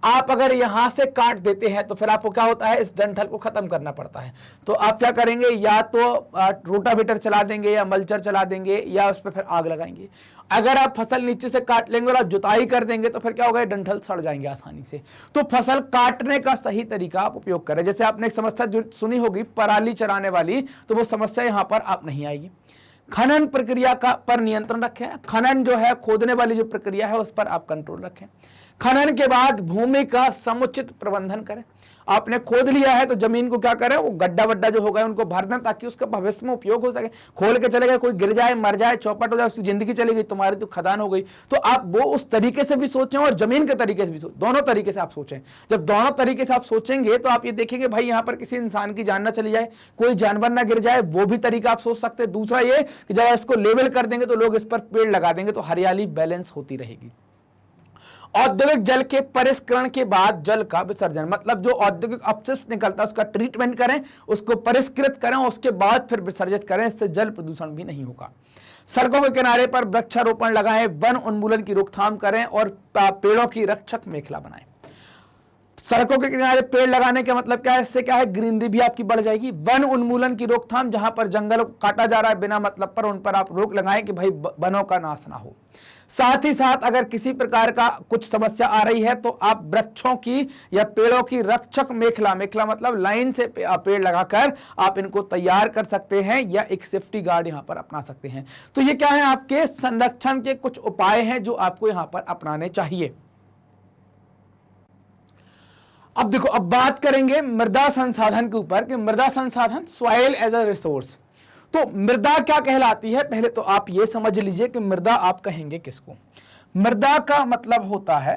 आप अगर यहां से काट देते हैं तो फिर आपको क्या होता है, इस डंठल को खत्म करना पड़ता है। तो आप क्या करेंगे, या तो रोटावेटर चला देंगे या मल्चर चला देंगे या उस पर फिर आग लगाएंगे। अगर आप फसल नीचे से काट लेंगे और आप जुताई कर देंगे तो फिर क्या होगा, डंठल सड़ जाएंगे आसानी से। तो फसल काटने का सही तरीका आप उपयोग करें। जैसे आपने एक समस्या सुनी होगी पराली चराने वाली, तो वो समस्या यहां पर आप नहीं आएगी। खनन प्रक्रिया का पर नियंत्रण रखें। खनन जो है, खोदने वाली जो प्रक्रिया है उस पर आप कंट्रोल रखें। खनन के बाद भूमि का समुचित प्रबंधन करें। आपने खोद लिया है तो जमीन को क्या करें, वो गड्ढा वड्ढा जो हो गए उनको भर दें ताकि उसका भविष्य में उपयोग हो सके। खोल के चले गए, कोई गिर जाए, मर जाए, चौपट हो जाए, उसकी जिंदगी चली गई, तुम्हारी तो खदान हो गई। तो आप वो उस तरीके से भी सोचें और जमीन के तरीके से भी सोचें, दोनों तरीके से आप सोचें। जब दोनों तरीके से आप सोचेंगे तो आप ये देखेंगे भाई यहाँ पर किसी इंसान की जान ना चली जाए, कोई जानवर ना गिर जाए, वो भी तरीका आप सोच सकते हैं। दूसरा ये कि जब इसको लेवल कर देंगे तो लोग इस पर पेड़ लगा देंगे तो हरियाली बैलेंस होती रहेगी। औद्योगिक जल के परिष्करण के बाद जल का विसर्जन, मतलब जो औद्योगिक अपशिष्ट निकलता है उसका ट्रीटमेंट करें, उसको परिष्कृत करें, उसके बाद फिर विसर्जित करें, इससे जल प्रदूषण भी नहीं होगा। सड़कों के किनारे पर वृक्षारोपण लगाएं, वन उन्मूलन की रोकथाम करें और पेड़ों की रक्षक मेखला बनाएं। सड़कों के किनारे पेड़ लगाने का मतलब क्या है, इससे क्या है, ग्रीनरी भी आपकी बढ़ जाएगी। वन उन्मूलन की रोकथाम, जहां पर जंगल काटा जा रहा है बिना मतलब पर, उन पर आप रोक लगाएं कि भाई वनों का नाश ना हो। साथ ही साथ अगर किसी प्रकार का कुछ समस्या आ रही है तो आप वृक्षों की या पेड़ों की रक्षक मेखला मतलब लाइन से पेड़ लगाकर आप इनको तैयार कर सकते हैं या एक सेफ्टी गार्ड यहां पर अपना सकते हैं। तो ये क्या है, आपके संरक्षण के कुछ उपाय हैं जो आपको यहां पर अपनाने चाहिए। अब देखो, अब बात करेंगे मृदा संसाधन के ऊपर कि मृदा संसाधन, सॉइल एज अ रिसोर्स। तो मृदा क्या कहलाती है, पहले तो आप ये समझ लीजिए कि मृदा आप कहेंगे किसको। मृदा का मतलब होता है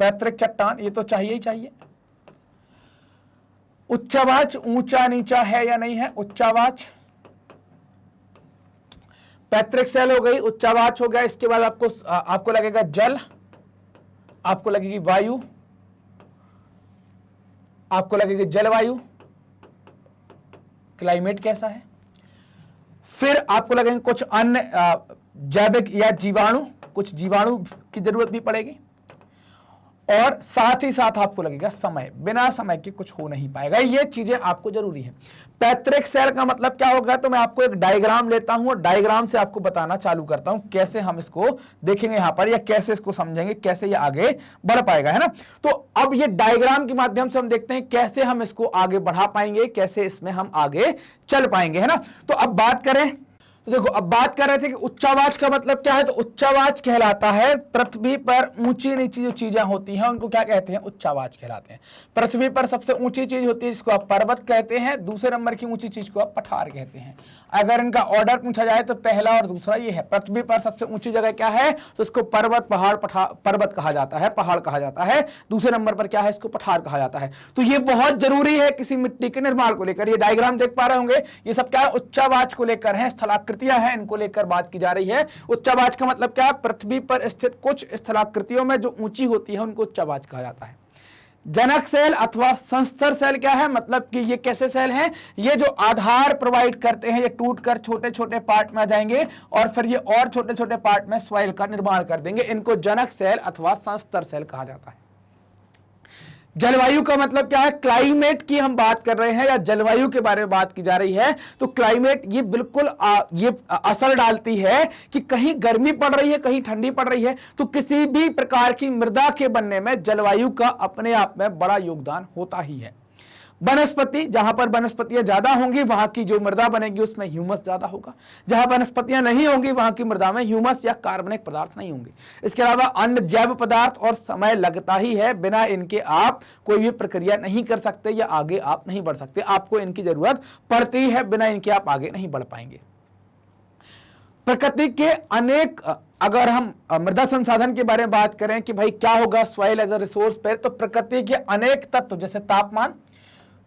पैतृक चट्टान, ये तो चाहिए ही चाहिए। उच्चावाच ऊंचा नीचा है या नहीं है? उच्चावाच पैतृक सेल हो गई, उच्चावाच हो गया। इसके बाद आपको लगेगा जल, आपको लगेगी वायु, आपको लगेगी जलवायु, क्लाइमेट कैसा है। फिर आपको लगेंगे कुछ अन्य जैविक या जीवाणु, कुछ जीवाणु की जरूरत भी पड़ेगी। और साथ ही साथ आपको लगेगा समय, बिना समय के कुछ हो नहीं पाएगा। ये चीजें आपको जरूरी है। पैतृक सेल का मतलब क्या होगा, तो मैं आपको एक डायग्राम लेता हूं और डायग्राम से आपको बताना चालू करता हूं कैसे हम इसको देखेंगे यहां पर, या कैसे इसको समझेंगे, कैसे ये आगे बढ़ पाएगा, है ना। तो अब ये डायग्राम के माध्यम से हम देखते हैं कैसे हम इसको आगे बढ़ा पाएंगे, कैसे इसमें हम आगे चल पाएंगे, है ना। तो अब बात करें, तो देखो अब बात कर रहे थे कि उच्चावाच का मतलब क्या है। तो उच्चावाच कहलाता है पृथ्वी पर ऊंची नीची जो चीजें होती हैं उनको क्या कहते हैं, उच्चावाच कहलाते हैं। पृथ्वी पर सबसे ऊंची चीज होती है जिसको आप पर्वत कहते हैं, दूसरे नंबर की ऊंची चीज को आप पठार कहते हैं। अगर इनका ऑर्डर पूछा जाए तो पहला और दूसरा ये है। पृथ्वी पर सबसे ऊंची जगह क्या है, तो इसको पर्वत, पहाड़, पर्वत कहा जाता है, पहाड़ कहा जाता है। दूसरे नंबर पर क्या है, इसको पठार कहा जाता है। तो ये बहुत जरूरी है किसी मिट्टी के निर्माण को लेकर। ये डायग्राम देख पा रहे होंगे, ये सब क्या है, उच्चावाच को लेकर है, स्थलाकृतियां हैं, इनको लेकर बात की जा रही है। उच्चावाच का मतलब क्या है, पृथ्वी पर स्थित कुछ स्थलाकृतियों में जो ऊंची होती है उनको उच्चावाच कहा जाता है। जनक सेल अथवा संस्तर सेल क्या है, मतलब कि ये कैसे सेल हैं, ये जो आधार प्रोवाइड करते हैं, ये टूटकर छोटे छोटे पार्ट में आ जाएंगे और फिर ये और छोटे छोटे पार्ट में सॉइल का निर्माण कर देंगे। इनको जनक सेल अथवा संस्तर सेल कहा जाता है। जलवायु का मतलब क्या है, क्लाइमेट की हम बात कर रहे हैं या जलवायु के बारे में बात की जा रही है। तो क्लाइमेट ये बिल्कुल ये असर डालती है कि कहीं गर्मी पड़ रही है, कहीं ठंडी पड़ रही है। तो किसी भी प्रकार की मृदा के बनने में जलवायु का अपने आप में बड़ा योगदान होता ही है। वनस्पति, जहां पर वनस्पतियां ज्यादा होंगी वहां की जो मृदा बनेगी उसमें ह्यूमस ज्यादा होगा। जहां वनस्पतियां नहीं होंगी वहां की मृदा में ह्यूमस या कार्बनिक पदार्थ नहीं होंगे। इसके अलावा अन्य जैव पदार्थ और समय लगता ही है, बिना इनके आप कोई भी प्रक्रिया नहीं कर सकते या आगे आप नहीं बढ़ सकते। आपको इनकी जरूरत पड़ती है, बिना इनके आप आगे नहीं बढ़ पाएंगे। प्रकृति के अनेक, अगर हम मृदा संसाधन के बारे में बात करें कि भाई क्या होगा सॉइल एज अ रिसोर्स पर, तो प्रकृति के अनेक तत्व जैसे तापमान,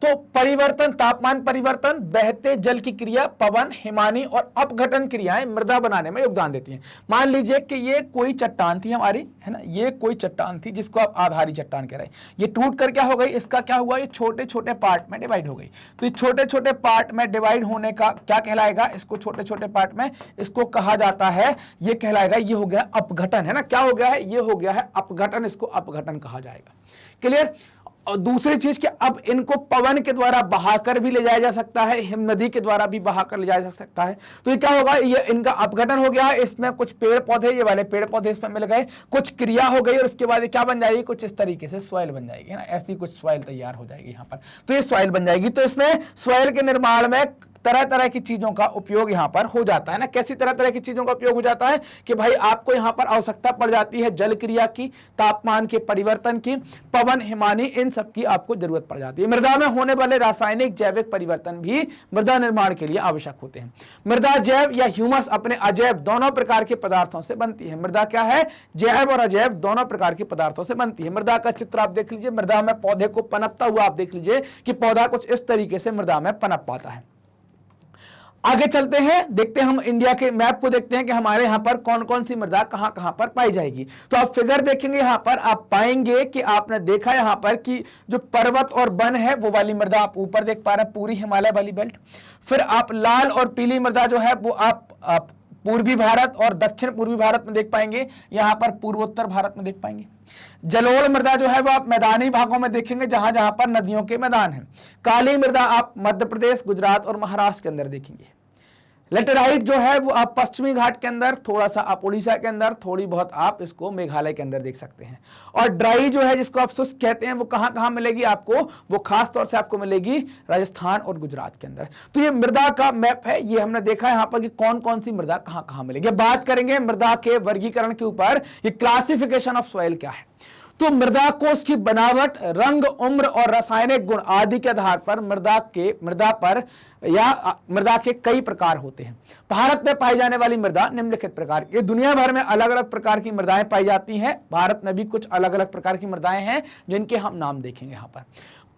तो परिवर्तन, तापमान परिवर्तन, बहते जल की क्रिया, पवन, हिमानी और अपघटन क्रियाएं मृदा बनाने में योगदान देती हैं। मान लीजिए कि ये कोई चट्टान थी हमारी, है ना, ये कोई चट्टान थी जिसको आप आधारी चट्टान कह रहे हैं। ये टूट कर क्या हो गई, इसका क्या हुआ, ये छोटे छोटे पार्ट में डिवाइड हो गई। तो ये छोटे छोटे पार्ट में डिवाइड होने का क्या कहलाएगा, इसको छोटे छोटे पार्ट में इसको कहा जाता है, ये कहलाएगा, ये हो गया अपघटन, है ना। क्या हो गया है, ये हो गया है अपघटन, इसको अपघटन कहा जाएगा। क्लियर। और दूसरी चीज कि अब इनको पवन के द्वारा बहाकर भी ले जाया जा सकता है, हिम नदी के द्वारा भी बहाकर ले जाया जा सकता है। तो ये क्या होगा, ये इनका अपघटन हो गया, इसमें कुछ पेड़ पौधे, ये वाले पेड़ पौधे इसमें मिल गए, कुछ क्रिया हो गई और उसके बाद क्या बन जाएगी, कुछ इस तरीके से सॉइल बन जाएगी, है ना। ऐसी कुछ सॉइल तैयार हो जाएगी यहाँ पर, तो ये सॉइल बन जाएगी। तो इसमें सॉइल के निर्माण में तरह तरह की चीजों का उपयोग यहाँ पर हो जाता है ना। कैसी तरह तरह की चीजों का उपयोग हो जाता है कि भाई आपको यहाँ पर आवश्यकता पड़ जाती है जल क्रिया की, तापमान के परिवर्तन की, पवन, हिमानी, इन सब की आपको जरूरत पड़ जाती है। मृदा में होने वाले रासायनिक जैविक परिवर्तन भी मृदा निर्माण के लिए आवश्यक होते हैं। मृदा जैव या ह्यूमस अपने अजैव दोनों प्रकार के पदार्थों से बनती है। मृदा क्या है, जैव और अजैव दोनों प्रकार के पदार्थों से बनती है। मृदा का चित्र आप देख लीजिए, मृदा में पौधे को पनपता हुआ आप देख लीजिए कि पौधा कुछ इस तरीके से मृदा में पनप पाता है। आगे चलते हैं, देखते हैं हम इंडिया के मैप को देखते हैं कि हमारे यहाँ पर कौन कौन सी मृदा कहाँ कहाँ पर पाई जाएगी। तो आप फिगर देखेंगे यहाँ पर, आप पाएंगे कि आपने देखा यहाँ पर कि जो पर्वत और वन है वो वाली मृदा आप ऊपर देख पा रहे हैं, पूरी हिमालय वाली बेल्ट। फिर आप लाल और पीली मृदा जो है वो आप पूर्वी भारत और दक्षिण पूर्वी भारत में देख पाएंगे, यहाँ पर पूर्वोत्तर भारत में देख पाएंगे। जलोढ़ मृदा जो है वो आप मैदानी भागों में देखेंगे, जहां जहां पर नदियों के मैदान हैं। काली मृदा आप मध्य प्रदेश, गुजरात और महाराष्ट्र के अंदर देखेंगे। लेटेराइट जो है वो आप पश्चिमी घाट के अंदर, थोड़ा सा आप उड़ीसा के अंदर, थोड़ी बहुत आप इसको मेघालय के अंदर देख सकते हैं। और ड्राई जो है जिसको आप शुष्क कहते हैं वो कहां कहां मिलेगी आपको, वो खास तौर से आपको मिलेगी राजस्थान और गुजरात के अंदर। तो ये मृदा का मैप है, ये हमने देखा यहाँ पर कि कौन कौन सी मृदा कहां कहां मिलेगी। बात करेंगे मृदा के वर्गीकरण के ऊपर, ये क्लासिफिकेशन ऑफ सॉइल क्या है। तो मृदा को उसकी बनावट, रंग, उम्र और रासायनिक गुण आदि के आधार पर मृदा के कई प्रकार होते हैं। भारत में पाई जाने वाली मृदा निम्नलिखित प्रकार की, दुनिया भर में अलग अलग प्रकार की मृदाएं पाई जाती हैं, भारत में भी कुछ अलग अलग प्रकार की मृदाएं हैं जिनके हम नाम देखेंगे। यहां पर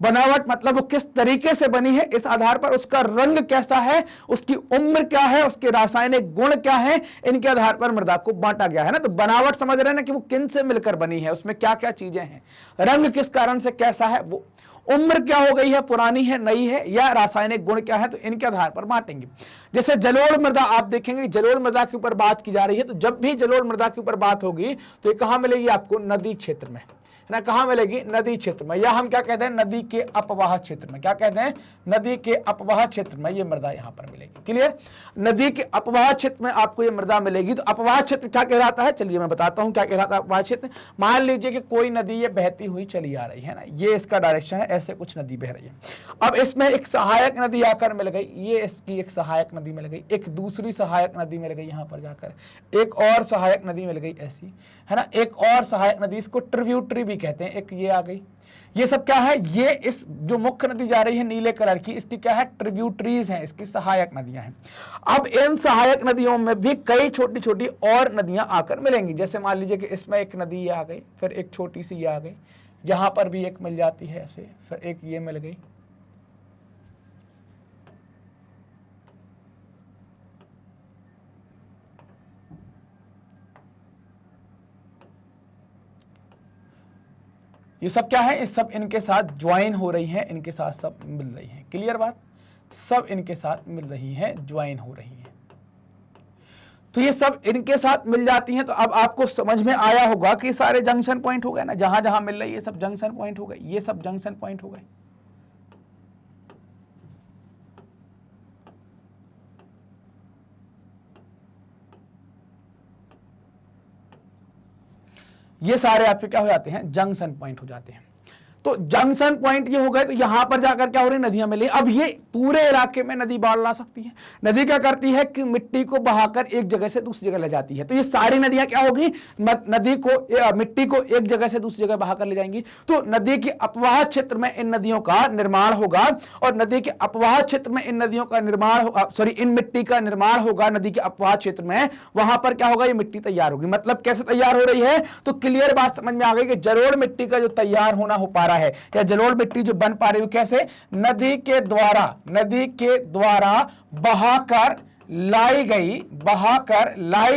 बनावट मतलब वो किस तरीके से बनी है, इस आधार पर उसका रंग कैसा है, उसकी उम्र क्या है, उसके रासायनिक गुण क्या है, इनके आधार पर मृदा को बांटा गया है ना। तो बनावट समझ रहे हैं ना कि वो किन से मिलकर बनी है, उसमें क्या क्या चीजें हैं, रंग किस कारण से कैसा है, वो उम्र क्या हो गई है, पुरानी है, नई है, या रासायनिक गुण क्या है, तो इनके आधार पर बांटेंगे। जैसे जलोढ़ मृदा आप देखेंगे, जलोढ़ मृदा के ऊपर बात की जा रही है, तो जब भी जलोढ़ मृदा के ऊपर बात होगी तो ये कहां मिलेगी आपको, नदी क्षेत्र में ना, कहां मिलेगी, नदी क्षेत्र में, या हम क्या कहते हैं, नदी के अपवाह क्षेत्र में। क्या कहते हैं, नदी के अपवाह क्षेत्र में ये मृदा यहां पर मिलेगी। क्लियर, नदी के अपवाह क्षेत्र में आपको ये मृदा मिलेगी। तो अपवाह क्षेत्र क्या कहलाता है, चलिए मैं बताता हूं क्या कहलाता है अपवाह क्षेत्र। मान लीजिए कि कोई नदी ये बहती हुई चली आ रही है ना, ये इसका डायरेक्शन है, ऐसे कुछ नदी बह रही है। अब इसमें एक सहायक नदी आकर मिल गई, ये इसकी एक सहायक नदी मिल गई, एक दूसरी सहायक नदी मिल गई यहां पर जाकर, एक और सहायक नदी मिल गई ऐसी, है ना, एक और सहायक नदी, इसको ट्रिब्यूटरी भी कहते हैं, एक ये आ गई। ये सब क्या है, ये इस जो मुख्य नदी जा रही है नीले कलर की, इसकी क्या है, ट्रिब्यूटरीज हैं, इसकी सहायक नदियां हैं। अब इन सहायक नदियों में भी कई छोटी छोटी और नदियां आकर मिलेंगी। जैसे मान लीजिए कि इसमें एक नदी ये आ गई, फिर एक छोटी सी ये आ गई, यहां पर भी एक मिल जाती है ऐसे, फिर एक ये मिल गई, ये सब क्या है, इस सब इनके साथ ज्वाइन हो रही है, इनके साथ सब मिल रही है। क्लियर बात, सब इनके साथ मिल रही है, ज्वाइन हो रही है, तो ये सब इनके साथ मिल जाती हैं। तो अब आपको समझ में आया होगा कि सारे जंक्शन पॉइंट हो गए ना, जहां जहां मिल रही है ये सब जंक्शन पॉइंट हो गए, ये सब जंक्शन पॉइंट हो गए। ये सारे आपके क्या हो जाते हैं, जंक्शन पॉइंट हो जाते हैं। तो जंक्शन पॉइंट ये हो गए, तो यहां पर जाकर क्या हो रही है, नदियां मिली। अब ये पूरे इलाके में नदी बाढ़ ला सकती है। नदी क्या करती है कि मिट्टी को बहाकर एक जगह से दूसरी जगह ले जाती है। तो ये सारी नदियां क्या होगी, नदी को, मिट्टी को एक जगह से दूसरी जगह बहाकर ले जाएंगी। तो नदी के अपवाह क्षेत्र में इन नदियों का निर्माण होगा, और नदी के अपवाह क्षेत्र में इन नदियों का निर्माण होगा, सॉरी इन मिट्टी का निर्माण होगा नदी के अपवाह क्षेत्र में। वहां पर क्या होगा, ये मिट्टी तैयार होगी। मतलब कैसे तैयार हो रही है, तो क्लियर बात समझ में आ गई कि जलोढ़ मिट्टी का जो तैयार होना हो पा रहा है, या जलोढ़ मिट्टी जो बन पा रही है, कैसे, नदी के द्वारा बहाकर लाई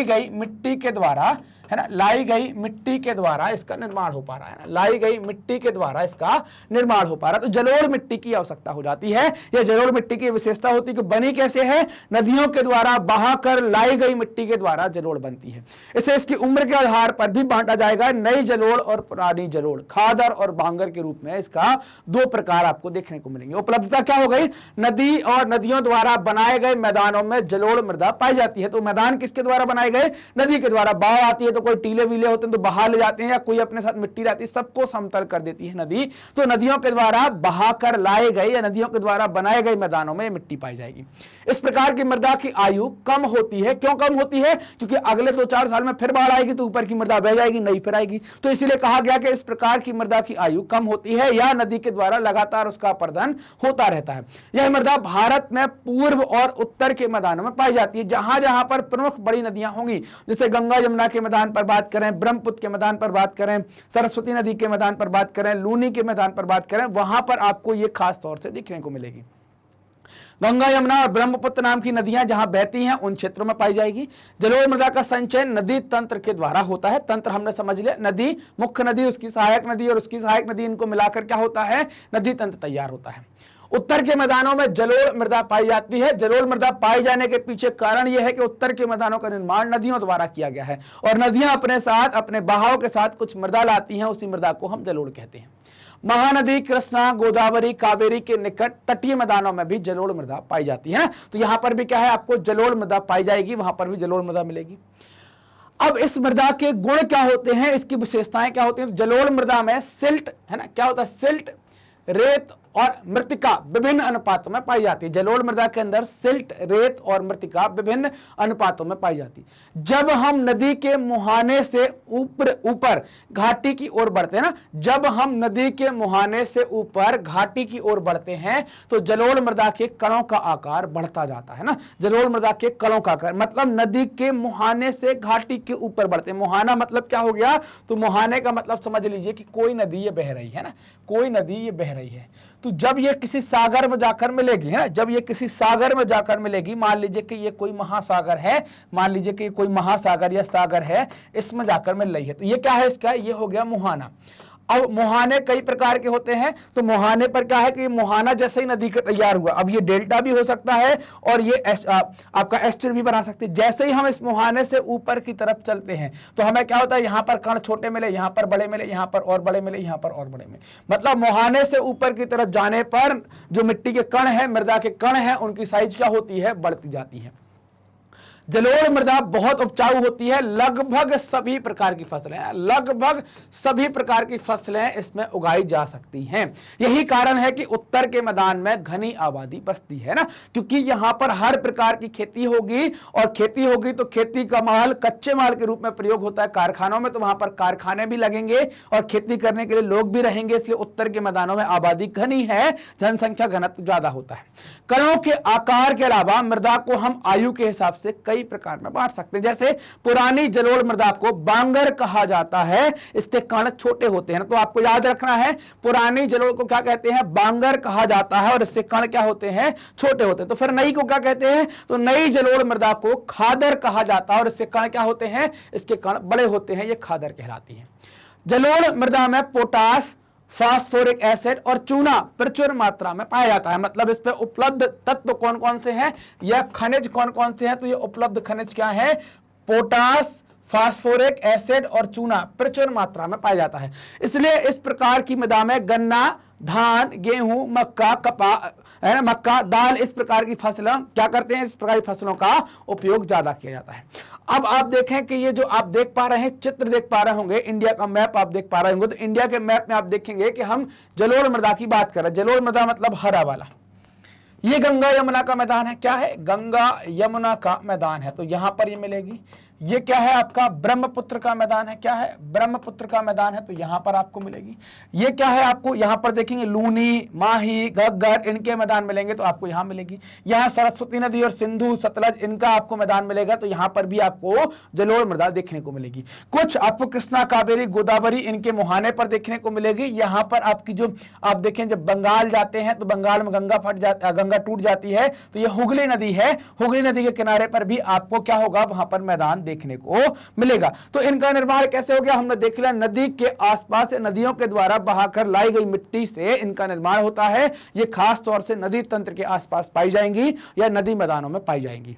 गई मिट्टी के द्वारा, है ना, लाई गई मिट्टी के द्वारा इसका निर्माण हो पा रहा है ना, लाई गई मिट्टी के द्वारा इसका निर्माण हो पा रहा है। तो जलोढ़ मिट्टी की आवश्यकता हो जाती है, या जलोढ़ मिट्टी की विशेषता होती है कि बनी कैसे है, नदियों के द्वारा बहाकर लाई गई मिट्टी के द्वारा जलोढ़ बनती है। इसे इसकी उम्र के आधार पर भी बांटा जाएगा, नई जलोढ़ और पुरानी जलोढ़, खादर और बांगर के रूप में इसका दो प्रकार आपको देखने को मिलेंगे। उपलब्धता क्या हो गई, नदी और नदियों द्वारा बनाए गए मैदानों में जलोढ़ मृदा पाई जाती है। तो मैदान किसके द्वारा बनाए गए, नदी के द्वारा। बाढ़ आती है तो कोई टीले वीले होते हैं तो बहा ले जाते हैं, या कोई अपने साथ मिट्टी रहती है, सबको समतल कर देती है नदी। तो नदियों के द्वारा बहाकर लाए गए या नदियों के द्वारा बनाए गए मैदानों में मिट्टी पाई जाएगी। इस प्रकार की मृदा की आयु कम होती है। क्यों कम होती है, क्योंकि अगले 2-4 साल में फिर बाढ़ आएगी तो ऊपर की मृदा बह जाएगी, नहीं फिर आएगी। तो इसीलिए कहा गया कि इस प्रकार की मृदा की आयु कम होती है, या नदी के द्वारा लगातार उसका अपर्दन होता रहता है। यह मृदा भारत में पूर्व और उत्तर के मैदानों में पाई जाती है। जहां जहां पर प्रमुख बड़ी नदियां होंगी, जैसे गंगा यमुना के मैदान पर बात करें, ब्रह्मपुत्र के मैदान पर बात करें, सरस्वती नदी के मैदान पर बात करें, लूनी के मैदान पर बात करें, वहां पर आपको यह खास तौर से देखने को मिलेगी। गंगा यमुना और ब्रह्मपुत्र नाम की नदियां जहां बहती हैं उन क्षेत्रों में पाई जाएगी। जलोढ़ मृदा का संचयन नदी तंत्र के द्वारा होता है। तंत्र हमने समझ लिया, नदी, मुख्य नदी, उसकी सहायक नदी और उसकी सहायक नदी, इनको मिलाकर क्या होता है, नदी तंत्र तैयार होता है। उत्तर के मैदानों में जलोढ़ मृदा पाई जाती है। जलोढ़ मृदा पाए जाने के पीछे कारण यह है कि उत्तर के मैदानों का निर्माण नदियों द्वारा किया गया है, और नदियां अपने साथ, अपने बहाव के साथ कुछ मृदा लाती हैं, उसी मृदा को हम जलोढ़ कहते हैं। महानदी कृष्णा, गोदावरी, कावेरी के निकट तटीय मैदानों में भी जलोढ़ मृदा पाई जाती है। तो यहां पर भी क्या है, आपको जलोढ़ मृदा पाई जाएगी, वहां पर भी जलोढ़ मृदा मिलेगी। अब इस मृदा के गुण क्या होते हैं, इसकी विशेषताएं क्या होती हैं। जलोढ़ मृदा में सिल्ट, है ना, क्या होता है, सिल्ट, रेत और मृतिका विभिन्न अनुपातों में पाई जाती है। जलोढ़ मृदा के अंदर सिल्ट, रेत और मृतिका विभिन्न अनुपातों में पाई जाती है। जब हम नदी के मुहाने से ऊपर घाटी की ओर बढ़ते हैं ना, जब हम नदी के मुहाने से ऊपर घाटी की ओर बढ़ते हैं तो जलोढ़ मृदा के कणों का आकार बढ़ता जाता है ना। जलोढ़ मृदा के कणों का आकार मतलब नदी के मुहाने से घाटी के ऊपर बढ़ते हैं। मुहाना मतलब क्या हो गया, तो मुहाने का मतलब समझ लीजिए कि कोई नदी ये बह रही है ना, कोई नदी ये बह रही है। तो जब ये किसी सागर में जाकर मिलेगी है ना, जब ये किसी सागर में जाकर मिलेगी, मान लीजिए कि ये कोई महासागर है, मान लीजिए कि ये कोई महासागर या सागर है, इसमें जाकर मिल रही है, तो ये क्या है, इसका ये हो गया मुहाना। अब मुहाने कई प्रकार के होते हैं, तो मुहाने पर क्या है कि मुहाना जैसे ही नदी का तैयार हुआ, अब ये डेल्टा भी हो सकता है और ये आपका एस्टर भी बना सकते हैं। जैसे ही हम इस मुहाने से ऊपर की तरफ चलते हैं तो हमें क्या होता है, यहाँ पर कण छोटे मिले, यहाँ पर बड़े मिले, यहाँ पर और बड़े मिले, यहाँ पर और बड़े मिले, मतलब मुहाने से ऊपर की तरफ जाने पर जो मिट्टी के कण है, मृदा के कण है, उनकी साइज क्या होती है, बढ़ती जाती है। जलोढ़ मृदा बहुत उपजाऊ होती है, लगभग सभी प्रकार की फसलें, लगभग सभी प्रकार की फसलें इसमें उगाई जा सकती हैं। यही कारण है कि उत्तर के मैदान में घनी आबादी बसती है ना, क्योंकि यहां पर हर प्रकार की खेती होगी, और खेती होगी तो खेती का माल कच्चे माल के रूप में प्रयोग होता है कारखानों में, तो वहां पर कारखाने भी लगेंगे और खेती करने के लिए लोग भी रहेंगे, इसलिए उत्तर के मैदानों में आबादी घनी है, जनसंख्या घनत्व ज्यादा होता है। कणों के आकार के अलावा मृदा को हम आयु के हिसाब से कई प्रकार में बांट सकते हैं। जैसे पुरानी जलोढ़ मृदा को बांगर कहा जाता है, इसके कण छोटे होते हैं, तो आपको याद रखना है पुरानी जलोढ़ को क्या कहते हैं, बांगर कहा जाता है, और इससे कण क्या होते हैं, छोटे होते हैं। तो फिर नई को क्या कहते हैं, तो नई जलोढ़ मृदा को खादर कहा जाता है, और इससे कण क्या होते हैं, इसके कण बड़े होते हैं, ये खादर कहलाती है। जलोढ़ मृदा में पोटास, फास्फोरिक एसिड और चूना प्रचुर मात्रा में पाया जाता है। मतलब इस पे उपलब्ध तत्व कौन कौन से हैं या खनिज कौन कौन से हैं, तो ये उपलब्ध खनिज क्या है, पोटास, फास्फोरिक एसिड और चूना प्रचुर मात्रा में पाया जाता है। इसलिए इस प्रकार की मृदा में गन्ना, धान, गेहूं, मक्का, कपास, मक्का, दाल, इस प्रकार की फसलें क्या करते हैं, इस प्रकार की फसलों का उपयोग ज्यादा किया जाता है। अब आप देखें कि ये जो आप देख पा रहे हैं, चित्र देख पा रहे होंगे, इंडिया का मैप आप देख पा रहे होंगे, तो इंडिया के मैप में आप देखेंगे कि हम जलोढ़ मृदा की बात कर रहे हैं। जलोढ़ मृदा मतलब हरा वाला, ये गंगा यमुना का मैदान है, क्या है, गंगा यमुना का मैदान है, तो यहां पर ये मिलेगी। ये क्या है आपका, ब्रह्मपुत्र का मैदान है, क्या है, ब्रह्मपुत्र का मैदान है, तो यहां पर आपको मिलेगी। ये क्या है, आपको यहां पर देखेंगे लूनी, माही, घग्गर, इनके मैदान मिलेंगे, तो आपको यहां मिलेगी। यहां सरस्वती नदी और सिंधु, सतलज, इनका आपको मैदान मिलेगा, तो यहां पर भी आपको जलोढ़ मृदा देखने को मिलेगी। कुछ आपको कृष्णा, कावेरी, गोदावरी, इनके मुहाने पर देखने को मिलेगी। यहां पर आपकी जो आप देखें, जब बंगाल जाते हैं तो बंगाल में गंगा टूट जाती है, तो ये हुगली नदी है, हुगली नदी के किनारे पर भी आपको क्या होगा, वहां पर मैदान देखने को मिलेगा। तो इनका निर्माण कैसे हो गया, हमने देख लिया, नदी के आसपास से नदियों के द्वारा बहाकर लाई गई मिट्टी से इनका निर्माण होता है। ये खास तौर से नदी तंत्र के आसपास पाई जाएंगी या नदी मैदानों में पाई जाएंगी।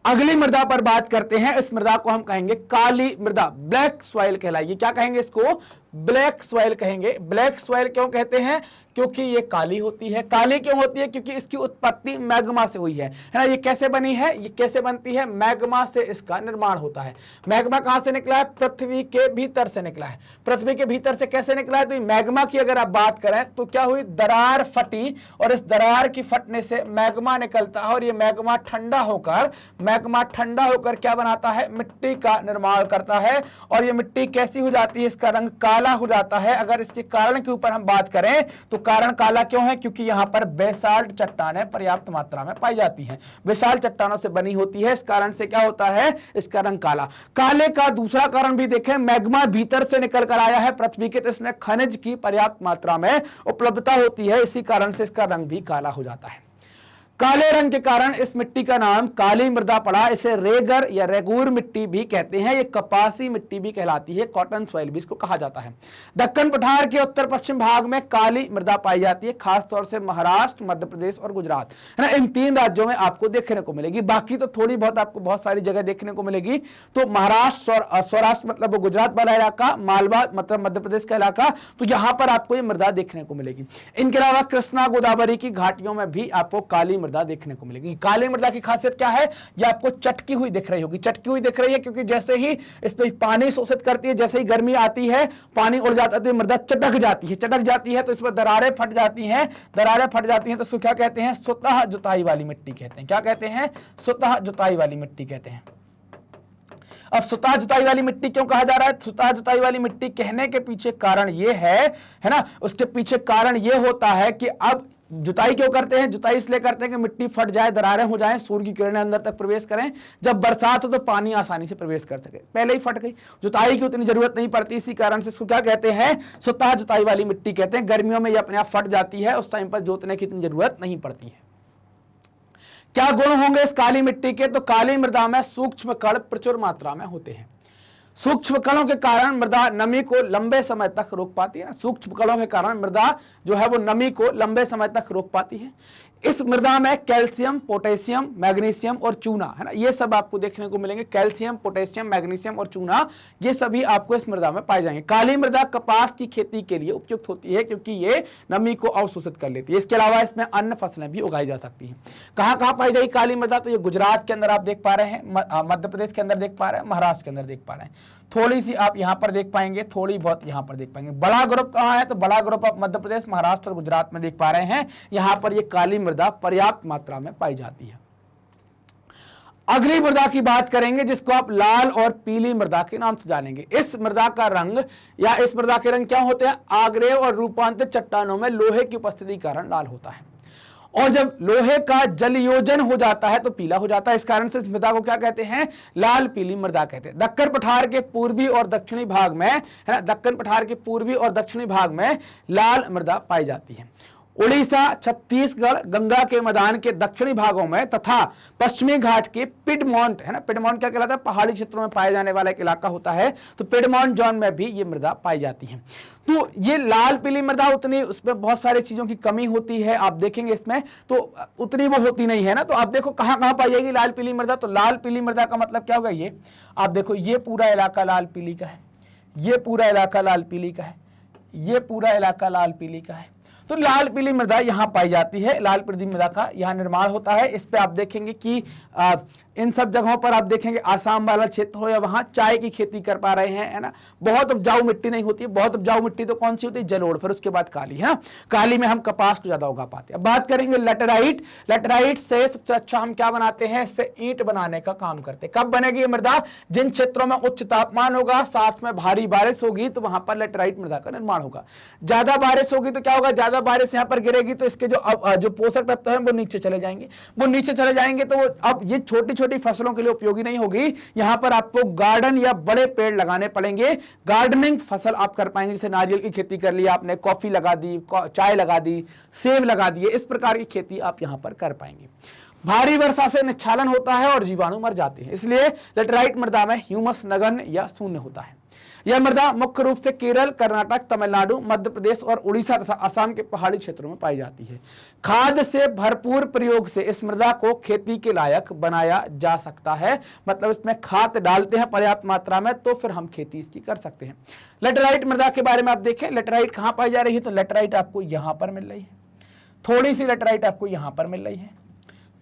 अगली मृदा पर बात करते हैं, इस मृदा को हम कहेंगे काली मृदा, ब्लैक सॉइल कहलाएगी। क्या कहेंगे इसको, ब्लैक सॉइल कहेंगे। ब्लैक सॉइल क्यों कहते हैं, क्योंकि ये काली होती है। काली क्यों होती है, क्योंकि इसकी उत्पत्ति मैग्मा से हुई है ना। ये कैसे बनी है, ये कैसे बनती है, मैग्मा से इसका निर्माण होता है। मैग्मा कहां से निकला है, पृथ्वी के भीतर से निकला है। पृथ्वी के भीतर से कैसे निकला है, तो मैग्मा की अगर आप बात करें तो क्या हुई, दरार फटी, और इस दरार की फटने से मैग्मा निकलता है, और ये मैग्मा ठंडा होकर क्या बनाता है, मिट्टी का निर्माण करता है। और ये मिट्टी कैसी हो जाती है, इसका रंग काला हो जाता है। अगर इसके कारण के ऊपर हम बात करें तो कारण काला क्यों है, क्योंकि यहां पर बेसाल्ट चट्टानें पर्याप्त मात्रा में पाई जाती हैं, बेसाल्ट चट्टानों से बनी होती है, इस कारण से क्या होता है, इसका रंग काला। काले का दूसरा कारण भी देखें, मैग्मा भीतर से निकल कर आया है पृथ्वी के, तो इसमें खनिज की पर्याप्त मात्रा में उपलब्धता होती है, इसी कारण से इसका रंग भी काला हो जाता है। काले रंग के कारण इस मिट्टी का नाम काली मृदा पड़ा। इसे रेगर या रेगूर मिट्टी भी कहते हैं। ये कपासी मिट्टी भी कहलाती है, कॉटन सॉइल भी इसको कहा जाता है। दक्कन पठार के उत्तर पश्चिम भाग में काली मृदा पाई जाती है, खासतौर से महाराष्ट्र, मध्य प्रदेश और गुजरात, है ना, इन 3 राज्यों में आपको देखने को मिलेगी। बाकी तो थोड़ी बहुत आपको बहुत सारी जगह देखने को मिलेगी। तो महाराष्ट्र, सौराष्ट्र मतलब गुजरात वाला इलाका, मालवा मतलब मध्य प्रदेश का इलाका, तो यहां पर आपको ये मृदा देखने को मिलेगी। इनके अलावा कृष्णा, गोदावरी की घाटियों में भी आपको काली मृदा मृदा देखने को मिलेगी। काली मृदा की खासियत क्या है, ये आपको चटकी हुई दिख रही होगी। चटकी हुई दिख रही है क्योंकि जैसे ही इस पे पानी शोषित करती है, जैसे ही गर्मी आती है, पानी उड़ जाता है तो मृदा चटक जाती है। चटक जाती है तो इस पर दरारें फट जाती हैं। दरारें फट जाती हैं तो इसको क्या कहते हैं, स्वतः जुताई वाली मिट्टी कहते हैं। क्या कहते हैं, स्वतः जुताई वाली मिट्टी कहते हैं। अब स्वतः जुताई वाली मिट्टी क्यों कहा जा रहा है, स्वतः जुताई वाली मिट्टी कहने के पीछे कारण ये है ना, उसके पीछे कारण ये होता है कि अब जुताई क्यों करते हैं, जुताई इसलिए करते हैं कि मिट्टी फट जाए, दरारें हो जाएं, सूर्य की किरणें अंदर तक प्रवेश करें, जब बरसात हो तो पानी आसानी से प्रवेश कर सके। पहले ही फट गई, जुताई की उतनी जरूरत नहीं पड़ती, इसी कारण से इसको क्या कहते हैं, स्वतः जुताई वाली मिट्टी कहते हैं। गर्मियों में ये अपने आप फट जाती है, उस टाइम पर जोतने की इतनी जरूरत नहीं पड़ती है। क्या गुण होंगे इस काली मिट्टी के, तो काली मृदा में सूक्ष्म कण प्रचुर मात्रा में होते हैं। सूक्ष्म कणों के कारण मृदा नमी को लंबे समय तक रोक पाती है। सूक्ष्म कणों के कारण मृदा जो है वो नमी को लंबे समय तक रोक पाती है। इस मृदा में कैल्शियम, पोटेशियम, मैग्नीशियम और चूना, है ना, ये सब आपको देखने को मिलेंगे। कैल्शियम, पोटेशियम, मैग्नीशियम और चूना, ये सभी आपको इस मृदा में पाए जाएंगे। काली मृदा कपास की खेती के लिए उपयुक्त होती है क्योंकि ये नमी को अवशोषित कर लेती है। इसके अलावा इसमें अन्य फसलें भी उगाई जा सकती हैं। कहाँ कहाँ पाई जाएगी काली मृदा, तो ये गुजरात के अंदर आप देख पा रहे हैं, मध्य प्रदेश के अंदर देख पा रहे हैं, महाराष्ट्र के अंदर देख पा रहे हैं, थोड़ी सी आप यहाँ पर देख पाएंगे, थोड़ी बहुत यहाँ पर देख पाएंगे। बड़ा ग्रुप कहाँ है, तो बड़ा ग्रुप आप मध्य प्रदेश, महाराष्ट्र और गुजरात में देख पा रहे हैं। यहाँ पर ये काली मृदा पर्याप्त मात्रा में पाई जाती है। अगली मृदा की बात करेंगे जिसको आप लाल और पीली मृदा के नाम से जानेंगे। इस मृदा का रंग या इस मृदा के रंग क्या होते हैं, आग्नेय और रूपांतरित चट्टानों में लोहे की उपस्थिति के कारण लाल होता है, और जब लोहे का जलयोजन हो जाता है तो पीला हो जाता है। इस कारण से इस मृदा को क्या कहते हैं, लाल पीली मृदा कहते हैं। दक्कन पठार के पूर्वी और दक्षिणी भाग में, है ना, दक्कन पठार के पूर्वी और दक्षिणी भाग में लाल मृदा पाई जाती है। उड़ीसा, छत्तीसगढ़, गंगा के मैदान के दक्षिणी भागों में तथा पश्चिमी घाट के पिडमॉन्ट, है ना, पिडमॉन्ट क्या कहलाता है, पहाड़ी क्षेत्रों में पाए जाने वाला एक इलाका होता है, तो पिडमॉन्ट जोन में भी ये मृदा पाई जाती है। तो ये लाल पीली मृदा उतनी, उसमें बहुत सारी चीजों की कमी होती है, आप देखेंगे इसमें तो उतनी वो होती नहीं है ना। तो आप देखो कहाँ कहाँ पाई जाएगी लाल पीली मृदा, तो लाल पीली मृदा का मतलब क्या होगा, ये आप देखो, ये पूरा इलाका लाल पीली का है, ये पूरा इलाका लाल पीली का है, ये पूरा इलाका लाल पीली का है। तो लाल पीली मृदा यहाँ पाई जाती है। लाल पीली मृदा का यहाँ निर्माण होता है। इस पे आप देखेंगे कि इन सब जगहों पर आप देखेंगे आसाम वाला क्षेत्र हो या वहां चाय की खेती कर पा रहे हैं, है ना। बहुत उपजाऊ मिट्टी नहीं होती है। बहुत उपजाऊ मिट्टी तो कौन सी होती है, जलोढ़, फिर उसके बाद काली, है ना। काली में हम कपास को ज्यादा उगा पाते हैं। अब बात करेंगे लेटराइट। लेटराइट से सबसे अच्छा हम क्या बनाते हैं, इससे ईंट बनाने का काम करते हैं। कब बनेगी ये मृदा, जिन क्षेत्रों में उच्च तापमान होगा, साथ में भारी बारिश होगी, तो वहां पर लेटराइट मृदा का निर्माण होगा। ज्यादा बारिश होगी तो क्या होगा, ज्यादा बारिश यहाँ पर गिरेगी तो इसके जो पोषक तत्व है वो नीचे चले जाएंगे। वो नीचे चले जाएंगे तो अब ये छोटी छोटी फसलों के लिए उपयोगी नहीं होगी। यहां पर आपको गार्डन या बड़े पेड़ लगाने पड़ेंगे। गार्डनिंग फसल आप कर पाएंगे, जैसे नारियल की खेती कर ली आपने, कॉफी लगा दी, चाय लगा दी, सेब लगा दिए, इस प्रकार की खेती आप यहां पर कर पाएंगे। भारी वर्षा से निच्छालन होता है और जीवाणु मर जाते हैं, इसलिए लेटराइट मृदा में ह्यूमस नगण्य या शून्य होता है। यह मृदा मुख्य रूप से केरल, कर्नाटक, तमिलनाडु, मध्य प्रदेश और उड़ीसा तथा असम के पहाड़ी क्षेत्रों में पाई जाती है। खाद से भरपूर प्रयोग से इस मृदा को खेती के लायक बनाया जा सकता है। मतलब इसमें खाद डालते हैं पर्याप्त मात्रा में तो फिर हम खेती इसकी कर सकते हैं। लेटराइट मृदा के बारे में आप देखें, लेटराइट कहां पाई जा रही है, तो लेटराइट आपको यहां पर मिल रही है, थोड़ी सी लेटराइट आपको यहां पर मिल रही है,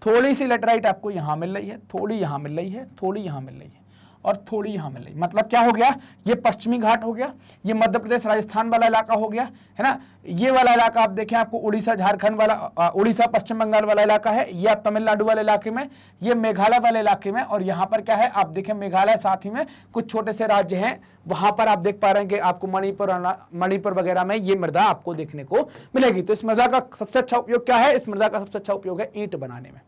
थोड़ी सी लेटराइट आपको यहां मिल रही है, थोड़ी यहां मिल रही है, थोड़ी यहां मिल रही है और थोड़ी यहां मिल रही। मतलब क्या हो गया, ये पश्चिमी घाट हो गया, ये मध्य प्रदेश राजस्थान वाला इलाका हो गया, है ना। ये वाला इलाका आप देखें, आपको उड़ीसा झारखंड वाला, उड़ीसा पश्चिम बंगाल वाला इलाका है, ये आप तमिलनाडु वाले इलाके में, ये मेघालय वाले इलाके में, और यहाँ पर क्या है आप देखें मेघालय, साथ ही में कुछ छोटे से राज्य हैं, वहां पर आप देख पा रहे हैं कि आपको मणिपुर वगैरह में ये मृदा आपको देखने को मिलेगी। तो इस मृदा का सबसे अच्छा उपयोग क्या है, इस मृदा का सबसे अच्छा उपयोग है ईंट बनाने में।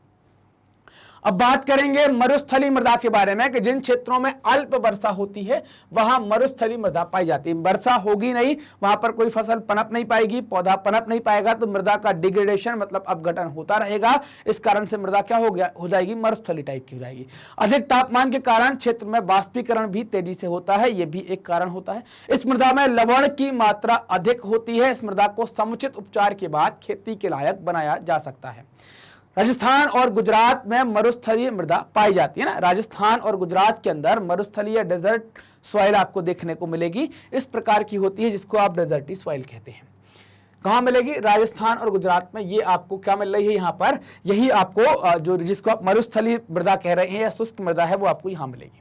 अब बात करेंगे मरुस्थली मृदा के बारे में कि जिन क्षेत्रों में अल्प वर्षा होती है वहां मरुस्थली मृदा पाई जाती है। वर्षा होगी नहीं, वहां पर कोई फसल पनप नहीं पाएगी, पौधा पनप नहीं पाएगा, तो मृदा का डिग्रेडेशन मतलब अपघटन होता रहेगा। इस कारण से मृदा क्या हो जाएगी, मरुस्थली टाइप की हो जाएगी। अधिक तापमान के कारण क्षेत्र में वाष्पीकरण भी तेजी से होता है, यह भी एक कारण होता है। इस मृदा में लवण की मात्रा अधिक होती है। इस मृदा को समुचित उपचार के बाद खेती के लायक बनाया जा सकता है। राजस्थान और गुजरात में मरुस्थलीय मृदा पाई जाती है ना। राजस्थान और गुजरात के अंदर मरुस्थलीय डेजर्ट सॉइल आपको देखने को मिलेगी। इस प्रकार की होती है जिसको आप डेजर्टी सॉइल कहते हैं। कहाँ मिलेगी? राजस्थान और गुजरात में। ये आपको क्या मिल रही है यहाँ पर? यही आपको जो जिसको आप मरुस्थलीय मृदा कह रहे हैं या शुष्क मृदा है वो आपको यहाँ मिलेगी।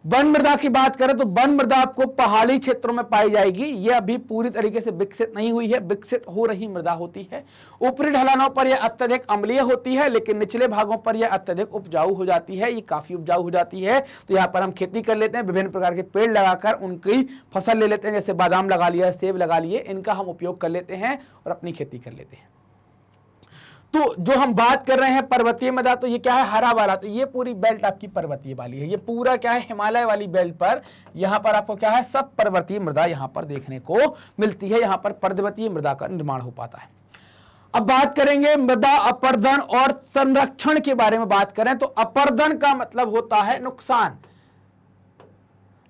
वन मृदा की बात करें तो वन मृदा आपको पहाड़ी क्षेत्रों में पाई जाएगी। ये अभी पूरी तरीके से विकसित नहीं हुई है, विकसित हो रही मृदा होती है। ऊपरी ढलानों पर यह अत्यधिक अम्लीय होती है, लेकिन निचले भागों पर यह अत्यधिक उपजाऊ हो जाती है। ये काफी उपजाऊ हो जाती है। तो यहाँ पर हम खेती कर लेते हैं, विभिन्न प्रकार के पेड़ लगाकर उनकी फसल ले लेते हैं, जैसे बादाम लगा लिया, सेब लगा लिए, इनका हम उपयोग कर लेते हैं और अपनी खेती कर लेते हैं। तो जो हम बात कर रहे हैं पर्वतीय मृदा, तो ये क्या है? हरा वाला। तो ये पूरी बेल्ट आपकी पर्वतीय वाली है। ये पूरा क्या है? हिमालय वाली बेल्ट पर यहां पर आपको क्या है? सब पर्वतीय मृदा यहां पर देखने को मिलती है। यहां पर पर्वतीय मृदा का निर्माण हो पाता है। अब बात करेंगे मृदा अपरदन और संरक्षण के बारे में बात करें तो अपरदन का मतलब होता है नुकसान,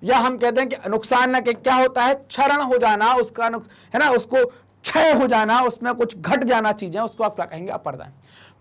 या हम कहते हैं कि नुकसान न के क्या होता है? क्षरण हो जाना, उसका है ना, उसको क्षय हो जाना, उसमें कुछ घट जाना चीजें, उसको आप क्या कहेंगे? अपरदन।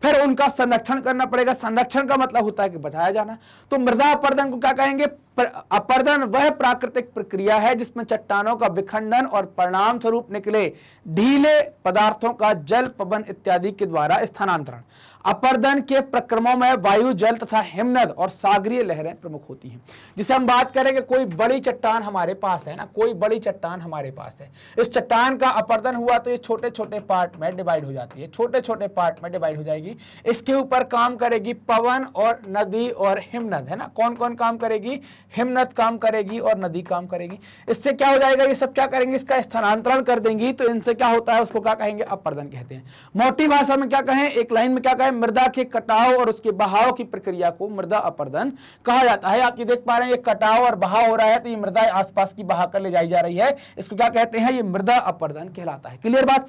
फिर उनका संरक्षण करना पड़ेगा। संरक्षण का मतलब होता है कि बचाया जाना। तो मृदा अपरदन को क्या कहेंगे? अपरदन वह प्राकृतिक प्रक्रिया है जिसमें चट्टानों का विखंडन और परिणाम स्वरूप निकले ढीले पदार्थों का जल, पवन इत्यादि के द्वारा स्थानांतरण। अपरदन के प्रक्रमों में वायु, जल तथा हिमनद और सागरीय लहरें प्रमुख होती हैं। जिसे हम बात करें कि कोई बड़ी चट्टान हमारे पास है ना, कोई बड़ी चट्टान हमारे पास है, इस चट्टान का अपरदन हुआ तो ये छोटे छोटे पार्ट में डिवाइड हो जाती है, छोटे छोटे पार्ट में डिवाइड हो जाएगी। इसके ऊपर काम करेगी पवन और नदी और हिमनद, है ना। कौन कौन काम करेगी? हिमनद काम करेगी और नदी काम करेगी। इससे क्या हो जाएगा? ये सब क्या करेंगे? इसका स्थानांतरण कर देंगी। तो इनसे क्या होता है? उसको क्या कहेंगे? अपरदन कहते हैं। मोटी भाषा में क्या कहें? एक लाइन में क्या कहें? मृदा के कटाव और उसके बहाव की प्रक्रिया को मृदा अपरदन कहा जाता है। आप ये देख पा रहे हैं, ये कटाव और बहाव हो रहा है, तो ये मृदा आसपास की बहा कर ले जाई जा रही है। इसको क्या कहते हैं? ये मृदा अपरदन कहलाता है। क्लियर बात?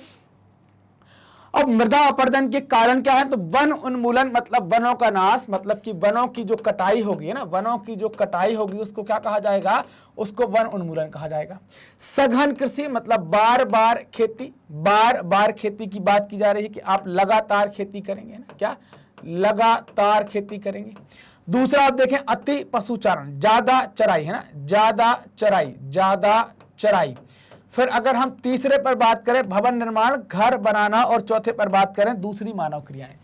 अब मृदा अपरदन के कारण क्या है? तो वन उन्मूलन मतलब वनों का नाश, मतलब कि वनों की जो कटाई होगी ना, वनों की जो कटाई होगी उसको क्या कहा जाएगा? उसको वन उन्मूलन कहा जाएगा। सघन कृषि मतलब बार बार खेती, बार बार खेती की बात की जा रही है कि आप लगातार खेती करेंगे ना, क्या लगातार खेती करेंगे। दूसरा आप देखें अति पशुचारण, ज्यादा चराई, है ना, ज्यादा चराई, ज्यादा चराई। फिर अगर हम तीसरे पर बात करें भवन निर्माण, घर बनाना, और चौथे पर बात करें दूसरी मानव क्रियाएं।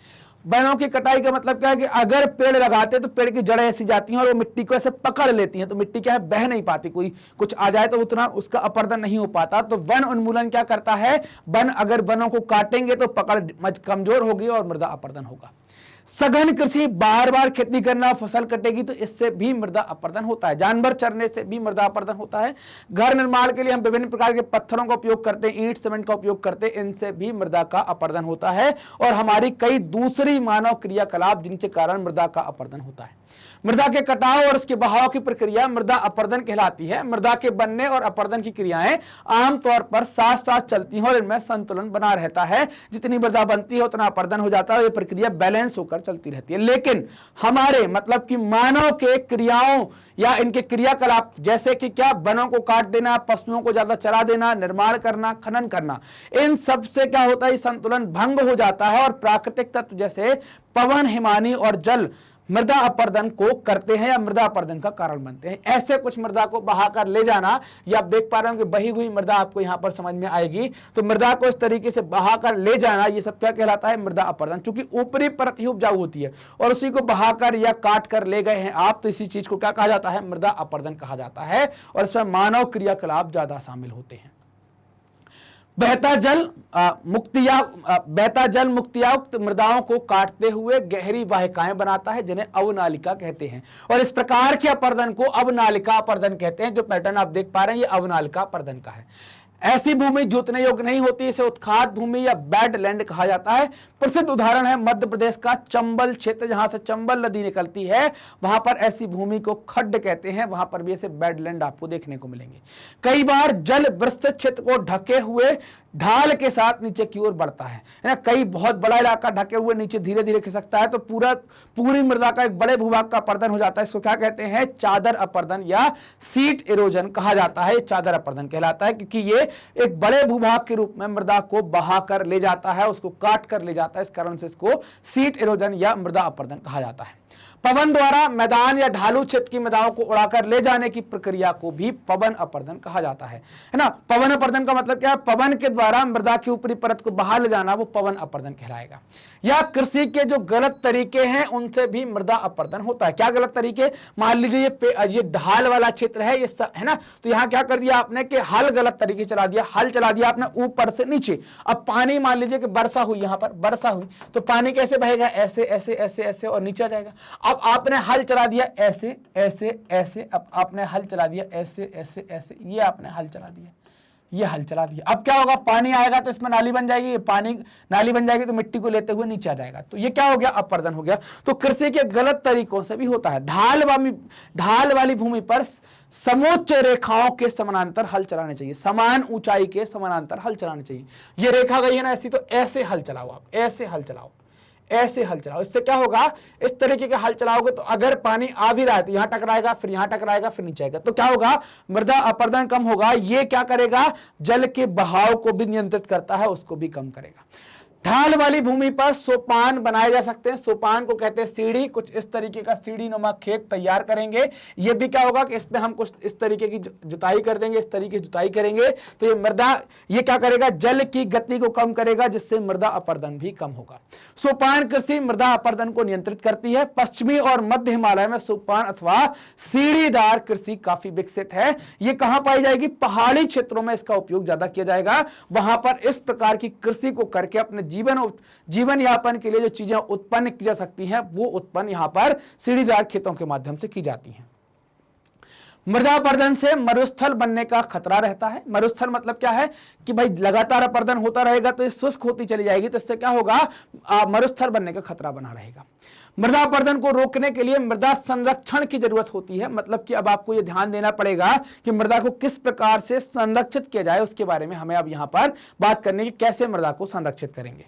वनों की कटाई का मतलब क्या है कि अगर पेड़ लगाते तो पेड़ की जड़ें ऐसी जाती हैं और वो मिट्टी को ऐसे पकड़ लेती हैं, तो मिट्टी क्या है? बह नहीं पाती, कोई कुछ आ जाए तो उतना उसका अपरदन नहीं हो पाता। तो वन उन्मूलन क्या करता है? वन अगर वनों को काटेंगे तो पकड़ कमजोर होगी और मृदा अपरदन होगा। सघन कृषि, बार बार खेती करना, फसल कटेगी तो इससे भी मृदा अपरदन होता है। जानवर चरने से भी मृदा अपरदन होता है। घर निर्माण के लिए हम विभिन्न प्रकार के पत्थरों का उपयोग करते हैं, ईंट सीमेंट का उपयोग करते हैं, इनसे भी मृदा का अपरदन होता है। और हमारी कई दूसरी मानव क्रियाकलाप जिनके कारण मृदा का अपरदन होता है। मृदा के कटाव और उसके बहाव की प्रक्रिया मृदा अपरदन कहलाती है। मृदा के बनने और अपरदन की क्रियाएं आमतौर पर साथ साथ चलती हैं और इनमें संतुलन बना रहता है। जितनी मृदा बनती है उतना अपरदन हो जाता है और ये प्रक्रिया बैलेंस होकर चलती रहती है। लेकिन हमारे मतलब कि मानव के क्रियाओं या इनके क्रियाकलाप, जैसे कि क्या? वनों को काट देना, पशुओं को ज्यादा चरा देना, निर्माण करना, खनन करना, इन सब से क्या होता है? संतुलन भंग हो जाता है और प्राकृतिक तत्व जैसे पवन, हिमानी और जल मृदा अपरदन को करते हैं या मृदा अपरदन का कारण बनते हैं। ऐसे कुछ मृदा को बहाकर ले जाना, ये आप देख पा रहे हो कि बही हुई मृदा आपको यहां पर समझ में आएगी। तो मृदा को इस तरीके से बहाकर ले जाना, ये सब क्या कहलाता है? मृदा अपरदन। चूंकि ऊपरी परत ही उपजाऊ होती है और उसी को बहाकर या काट कर ले गए हैं आप, तो इसी चीज को क्या कहा जाता है? मृदा अपरदन कहा जाता है। और इसमें मानव क्रियाकलाप ज्यादा शामिल होते हैं। बहता जल मुक्तियुक्त मृदाओं को काटते हुए गहरी वाहिकाएं बनाता है, जिन्हें अवनालिका कहते हैं। और इस प्रकार के अपरदन को अवनालिका अपरदन कहते हैं। जो पैटर्न आप देख पा रहे हैं ये अवनालिका अपरदन का है। ऐसी भूमि जोतने योग्य नहीं होती, इसे उत्खात भूमि या बैडलैंड कहा जाता है। प्रसिद्ध उदाहरण है मध्य प्रदेश का चंबल क्षेत्र, जहां से चंबल नदी निकलती है। वहां पर ऐसी भूमि को खड्ड कहते हैं, वहां पर भी ऐसे बैडलैंड आपको देखने को मिलेंगे। कई बार जल विस्तृत क्षेत्र को ढके हुए ढाल के साथ नीचे की ओर बढ़ता है ना। कई बहुत बड़ा इलाका ढके हुए नीचे धीरे धीरे खिसकता है, तो पूरी मृदा का एक बड़े भूभाग का अपरदन हो जाता है। इसको क्या कहते हैं? चादर अपरदन या सीट इरोजन कहा जाता है। चादर अपरदन कहलाता है क्योंकि ये एक बड़े भूभाग के रूप में मृदा को बहा कर ले जाता है, उसको काट कर ले जाता है। इस कारण से इसको सीट इरोजन या मृदा अपरदन कहा जाता है। पवन द्वारा मैदान या ढालू क्षेत्र की मृदाओं को उड़ाकर ले जाने की प्रक्रिया को भी पवन अपर्दन कहा जाता है ना। पवन अपर्दन का मतलब क्या है? पवन के द्वारा मृदा की ऊपरी परत को बाहर ले जाना, वो पवन अपर्दन कहलाएगा। या कृषि के जो गलत तरीके हैं उनसे भी मृदा अपर्दन होता है। क्या गलत तरीके? मान लीजिए ये ढाल वाला क्षेत्र है, ये है ना, तो यहां क्या कर दिया आपने कि हल गलत तरीके चला दिया, हल चला दिया आपने ऊपर से नीचे। अब पानी मान लीजिए कि वर्षा हुई, यहां पर वर्षा हुई तो पानी कैसे बहेगा? ऐसे ऐसे ऐसे ऐसे और नीचे आ जाएगा। अब आपने हल चला दिया ऐसे ऐसे ऐसे, अब आपने हल चला दिया ऐसे ऐसे ऐसे, ये आपने हल चला दिया, ये हल चला दिया। अब क्या होगा? पानी आएगा तो इसमें नाली बन जाएगी, पानी नाली बन जाएगी तो मिट्टी को लेते हुए नीचे आ जाएगा। तो ये क्या हो गया? अपर्दन हो गया। तो कृषि के गलत तरीकों से भी होता है। ढाल वाली भूमि पर समोच्च रेखाओं के समानांतर हल चलाने चाहिए, समान ऊंचाई के समानांतर हल चलाने चाहिए। ये रेखा गई है ना ऐसी, तो ऐसे हल चलाओ, आप ऐसे हल चलाओ, ऐसे हल चलाओ। इससे क्या होगा? इस तरीके के हल चलाओगे तो अगर पानी आ भी रहा है तो यहां टकराएगा, फिर यहां टकराएगा, फिर नीचे आएगा, तो क्या होगा? मृदा अपर्दन कम होगा। ये क्या करेगा? जल के बहाव को भी नियंत्रित करता है, उसको भी कम करेगा। ढाल वाली भूमि पर सोपान बनाए जा सकते हैं। सोपान को कहते हैं सीढ़ी। कुछ इस तरीके का सीढ़ी नुमा खेत तैयार करेंगे। ये भी क्या होगा कि इसमें हम कुछ इस तरीके की जुताई कर देंगे, इस तरीके की जुताई करेंगे तो ये मृदा, ये क्या करेगा? जल की गति को कम करेगा, जिससे मृदा अपर्दन भी कम होगा। सोपान कृषि मृदा अपर्दन को नियंत्रित करती है। पश्चिमी और मध्य हिमालय में सोपान अथवा सीढ़ीदार कृषि काफी विकसित है। ये कहां पाई जाएगी? पहाड़ी क्षेत्रों में इसका उपयोग ज्यादा किया जाएगा। वहां पर इस प्रकार की कृषि को करके अपने जीवन यापन के लिए जो चीजें उत्पन्न की जा सकती हैं वो उत्पन्न यहां पर सीढ़ीदार खेतों के माध्यम से की जाती हैं। मृदा अपर्दन से मरुस्थल बनने का खतरा रहता है। मरुस्थल मतलब क्या है कि भाई लगातार अपर्दन होता रहेगा तो ये शुष्क होती चली जाएगी, तो इससे क्या होगा? मरुस्थल बनने का खतरा बना रहेगा। मृदा अपर्दन को रोकने के लिए मृदा संरक्षण की जरूरत होती है। मतलब कि अब आपको ये ध्यान देना पड़ेगा कि मृदा को किस प्रकार से संरक्षित किया जाए, उसके बारे में हमें अब यहां पर बात करने की, कैसे मृदा को संरक्षित करेंगे।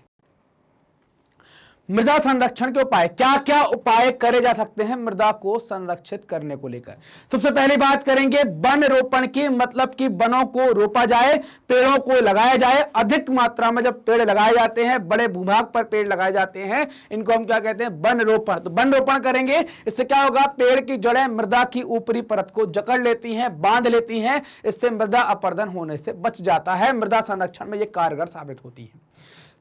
मृदा संरक्षण के उपाय, क्या क्या उपाय करे जा सकते हैं मृदा को संरक्षित करने को लेकर? सबसे पहले बात करेंगे वन रोपण की। मतलब कि वनों को रोपा जाए, पेड़ों को लगाया जाए। अधिक मात्रा में जब पेड़ लगाए जाते हैं, बड़े भूभाग पर पेड़ लगाए जाते हैं, इनको हम क्या कहते हैं? वन रोपण। तो वन रोपण करेंगे, इससे क्या होगा? पेड़ की जड़ें मृदा की ऊपरी परत को जकड़ लेती हैं, बांध लेती हैं, इससे मृदा अपर्दन होने से बच जाता है। मृदा संरक्षण में यह कारगर साबित होती है।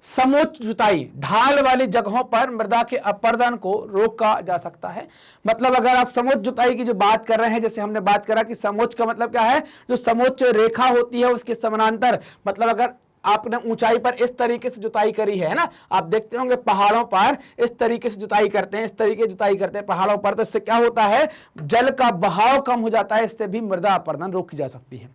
समोच्च जुताई, ढाल वाली जगहों पर मृदा के अपर्दन को रोका जा सकता है। मतलब अगर आप समोच्च जुताई की जो बात कर रहे हैं, जैसे हमने बात करा कि समोच्च का मतलब क्या है? जो समोच्च रेखा होती है उसके समानांतर, मतलब अगर आपने ऊंचाई पर इस तरीके से जुताई करी है ना, आप देखते होंगे पहाड़ों पर इस तरीके से जुताई करते हैं, इस तरीके जुताई करते हैं पहाड़ों पर, तो इससे क्या होता है? जल का बहाव कम हो जाता है, इससे भी मृदा अपर्दन रोकी जा सकती है।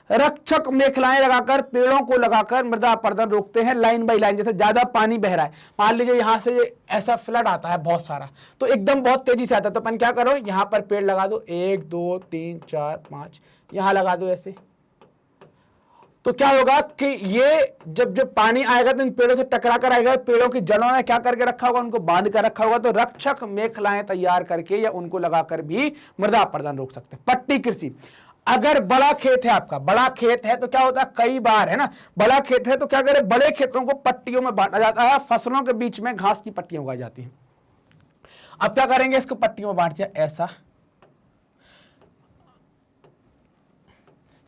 रक्षक मेखलाएं लगाकर, पेड़ों को लगाकर मृदा अपर्दन रोकते हैं लाइन बाई लाइन। जैसे ज्यादा पानी बह रहा है, मान लीजिए यहां से ऐसा फ्लड आता है बहुत सारा, तो एकदम बहुत तेजी से आता है, तो अपन क्या करो? यहां पर पेड़ लगा दो, 1 2 3 4 5, यहां लगा दो ऐसे। तो क्या होगा कि ये जब पानी आएगा तो इन पेड़ों से टकरा कर आएगा, पेड़ों की जड़ों ने क्या करके रखा होगा? उनको बांध कर रखा होगा। तो रक्षक मेखलाएं तैयार करके या उनको लगाकर भी मृदा अपर्दन रोक सकते हैं। पट्टी कृषि, अगर बड़ा खेत है आपका, बड़ा खेत है तो क्या होता है? कई बार है ना, बड़ा खेत है तो क्या करें? बड़े खेतों को पट्टियों में बांटा जाता है, फसलों के बीच में घास की पट्टियां उगाई जाती हैं। अब क्या करेंगे? इसको पट्टियों में बांट दिया ऐसा।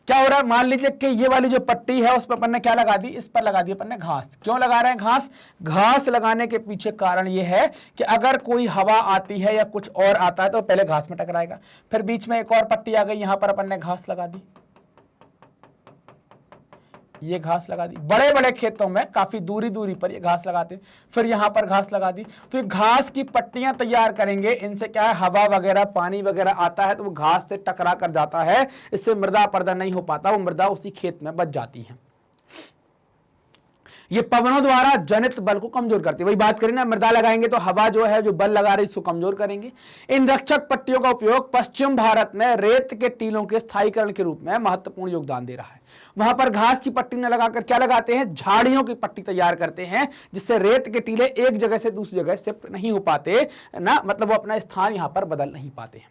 क्या हो रहा है? मान लीजिए कि ये वाली जो पट्टी है उस पर अपन ने क्या लगा दी? इस पर लगा दी अपन ने घास। क्यों लगा रहे हैं घास? घास लगाने के पीछे कारण ये है कि अगर कोई हवा आती है या कुछ और आता है तो पहले घास में टकराएगा। फिर बीच में एक और पट्टी आ गई, यहां पर अपन ने घास लगा दी, ये घास लगा दी। बड़े बड़े खेतों में काफी दूरी दूरी पर ये घास लगाते, फिर यहां पर घास लगा दी। तो ये घास की पट्टियां तैयार करेंगे, इनसे क्या है? हवा वगैरह पानी वगैरह आता है तो वो घास से टकरा कर जाता है, इससे मृदा अपर्दन नहीं हो पाता, वो मृदा उसी खेत में बच जाती है। ये पवनों द्वारा जनित बल को कमजोर करती है। वही बात करें ना, मृदा लगाएंगे तो हवा जो है, जो बल लगा रही है, इसको कमजोर करेंगे। इन रक्षक पट्टियों का उपयोग पश्चिम भारत में रेत के टीलों के स्थायीकरण के रूप में महत्वपूर्ण योगदान दे रहा है। वहां पर घास की पट्टी न लगाकर क्या लगाते हैं? झाड़ियों की पट्टी तैयार करते हैं, जिससे रेत के टीले एक जगह से दूसरी जगह शिफ्ट नहीं हो पाते ना, मतलब वो अपना स्थान यहां पर बदल नहीं पाते हैं।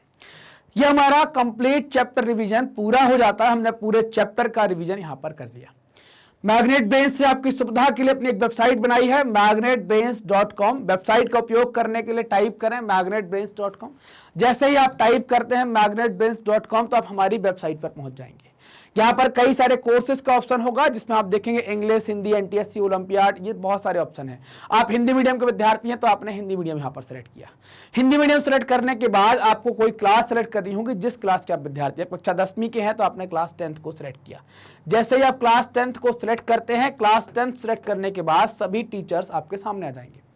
यह हमारा कंप्लीट चैप्टर रिवीजन पूरा हो जाता है। हमने पूरे चैप्टर का रिवीजन यहां पर कर लिया। मैग्नेट ब्रेन्स से आपकी सुविधा के लिए अपनी एक वेबसाइट बनाई है magnetbrains.com। वेबसाइट का उपयोग करने के लिए टाइप करें magnetbrains.com। जैसे ही आप टाइप करते हैं magnetbrains.com तो आप हमारी वेबसाइट पर पहुंच जाएंगे। यहाँ पर कई सारे कोर्सेज का ऑप्शन होगा जिसमें आप देखेंगे इंग्लिश, हिंदी, एनटीएससी, ओलंपियाड, ये बहुत सारे ऑप्शन हैं। आप हिंदी मीडियम के विद्यार्थी हैं तो आपने हिंदी मीडियम यहाँ पर सेलेक्ट किया। हिंदी मीडियम सेलेक्ट करने के बाद आपको कोई क्लास सेलेक्ट करनी होगी जिस क्लास के आप विद्यार्थी हैं। कक्षा 10वीं के हैं तो आपने क्लास 10th को सिलेक्ट किया। जैसे ही आप क्लास 10th को सिलेक्ट करते हैं, क्लास 10th सिलेक्ट करने के बाद सभी टीचर्स आपके सामने आ जाएंगे।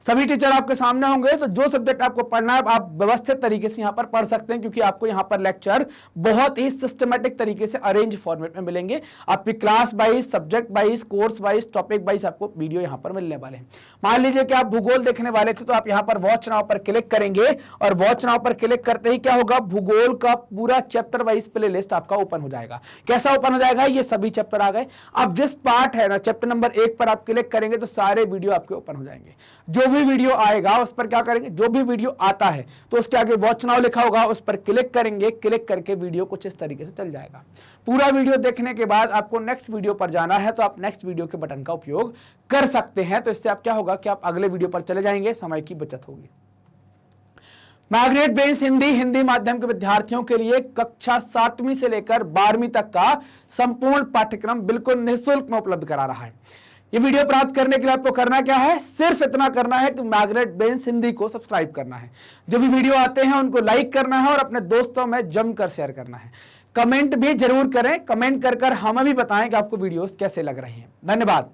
सभी टीचर आपके सामने होंगे तो जो सब्जेक्ट आपको पढ़ना है आप व्यवस्थित तरीके से यहाँ पर पढ़ सकते हैं, क्योंकि आपको यहाँ पर लेक्चर बहुत ही सिस्टमेटिक तरीके से अरेंज फॉर्मेट में मिलेंगे। आपकी class wise, subject wise, course wise, topic wise आपको वीडियो यहाँ पर मिलने वाले हैं। मान लीजिए कि आप भूगोल देखने वाले थे तो आप यहाँ पर वॉच नाउ पर क्लिक करेंगे और वॉच नाउ पर क्लिक करते ही क्या होगा, भूगोल का पूरा चैप्टर वाइज प्ले लिस्ट आपका ओपन हो जाएगा। कैसा ओपन हो जाएगा, ये सभी चैप्टर आ गए। अब जिस पार्ट है ना, चैप्टर नंबर 1 पर आप क्लिक करेंगे तो सारे वीडियो आपके ओपन हो जाएंगे। जो भी वीडियो आएगा उस पर क्या करेंगे, जो भी वीडियो आता है तो उसके आगे वॉच नाउ लिखा होगा, उस पर क्लिक करेंगे। क्लिक करके वीडियो कुछ इस तरीके से चल जाएगा। पूरा वीडियो देखने के बाद आपको नेक्स्ट वीडियो पर जाना है तो आप नेक्स्ट वीडियो के बटन का उपयोग कर सकते हैं। तो इससे आप क्या होगा कि आप अगले वीडियो पर चले जाएंगे, समय की बचत होगी। मैग्नेट ब्रेन्स हिंदी माध्यम के विद्यार्थियों के लिए कक्षा 7वीं से लेकर 12वीं तक का संपूर्ण पाठ्यक्रम बिल्कुल निःशुल्क में उपलब्ध करा रहा है। ये वीडियो प्राप्त करने के लिए आपको करना क्या है, सिर्फ इतना करना है कि मैग्नेट ब्रेन्स हिंदी को सब्सक्राइब करना है। जो भी वीडियो आते हैं उनको लाइक करना है और अपने दोस्तों में जमकर शेयर करना है। कमेंट भी जरूर करें, कमेंट कर हमें भी बताएं कि आपको वीडियोस कैसे लग रहे हैं। धन्यवाद।